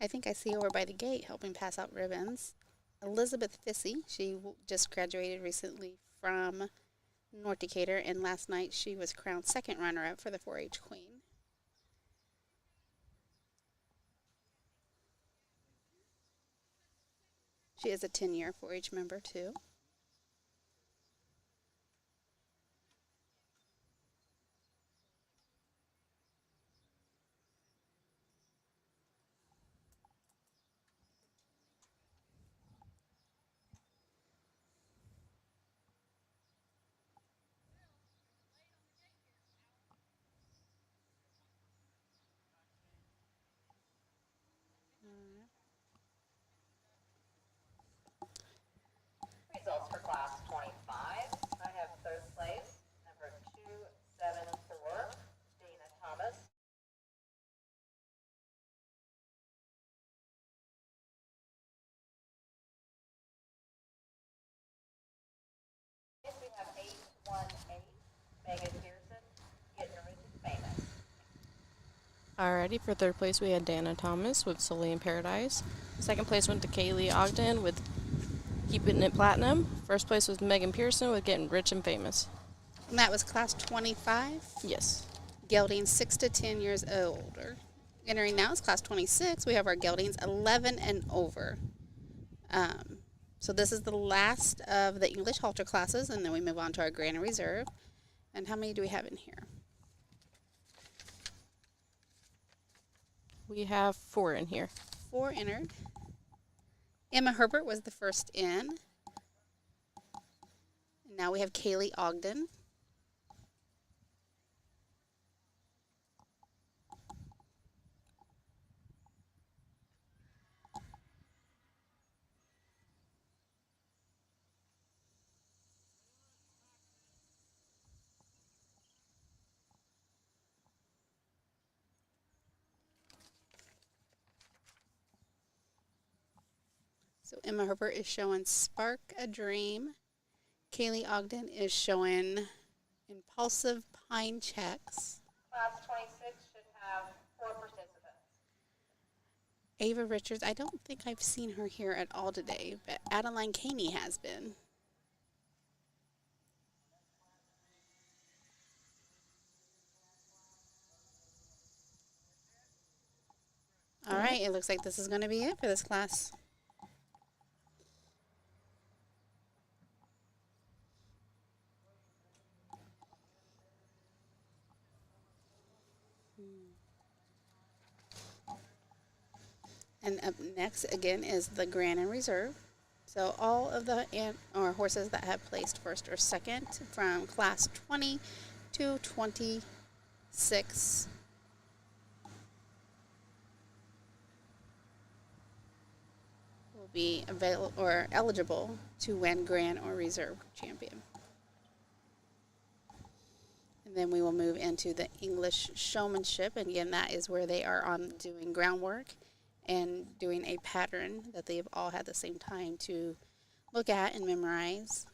I think I see over by the gate helping pass out ribbons. Elizabeth Fissy, she just graduated recently from North Decatur, and last night she was crowned second runner-up for the 4-H Queen. She is a 10-year 4-H member, too. Results for class 25. I have third place, number 274, Dana Thomas. We have 818, Megan Pearson, Getting Rich and Famous. Alrighty, for third place we had Dana Thomas with Sully in Paradise. Second place went to Kaylee Ogden with Keeping It Platinum. First place was Megan Pearson with Getting Rich and Famous. And that was class 25, Yes. geldings 6 to 10 years older. Entering now is class 26. We have our geldings 11 and over. So this is the last of the English halter classes, and then we move on to our Grand and Reserve. And how many do we have in here? We have 4 in here. 4 entered. Emma Herbert was the first in. Now we have Kaylee Ogden. So Emma Herbert is showing Spark a Dream. Kaylee Ogden is showing Impulsive Pine Checks. Class 26 should have 4 participants. Ava Richards, I don't think I've seen her here at all today, but Adeline Caney has been. All right, it looks like this is going to be it for this class. And up next again is the Grand and Reserve. So all of the horses that have placed first or second from class 20 to 26 will be available or eligible to win Grand or Reserve champion. And then we will move into the English Showmanship, and again, that is where they are on doing groundwork and doing a pattern that they've all had the same time to look at and memorize.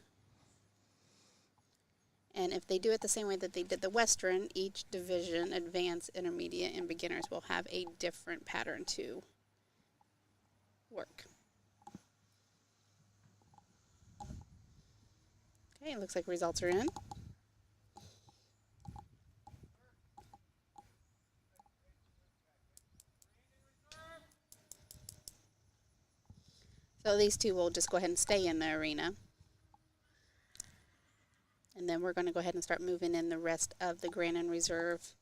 And if they do it the same way that they did the Western, each division, advanced, intermediate, and beginners, will have a different pattern to work. Okay, it looks like results are in. So these two will just go ahead and stay in the arena. And then we're going to go ahead and start moving in the rest of the Grand and Reserve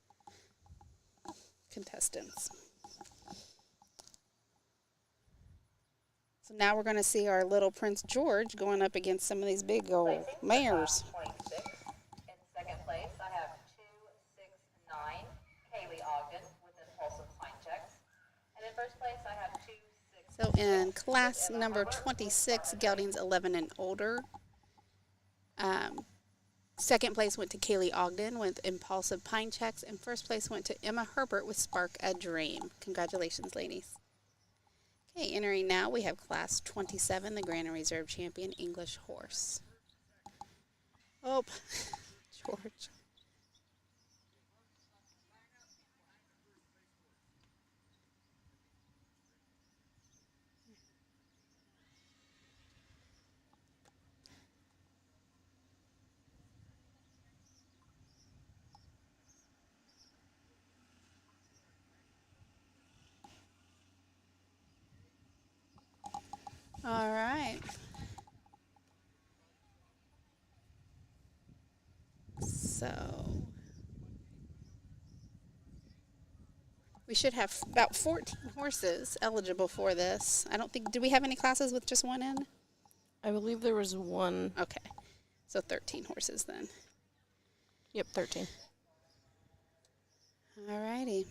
contestants. So now we're going to see our little Prince George going up against some of these big old mares. 26. In second place, I have 269, Kaylee Ogden with Impulsive Sign Checks. And in first place, I have 266. So in class number 26, geldings 11 and older, second place went to Kaylee Ogden with Impulsive Pine Checks, and first place went to Emma Herbert with Spark a Dream. Congratulations, ladies. Okay, entering now, we have class 27, the Grand and Reserve champion, English Horse. Oh, George. All right. So we should have about 14 horses eligible for this. I don't think, do we have any classes with just one in? I believe there was one. Okay. So 13 horses then. Yep, 13. All righty.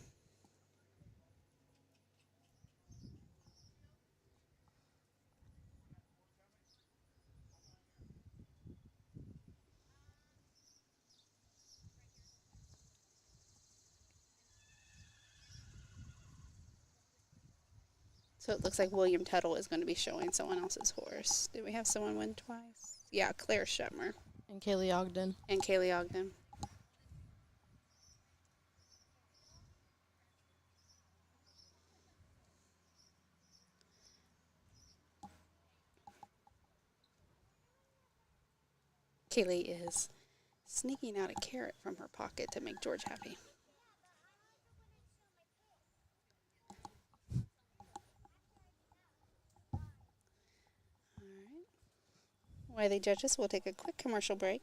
So it looks like William Tuttle is going to be showing someone else's horse. Did we have someone win twice? Yeah, Claire Schutmer And Kaylee Ogden. and Kaylee Ogden. Kaylee is sneaking out a carrot from her pocket to make George happy. All right. While they judge us, we'll take a quick commercial break.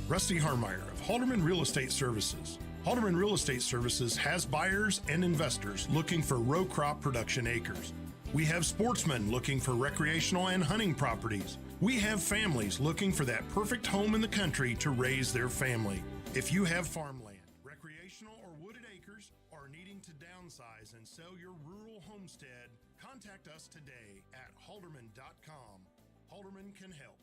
Rusty Harmeyer of Halterman Real Estate Services. Halterman Real Estate Services has buyers and investors looking for row crop production acres. We have sportsmen looking for recreational and hunting properties. We have families looking for that perfect home in the country to raise their family. If you have farmland, recreational or wooded acres, or needing to downsize and sell your rural homestead, contact us today at halterman.com. Halterman can help.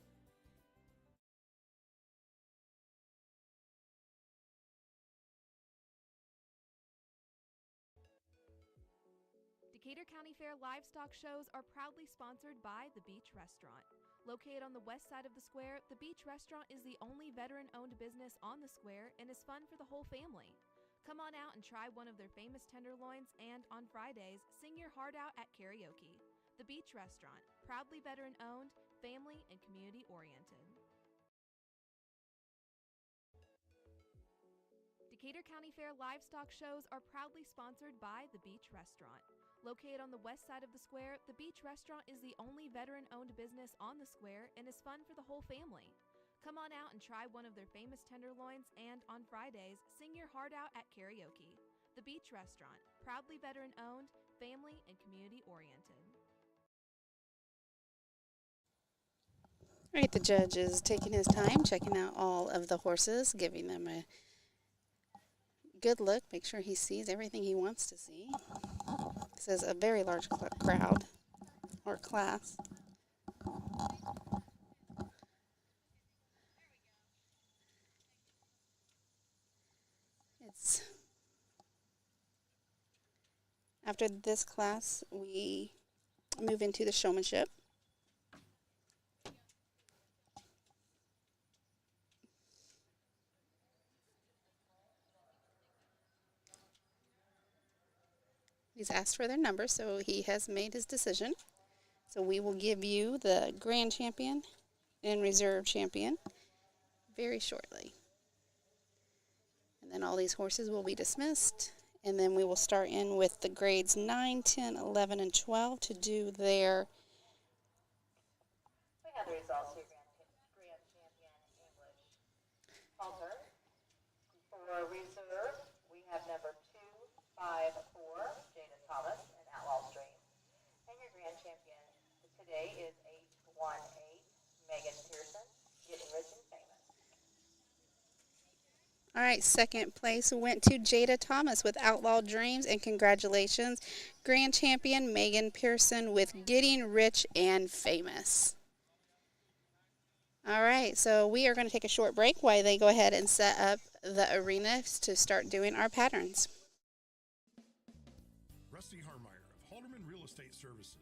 Decatur County Fair livestock shows are proudly sponsored by The Beach Restaurant. Located on the west side of the square, The Beach Restaurant is the only veteran-owned business on the square and is fun for the whole family. Come on out and try one of their famous tenderloins, and on Fridays, sing your heart out at karaoke. The Beach Restaurant, proudly veteran-owned, family and community-oriented. Decatur County Fair livestock shows are proudly sponsored by The Beach Restaurant. Located on the west side of the square, The Beach Restaurant is the only veteran-owned business on the square and is fun for the whole family. Come on out and try one of their famous tenderloins, and on Fridays, sing your heart out at karaoke. The Beach Restaurant, proudly veteran owned, family, and community oriented. All right, the judge is taking his time, checking out all of the horses, giving them a good look, make sure he sees everything he wants to see. This is a very large crowd or class. It's after this class, we move into the showmanship. He's asked for their number, so he has made his decision. So we will give you the grand champion and reserve champion very shortly. And then all these horses will be dismissed. And then we will start in with the grades 9, 10, 11, and 12 to do their We have the results here, grand champion English Halter. For reserve, we have number 254, Jada Thomas, and Outlaw Streams. And your grand champion today is 818, Megan Pearson, Getting Rich and Famous. All right, second place went to Jada Thomas with Outlaw Dreams, and congratulations, grand champion Megan Pearson with Getting Rich and Famous. All right, so we are going to take a short break while they go ahead and set up the arenas to start doing our patterns. Rusty Harmeyer of Halterman Real Estate Services.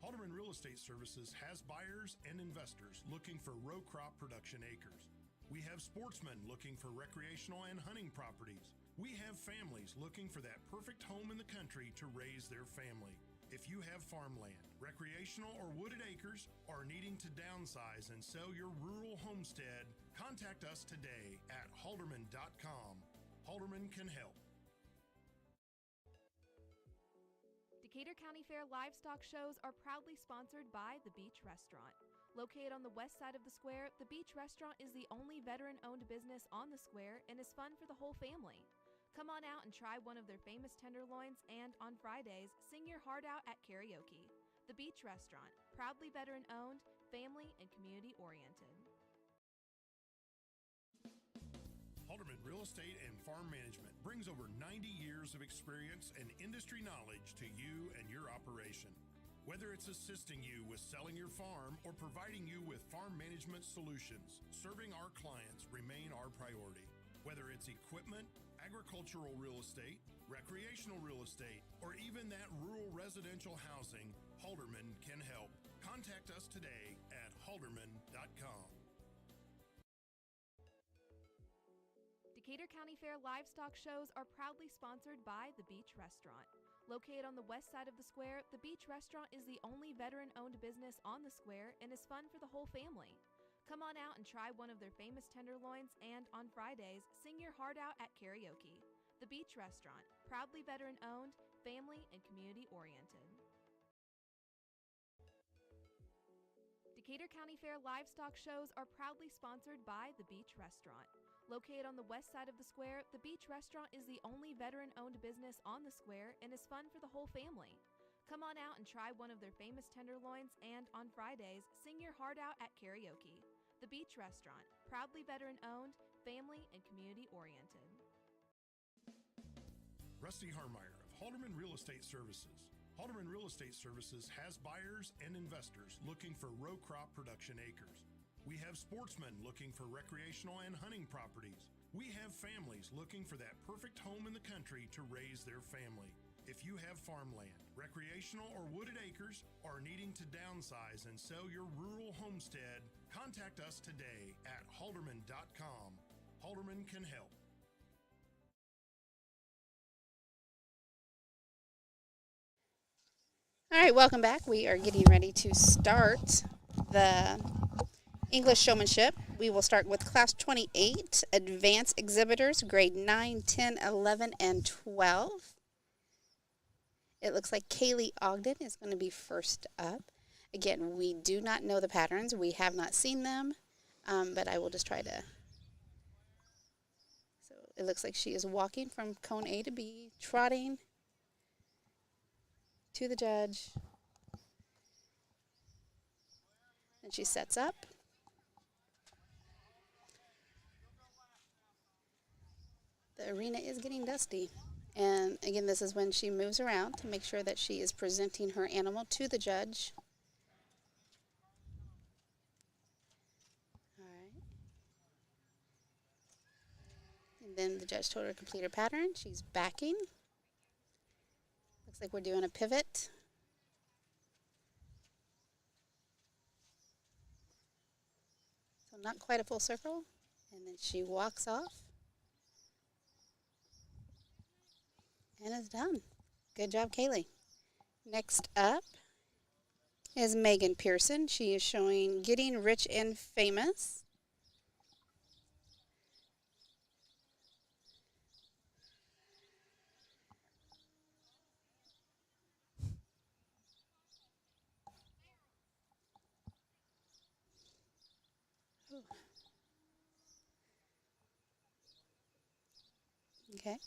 Halterman Real Estate Services has buyers and investors looking for row crop production acres. We have sportsmen looking for recreational and hunting properties. We have families looking for that perfect home in the country to raise their family. If you have farmland, recreational or wooded acres, or needing to downsize and sell your rural homestead, contact us today at halterman.com. Halterman can help. Decatur County Fair livestock shows are proudly sponsored by The Beach Restaurant. Located on the west side of the square, The Beach Restaurant is the only veteran-owned business on the square and is fun for the whole family. Come on out and try one of their famous tenderloins, and on Fridays, sing your heart out at karaoke. The Beach Restaurant, proudly veteran-owned, family, and community-oriented. Halterman Real Estate and Farm Management brings over 90 years of experience and industry knowledge to you and your operation. Whether it's assisting you with selling your farm or providing you with farm management solutions, serving our clients remain our priority. Whether it's equipment, agricultural real estate, recreational real estate, or even that rural residential housing, Halterman can help. Contact us today at halterman.com. Decatur County Fair livestock shows are proudly sponsored by The Beach Restaurant. Located on the west side of the square, The Beach Restaurant is the only veteran-owned business on the square and is fun for the whole family. Come on out and try one of their famous tenderloins, and on Fridays, sing your heart out at karaoke. The Beach Restaurant, proudly veteran-owned, family, and community-oriented. Decatur County Fair livestock shows are proudly sponsored by The Beach Restaurant. Located on the west side of the square, The Beach Restaurant is the only veteran-owned business on the square and is fun for the whole family. Come on out and try one of their famous tenderloins, and on Fridays, sing your heart out at karaoke. The Beach Restaurant, proudly veteran-owned, family, and community-oriented. Rusty Harmeyer of Halterman Real Estate Services. Halterman Real Estate Services has buyers and investors looking for row crop production acres. We have sportsmen looking for recreational and hunting properties. We have families looking for that perfect home in the country to raise their family. If you have farmland, recreational or wooded acres, or needing to downsize and sell your rural homestead, contact us today at halterman.com. Halterman can help. All right, welcome back. We are getting ready to start the English Showmanship. We will start with Class 28, Advanced Exhibitors, grade 9, 10, 11, and 12. It looks like Kaylee Ogden is going to be first up. Again, we do not know the patterns. We have not seen them, but I will just try to. So it looks like she is walking from cone A to B, trotting, to the judge. And she sets up. The arena is getting dusty. And again, this is when she moves around to make sure that she is presenting her animal to the judge. All right. And then the judge told her to complete her pattern. She's backing. Looks like we're doing a pivot. So not quite a full circle. And then she walks off. And is done. Good job, Kaylee. Next up is Megan Pearson. She is showing Getting Rich and Famous. Okay.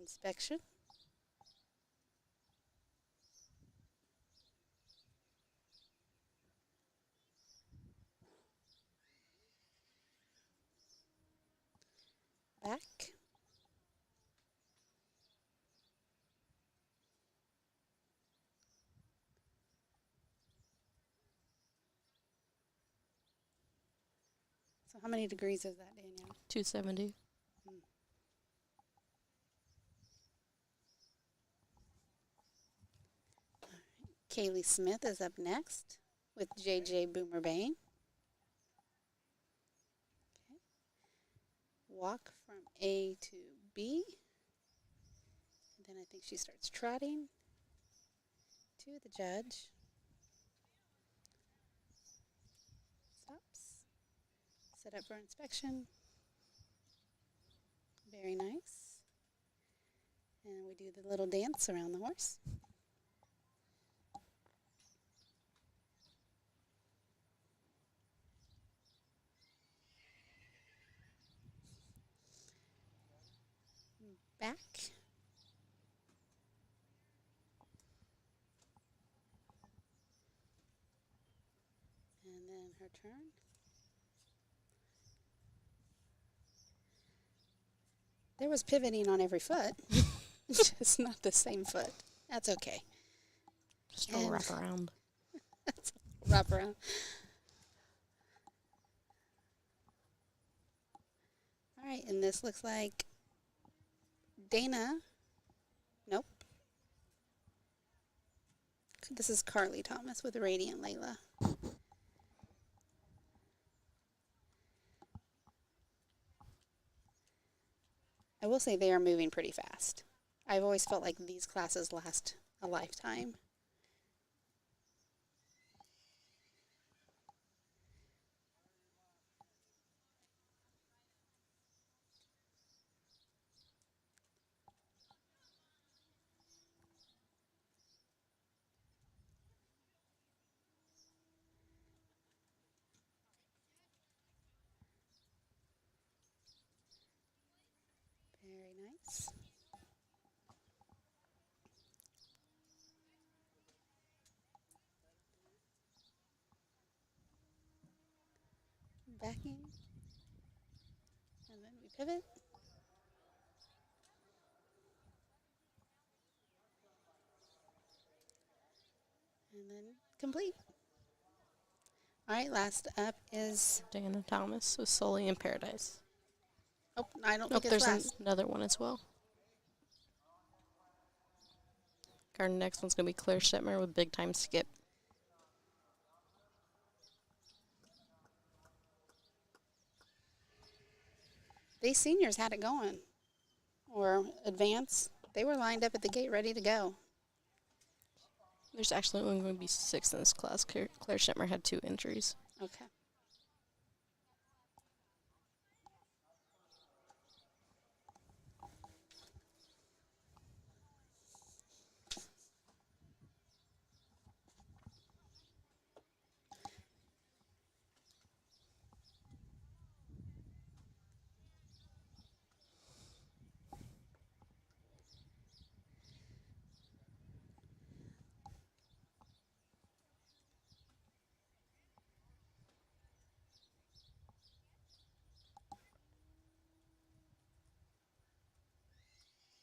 Inspection. Back. So how many degrees is that, Danielle? 270. Kaylee Smith is up next with JJ Boomer Bain. Okay. Walk from A to B. And then I think she starts trotting to the judge. Stops. Set up for inspection. Very nice. And we do the little dance around the horse. Back. And then her turn. There was pivoting on every foot, just not the same foot. That's okay. Just a wrap around. That's a wrap around. All right, and this looks like Dana. Nope. This is Carly Thomas with Radiant Layla. I will say they are moving pretty fast. I've always felt like these classes last a lifetime. Very nice. Backing. And then we pivot. And then complete. All right, last up is, Dana Thomas with Sully in Paradise. oh, I don't Nope, think there's it's last. another one as well. Our next one's going to be Claire Shetmer with Big Time Skip. These seniors had it going, or advance. They were lined up at the gate ready to go. There's actually only going to be 6 in this class. Claire Shetmer had 2 injuries. Okay.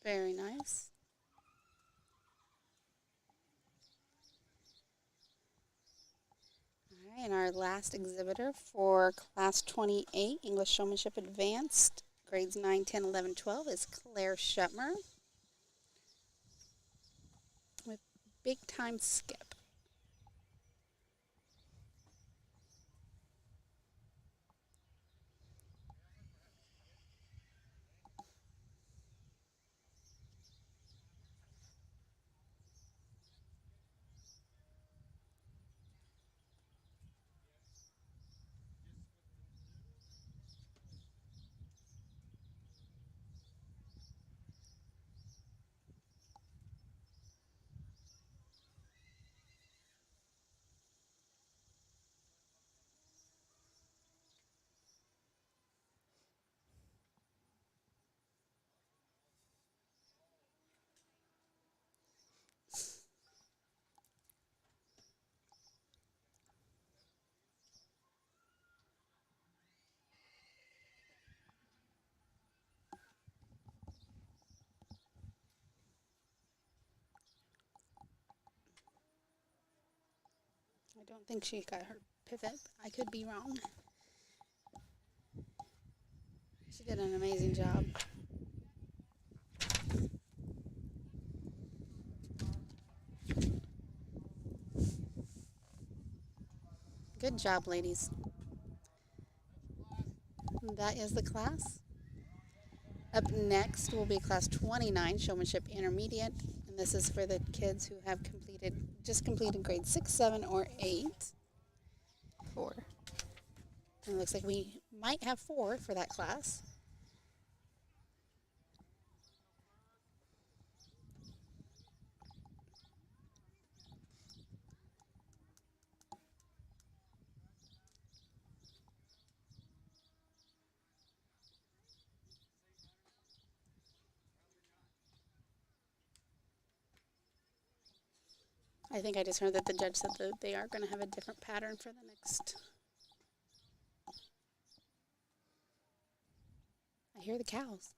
Very nice. All right, and our last exhibitor for Class 28, English Showmanship Advanced, grades 9, 10, 11, 12, is Claire Shetmer with Big Time Skip. I don't think she got her pivot. I could be wrong. She did an amazing job. Good job, ladies. And that is the class. Up next will be Class 29, Showmanship Intermediate. And this is for the kids who have just completed grade 6, 7, or 8. 4. And it looks like we might have 4 for that class. I think I just heard that the judge said that they are going to have a different pattern for the next. I hear the cows.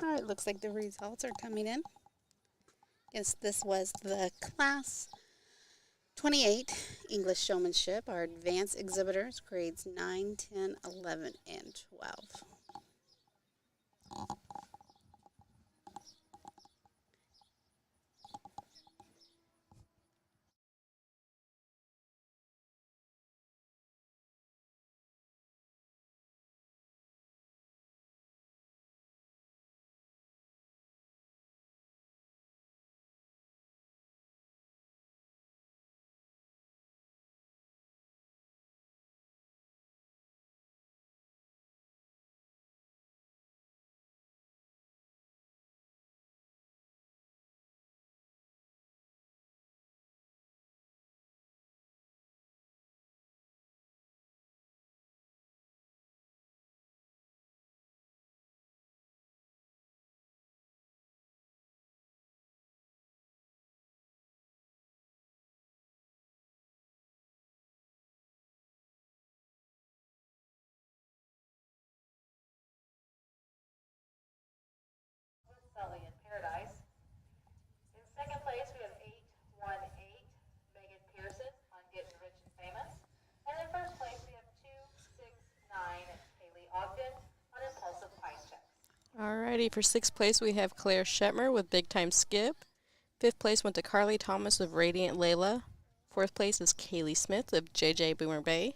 All right, looks like the results are coming in. Yes, this was the Class 28 English Showmanship, our advanced exhibitors, grades 9, 10, 11, and 12. Alrighty, for sixth place we have Claire Shetmer with Big Time Skip. Fifth place went to Carly Thomas with Radiant Layla. Fourth place is Kaylee Smith of JJ Boomer Bay.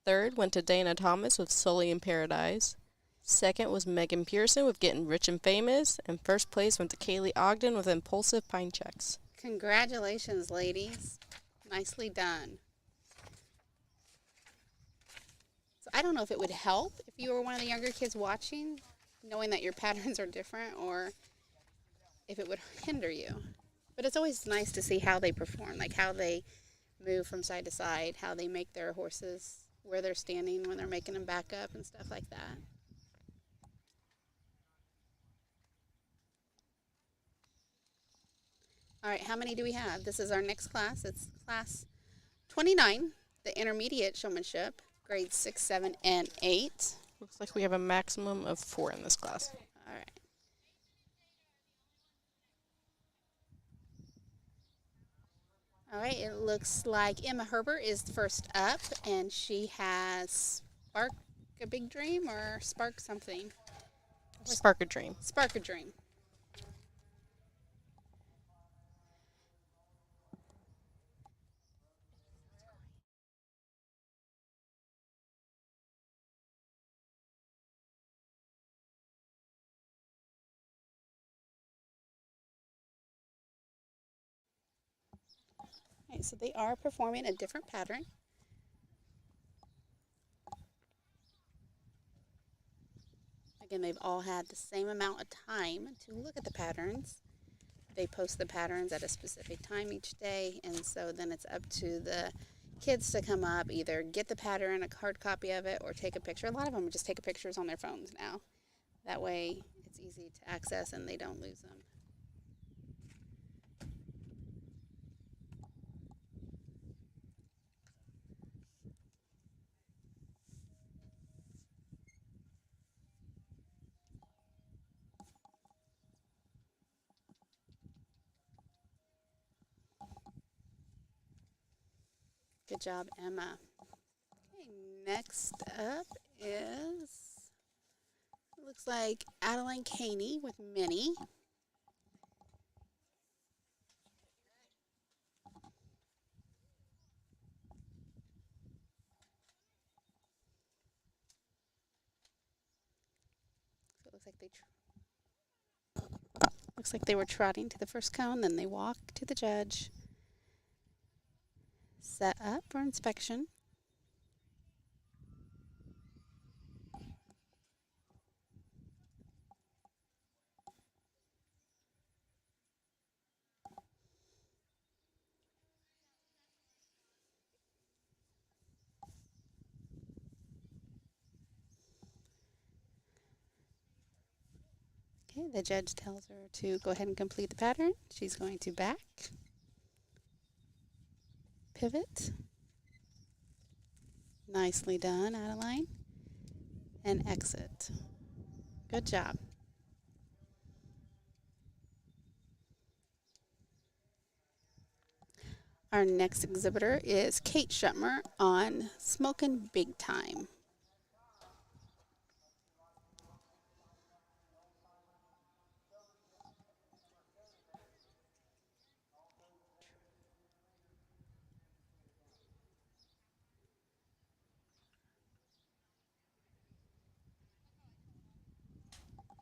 Third went to Dana Thomas with Sully in Paradise. Second was Megan Pearson with Getting Rich and Famous. And first place went to Kaylee Ogden with Impulsive Pine Checks. Congratulations, ladies. Nicely done. So I don't know if it would help if you were one of the younger kids watching, knowing that your patterns are different, or if it would hinder you. But it's always nice to see how they perform, like how they move from side to side, how they make their horses, where they're standing when they're making them back up and stuff like that. All right, how many do we have? This is our next class. It's class 29, the intermediate showmanship, grades 6, 7, and 8. Looks like we have a maximum of 4 in this class. All right. All right, it looks like Emma Herbert is first up, and she has Spark a Big Dream or Spark something. Spark a Dream. Spark a Dream. All right, so they are performing a different pattern. Again, they've all had the same amount of time to look at the patterns. They post the patterns at a specific time each day, and so then it's up to the kids to come up, either get the pattern, a hard copy of it, or take a picture. A lot of them just take pictures on their phones now. That way it's easy to access and they don't lose them. Good job, Emma. Okay, next up is, looks like Adeline Caney with Minnie. So it looks like they were trotting to the first cone, then they walk to the judge. Set up for inspection. Okay, the judge tells her to go ahead and complete the pattern. She's going to back, pivot. Nicely done, Adeline. And exit. Good job. Our next exhibitor is Kate Shetmer on Smokin' Big Time.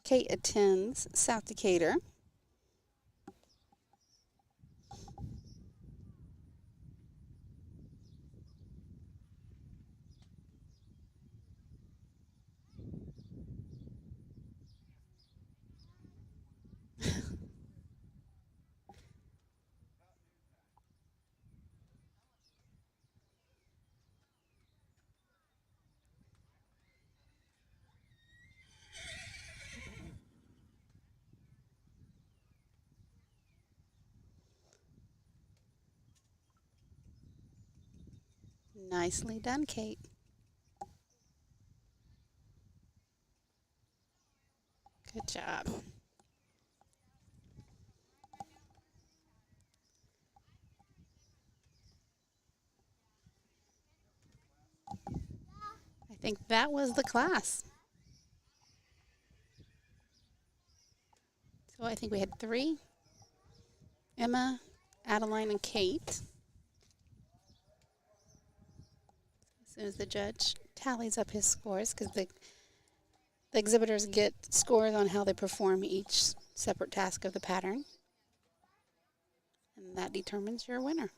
Kate attends South Decatur. Nicely done, Kate. Good job. I think that was the class. So I think we had 3. Emma, Adeline, and Kate. As soon as the judge tallies up his scores, because the exhibitors get scores on how they perform each separate task of the pattern. And that determines your winner.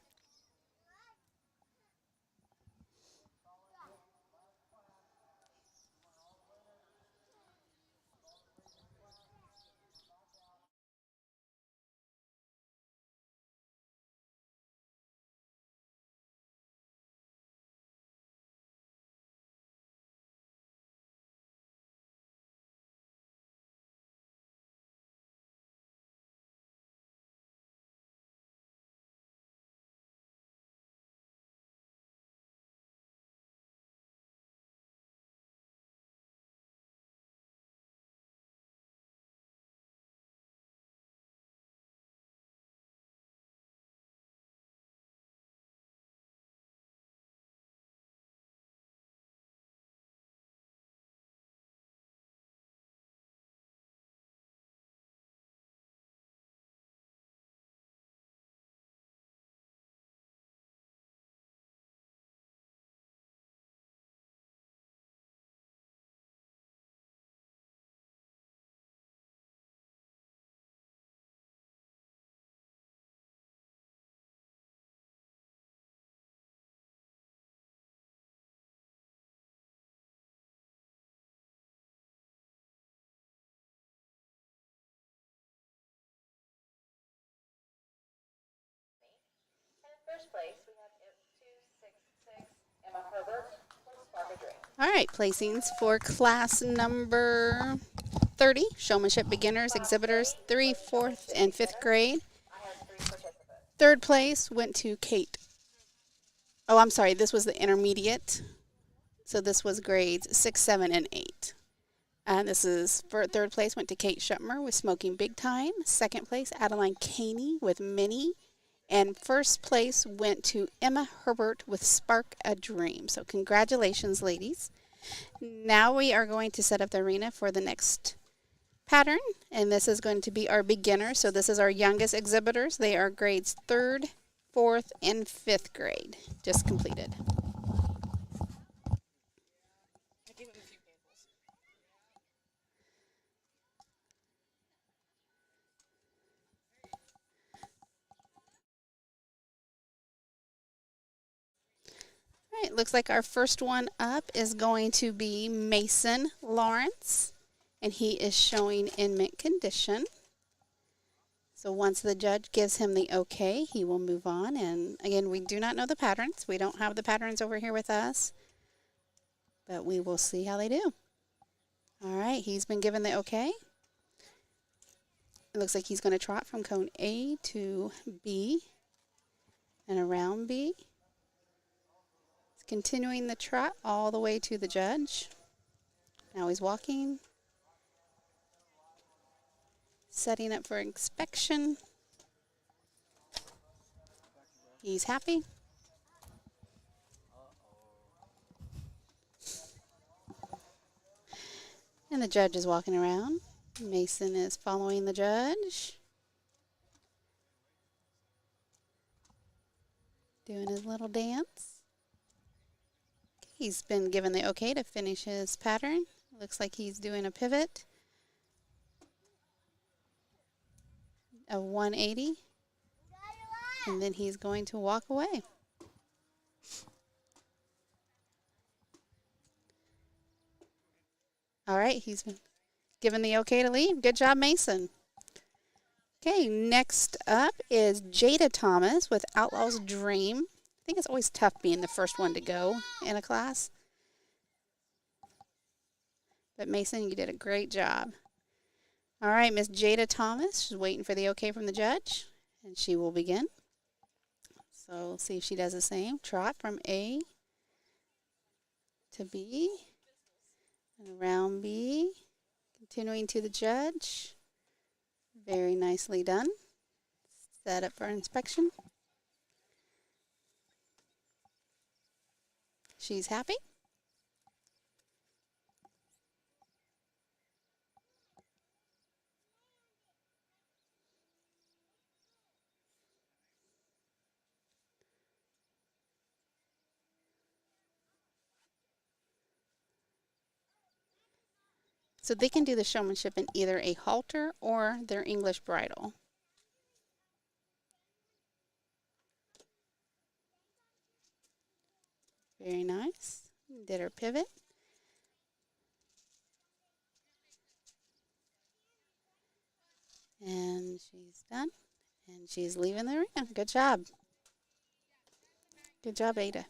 First place, we have 266, Emma Herbert with Spark a Dream. All right, placings for class number 30, Showmanship Beginners, Exhibitors, 3, 4th, and 5th grade. I have 3 participants. 3rd place went to Kate. Oh, I'm sorry, this was the intermediate. So this was grades 6, 7, and 8. And this is for 3rd place went to Kate Schuttmer with Smoking Big Time. 2nd place, Adeline Caney with Minnie. And 1st place went to Emma Herbert with Spark a Dream. So congratulations, ladies. Now we are going to set up the arena for the next pattern. And this is going to be our beginner. So this is our youngest exhibitors. They are grades 3rd, 4th, and 5th grade. Just completed. All right, looks like our first one up is going to be Mason Lawrence, and he is showing in mint condition. So once the judge gives him the okay, he will move on. And again, we do not know the patterns. We don't have the patterns over here with us, but we will see how they do. All right, he's been given the okay. It looks like he's going to trot from cone A to B and around B. Continuing the trot all the way to the judge. Now he's walking. Setting up for inspection. He's happy. And the judge is walking around. Mason is following the judge. Doing his little dance. He's been given the okay to finish his pattern. Looks like he's doing a pivot. A 180. And then he's going to walk away. All right, he's been given the okay to leave. Good job, Mason. Okay, next up is Jada Thomas with Outlaw's Dream. I think it's always tough being the first one to go in a class. But Mason, you did a great job. All right, Miss Jada Thomas, she's waiting for the okay from the judge, and she will begin. So see if she does the same. Trot from A to B and around B. Continuing to the judge. Very nicely done. Set up for inspection. She's happy. So they can do the showmanship in either a halter or their English bridle. Very nice. Did her pivot. And she's done. And she's leaving the arena. Good job. Good job, Ada.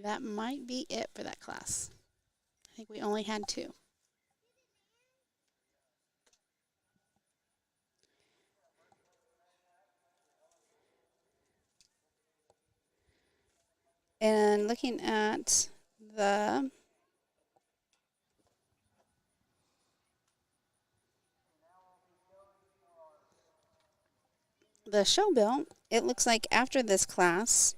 That might be it for that class. I think we only had 2. And looking at the show bill, it looks like after this class,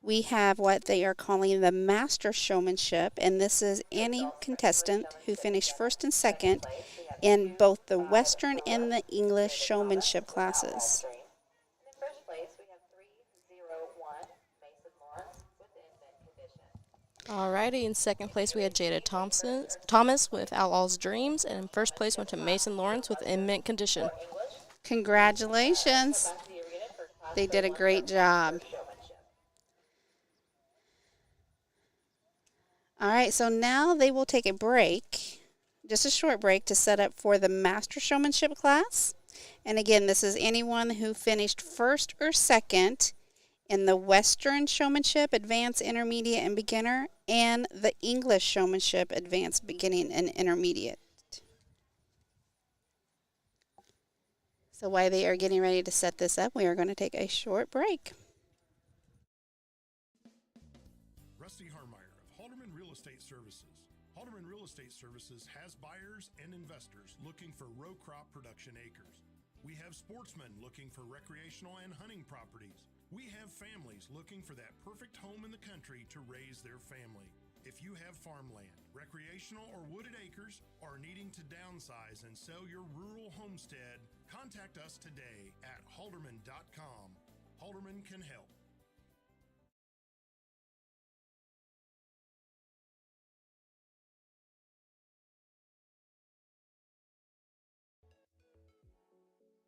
we have what they are calling the Master Showmanship, and this is any contestant who finished first and second in both the Western and the English showmanship classes. In first place, we have 301 Mason Lawrence with infant condition. Alrighty, in second place we had Jada Thomas with Outlaw's Dreams, and in first place went to Mason Lawrence with In Mint Condition. Congratulations. They did a great job. All right, so now they will take a break, just a short break, to set up for the Master Showmanship class. And again, this is anyone who finished first or second in the Western Showmanship, Advanced, Intermediate, and Beginner, and the English Showmanship, Advanced, Beginning, and Intermediate. So while they are getting ready to set this up, we are going to take a short break. Rusty Harmeyer of Halterman Real Estate Services. Halterman Real Estate Services has buyers and investors looking for row crop production acres. We have sportsmen looking for recreational and hunting properties. We have families looking for that perfect home in the country to raise their family. If you have farmland, recreational or wooded acres, or needing to downsize and sell your rural homestead, contact us today at halterman.com. Halterman can help.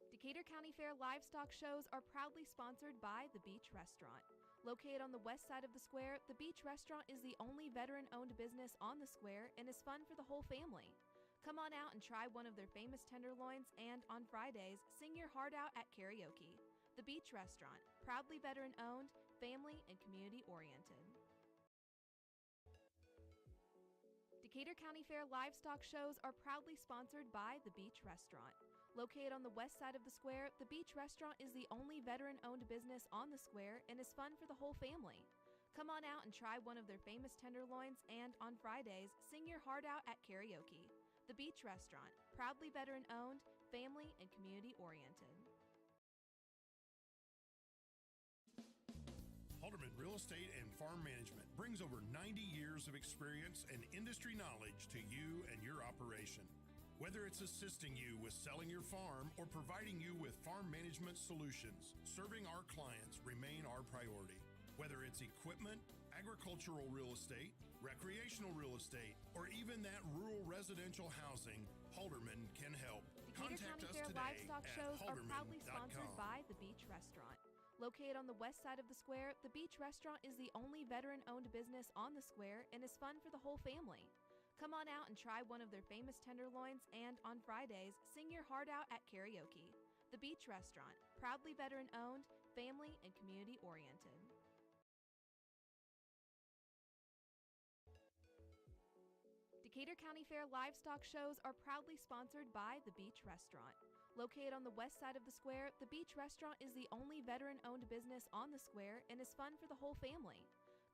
Decatur County Fair livestock shows are proudly sponsored by The Beach Restaurant. Located on the west side of the square, The Beach Restaurant is the only veteran-owned business on the square and is fun for the whole family. Come on out and try one of their famous tenderloins, and on Fridays, sing your heart out at karaoke. The Beach Restaurant, proudly veteran-owned, family, and community-oriented. Decatur County Fair livestock shows are proudly sponsored by The Beach Restaurant. Located on the west side of the square, The Beach Restaurant is the only veteran-owned business on the square and is fun for the whole family. Come on out and try one of their famous tenderloins, and on Fridays, sing your heart out at karaoke. The Beach Restaurant, proudly veteran-owned, family, and community-oriented. Halterman Real Estate and Farm Management brings over 90 years of experience and industry knowledge to you and your operation. Whether it's assisting you with selling your farm or providing you with farm management solutions, serving our clients remain our priority. Whether it's equipment, agricultural real estate, recreational real estate, or even that rural residential housing, Halterman can help. Decatur County Fair livestock shows are proudly sponsored by The Beach Restaurant. Located on the west side of the square, The Beach Restaurant is the only veteran-owned business on the square and is fun for the whole family. Come on out and try one of their famous tenderloins, and on Fridays, sing your heart out at karaoke. The Beach Restaurant, proudly veteran-owned, family, and community-oriented. Decatur County Fair livestock shows are proudly sponsored by The Beach Restaurant. Located on the west side of the square, The Beach Restaurant is the only veteran-owned business on the square and is fun for the whole family.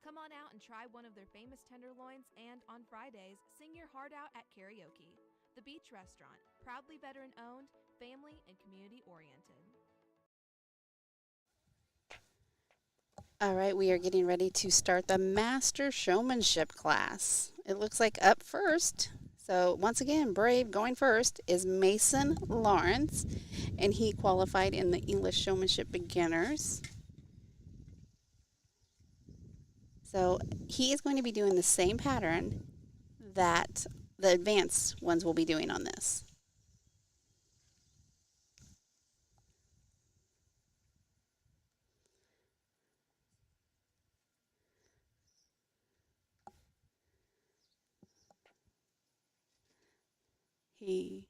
Come on out and try one of their famous tenderloins, and on Fridays, sing your heart out at karaoke. The Beach Restaurant, proudly veteran-owned, family, and community-oriented. All right, we are getting ready to start the Master Showmanship class. It looks like up first, so once again, brave going first, is Mason Lawrence, and he qualified in the English Showmanship Beginners. So he is going to be doing the same pattern that the advanced ones will be doing on this. He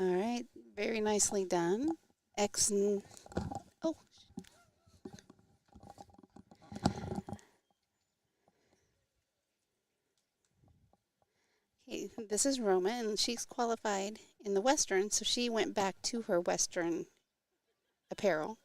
All right, very nicely done. X and oh, okay. This is Roma, and she's qualified in the Western, so she went back to her Western apparel.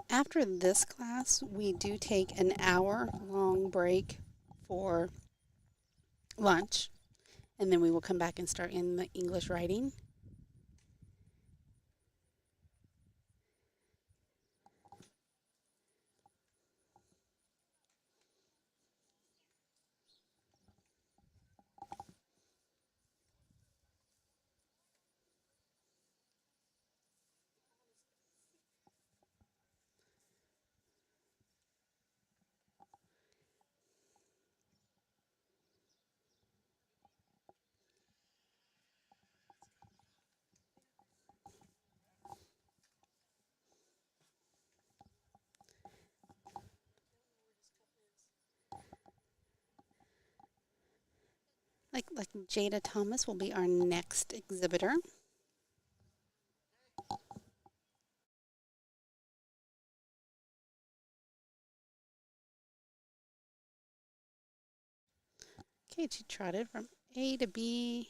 After this class, we do take an hour-long break for lunch, and then we will come back and start in the English writing. Like Jada Thomas will be our next exhibitor. Okay, she trotted from A to B.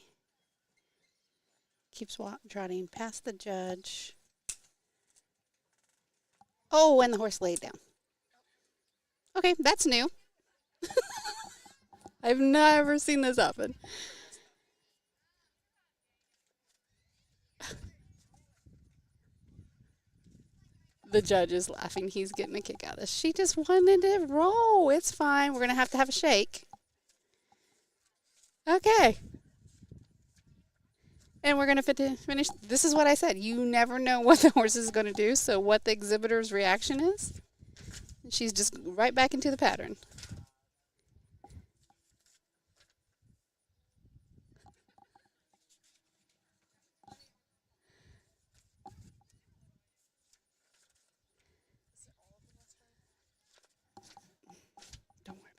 Keeps trotting past the judge. Oh, and the horse laid down. Okay, that's new. I've never seen this happen. The judge is laughing. He's getting a kick out of this. She just wanted to roll. It's fine. We're going to have a shake. Okay. And we're going to finish. This is what I said. You never know what the horse is going to do. So what the exhibitor's reaction is, she's just right back into the pattern. Don't worry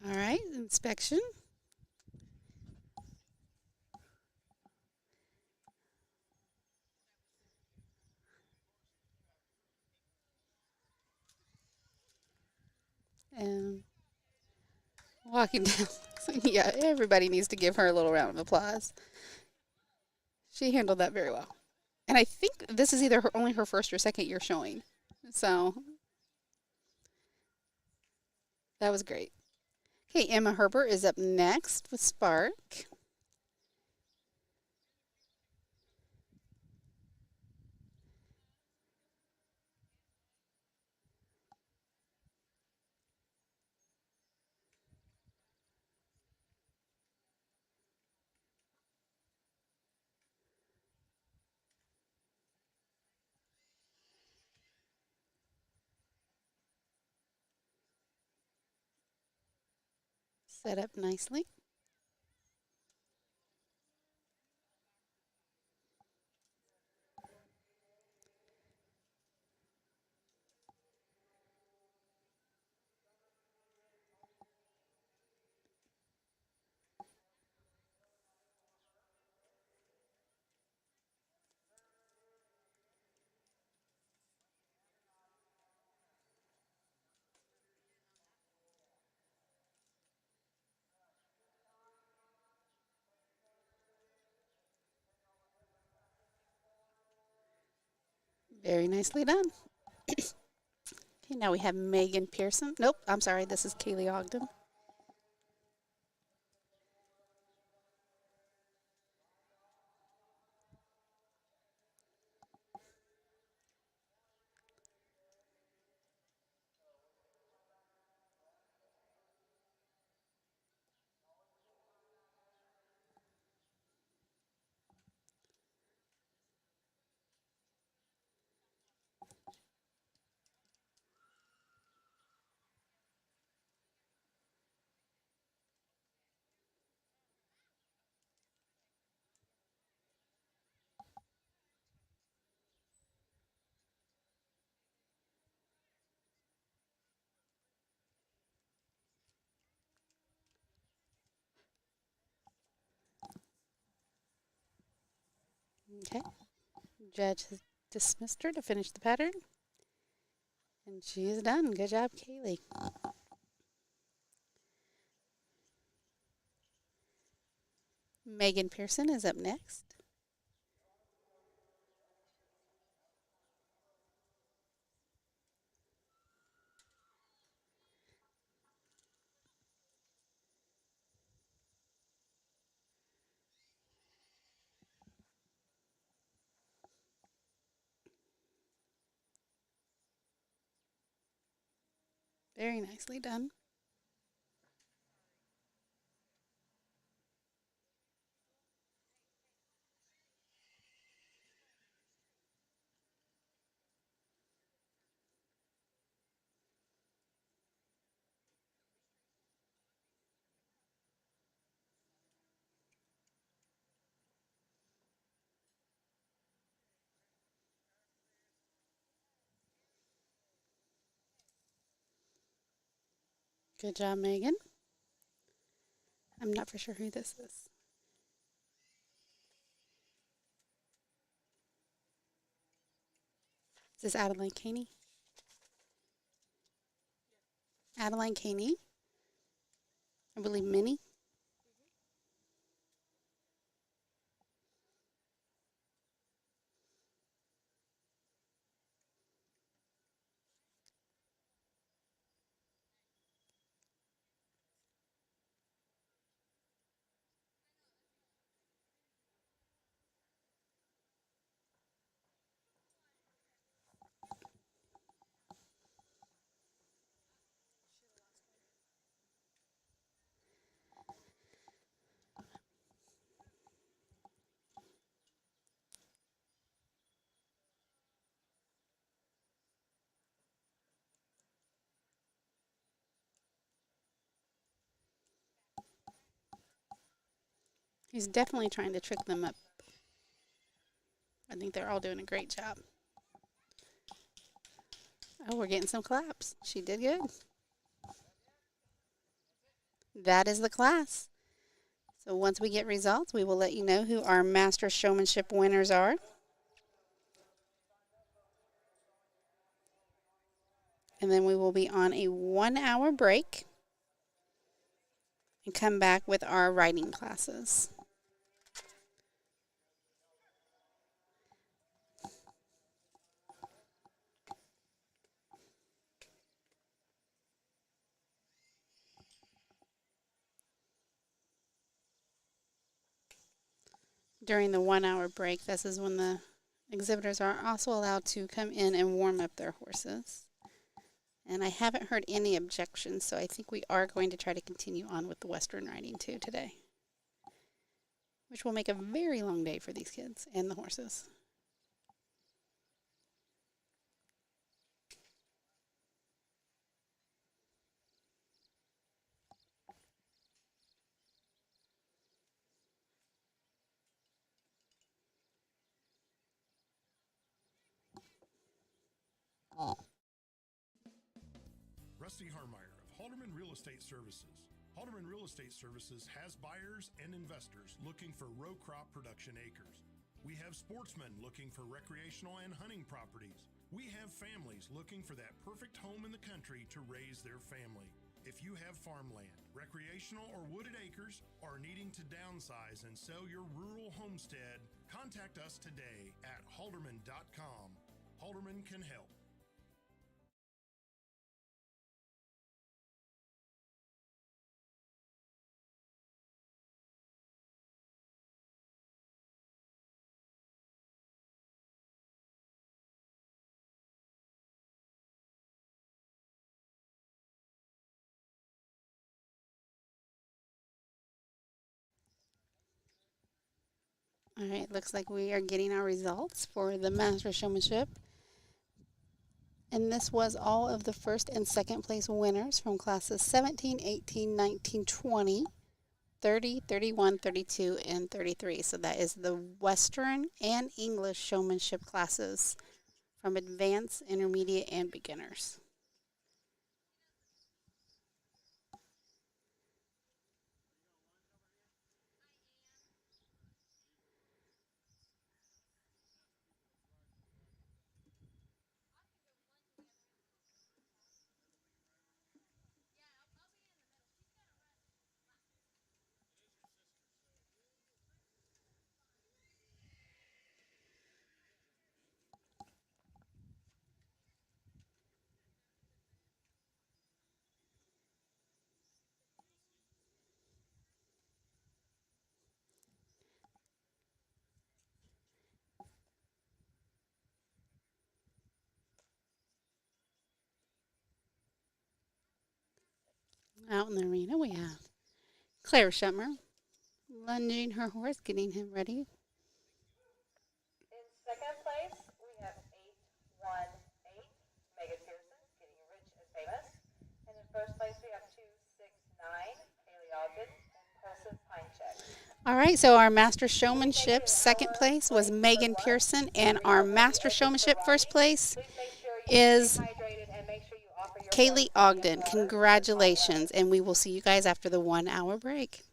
about it. All right, inspection. And walking down. Yeah, everybody needs to give her a little round of applause. She handled that very well. And I think this is either only her first or second year showing. So That was great. Okay, Emma Herbert is up next with Spark. Set up nicely. Very nicely done. Okay, now we have Megan Pearson. Nope, I'm sorry. This is Kaylee Ogden. Okay. Judge has dismissed her to finish the pattern. And she is done. Good job, Kaylee. Megan Pearson is up next. Very nicely done. Good job, Megan. I'm not for sure who this is. Is this Adeline Caney? Adeline Caney. I believe Minnie. He's definitely trying to trick them up. I think they're all doing a great job. Oh, we're getting some claps. She did good. That is the class. So once we get results, we will let you know who our Master Showmanship winners are. And then we will be on a 1-hour break and come back with our writing classes. during the 1 hour break. This is when the exhibitors are also allowed to come in and warm up their horses. And I haven't heard any objections, so I think we are going to try to continue on with the Western riding too today, which will make a very long day for these kids and the horses. Rusty Harmeyer of Halterman Real Estate Services. Halterman Real Estate Services has buyers and investors looking for row crop production acres. We have sportsmen looking for recreational and hunting properties. We have families looking for that perfect home in the country to raise their family. If you have farmland, recreational or wooded acres, or needing to downsize and sell your rural homestead, contact us today at halterman.com. Halterman can help. All right, looks like we are getting our results for the Master Showmanship. And this was all of the first and second place winners from classes 17, 18, 19, 20, 30, 31, 32, and 33. So that is the Western and English Showmanship classes from advanced, intermediate, and beginners. Out in the arena, we have Claire Schutmer lunging her horse, getting him ready. In second place, we have 818, Megan Pearson, getting rich and famous. And in first place, we have 269, Haley Ogden, Impulsive Pine Check. All right, so our Master Showmanship second place was Megan Pearson, and our Master Showmanship first place Please make sure you is stay hydrated and make sure you offer your Kaylee Ogden. Congratulations, and we will see you guys after the 1 hour break.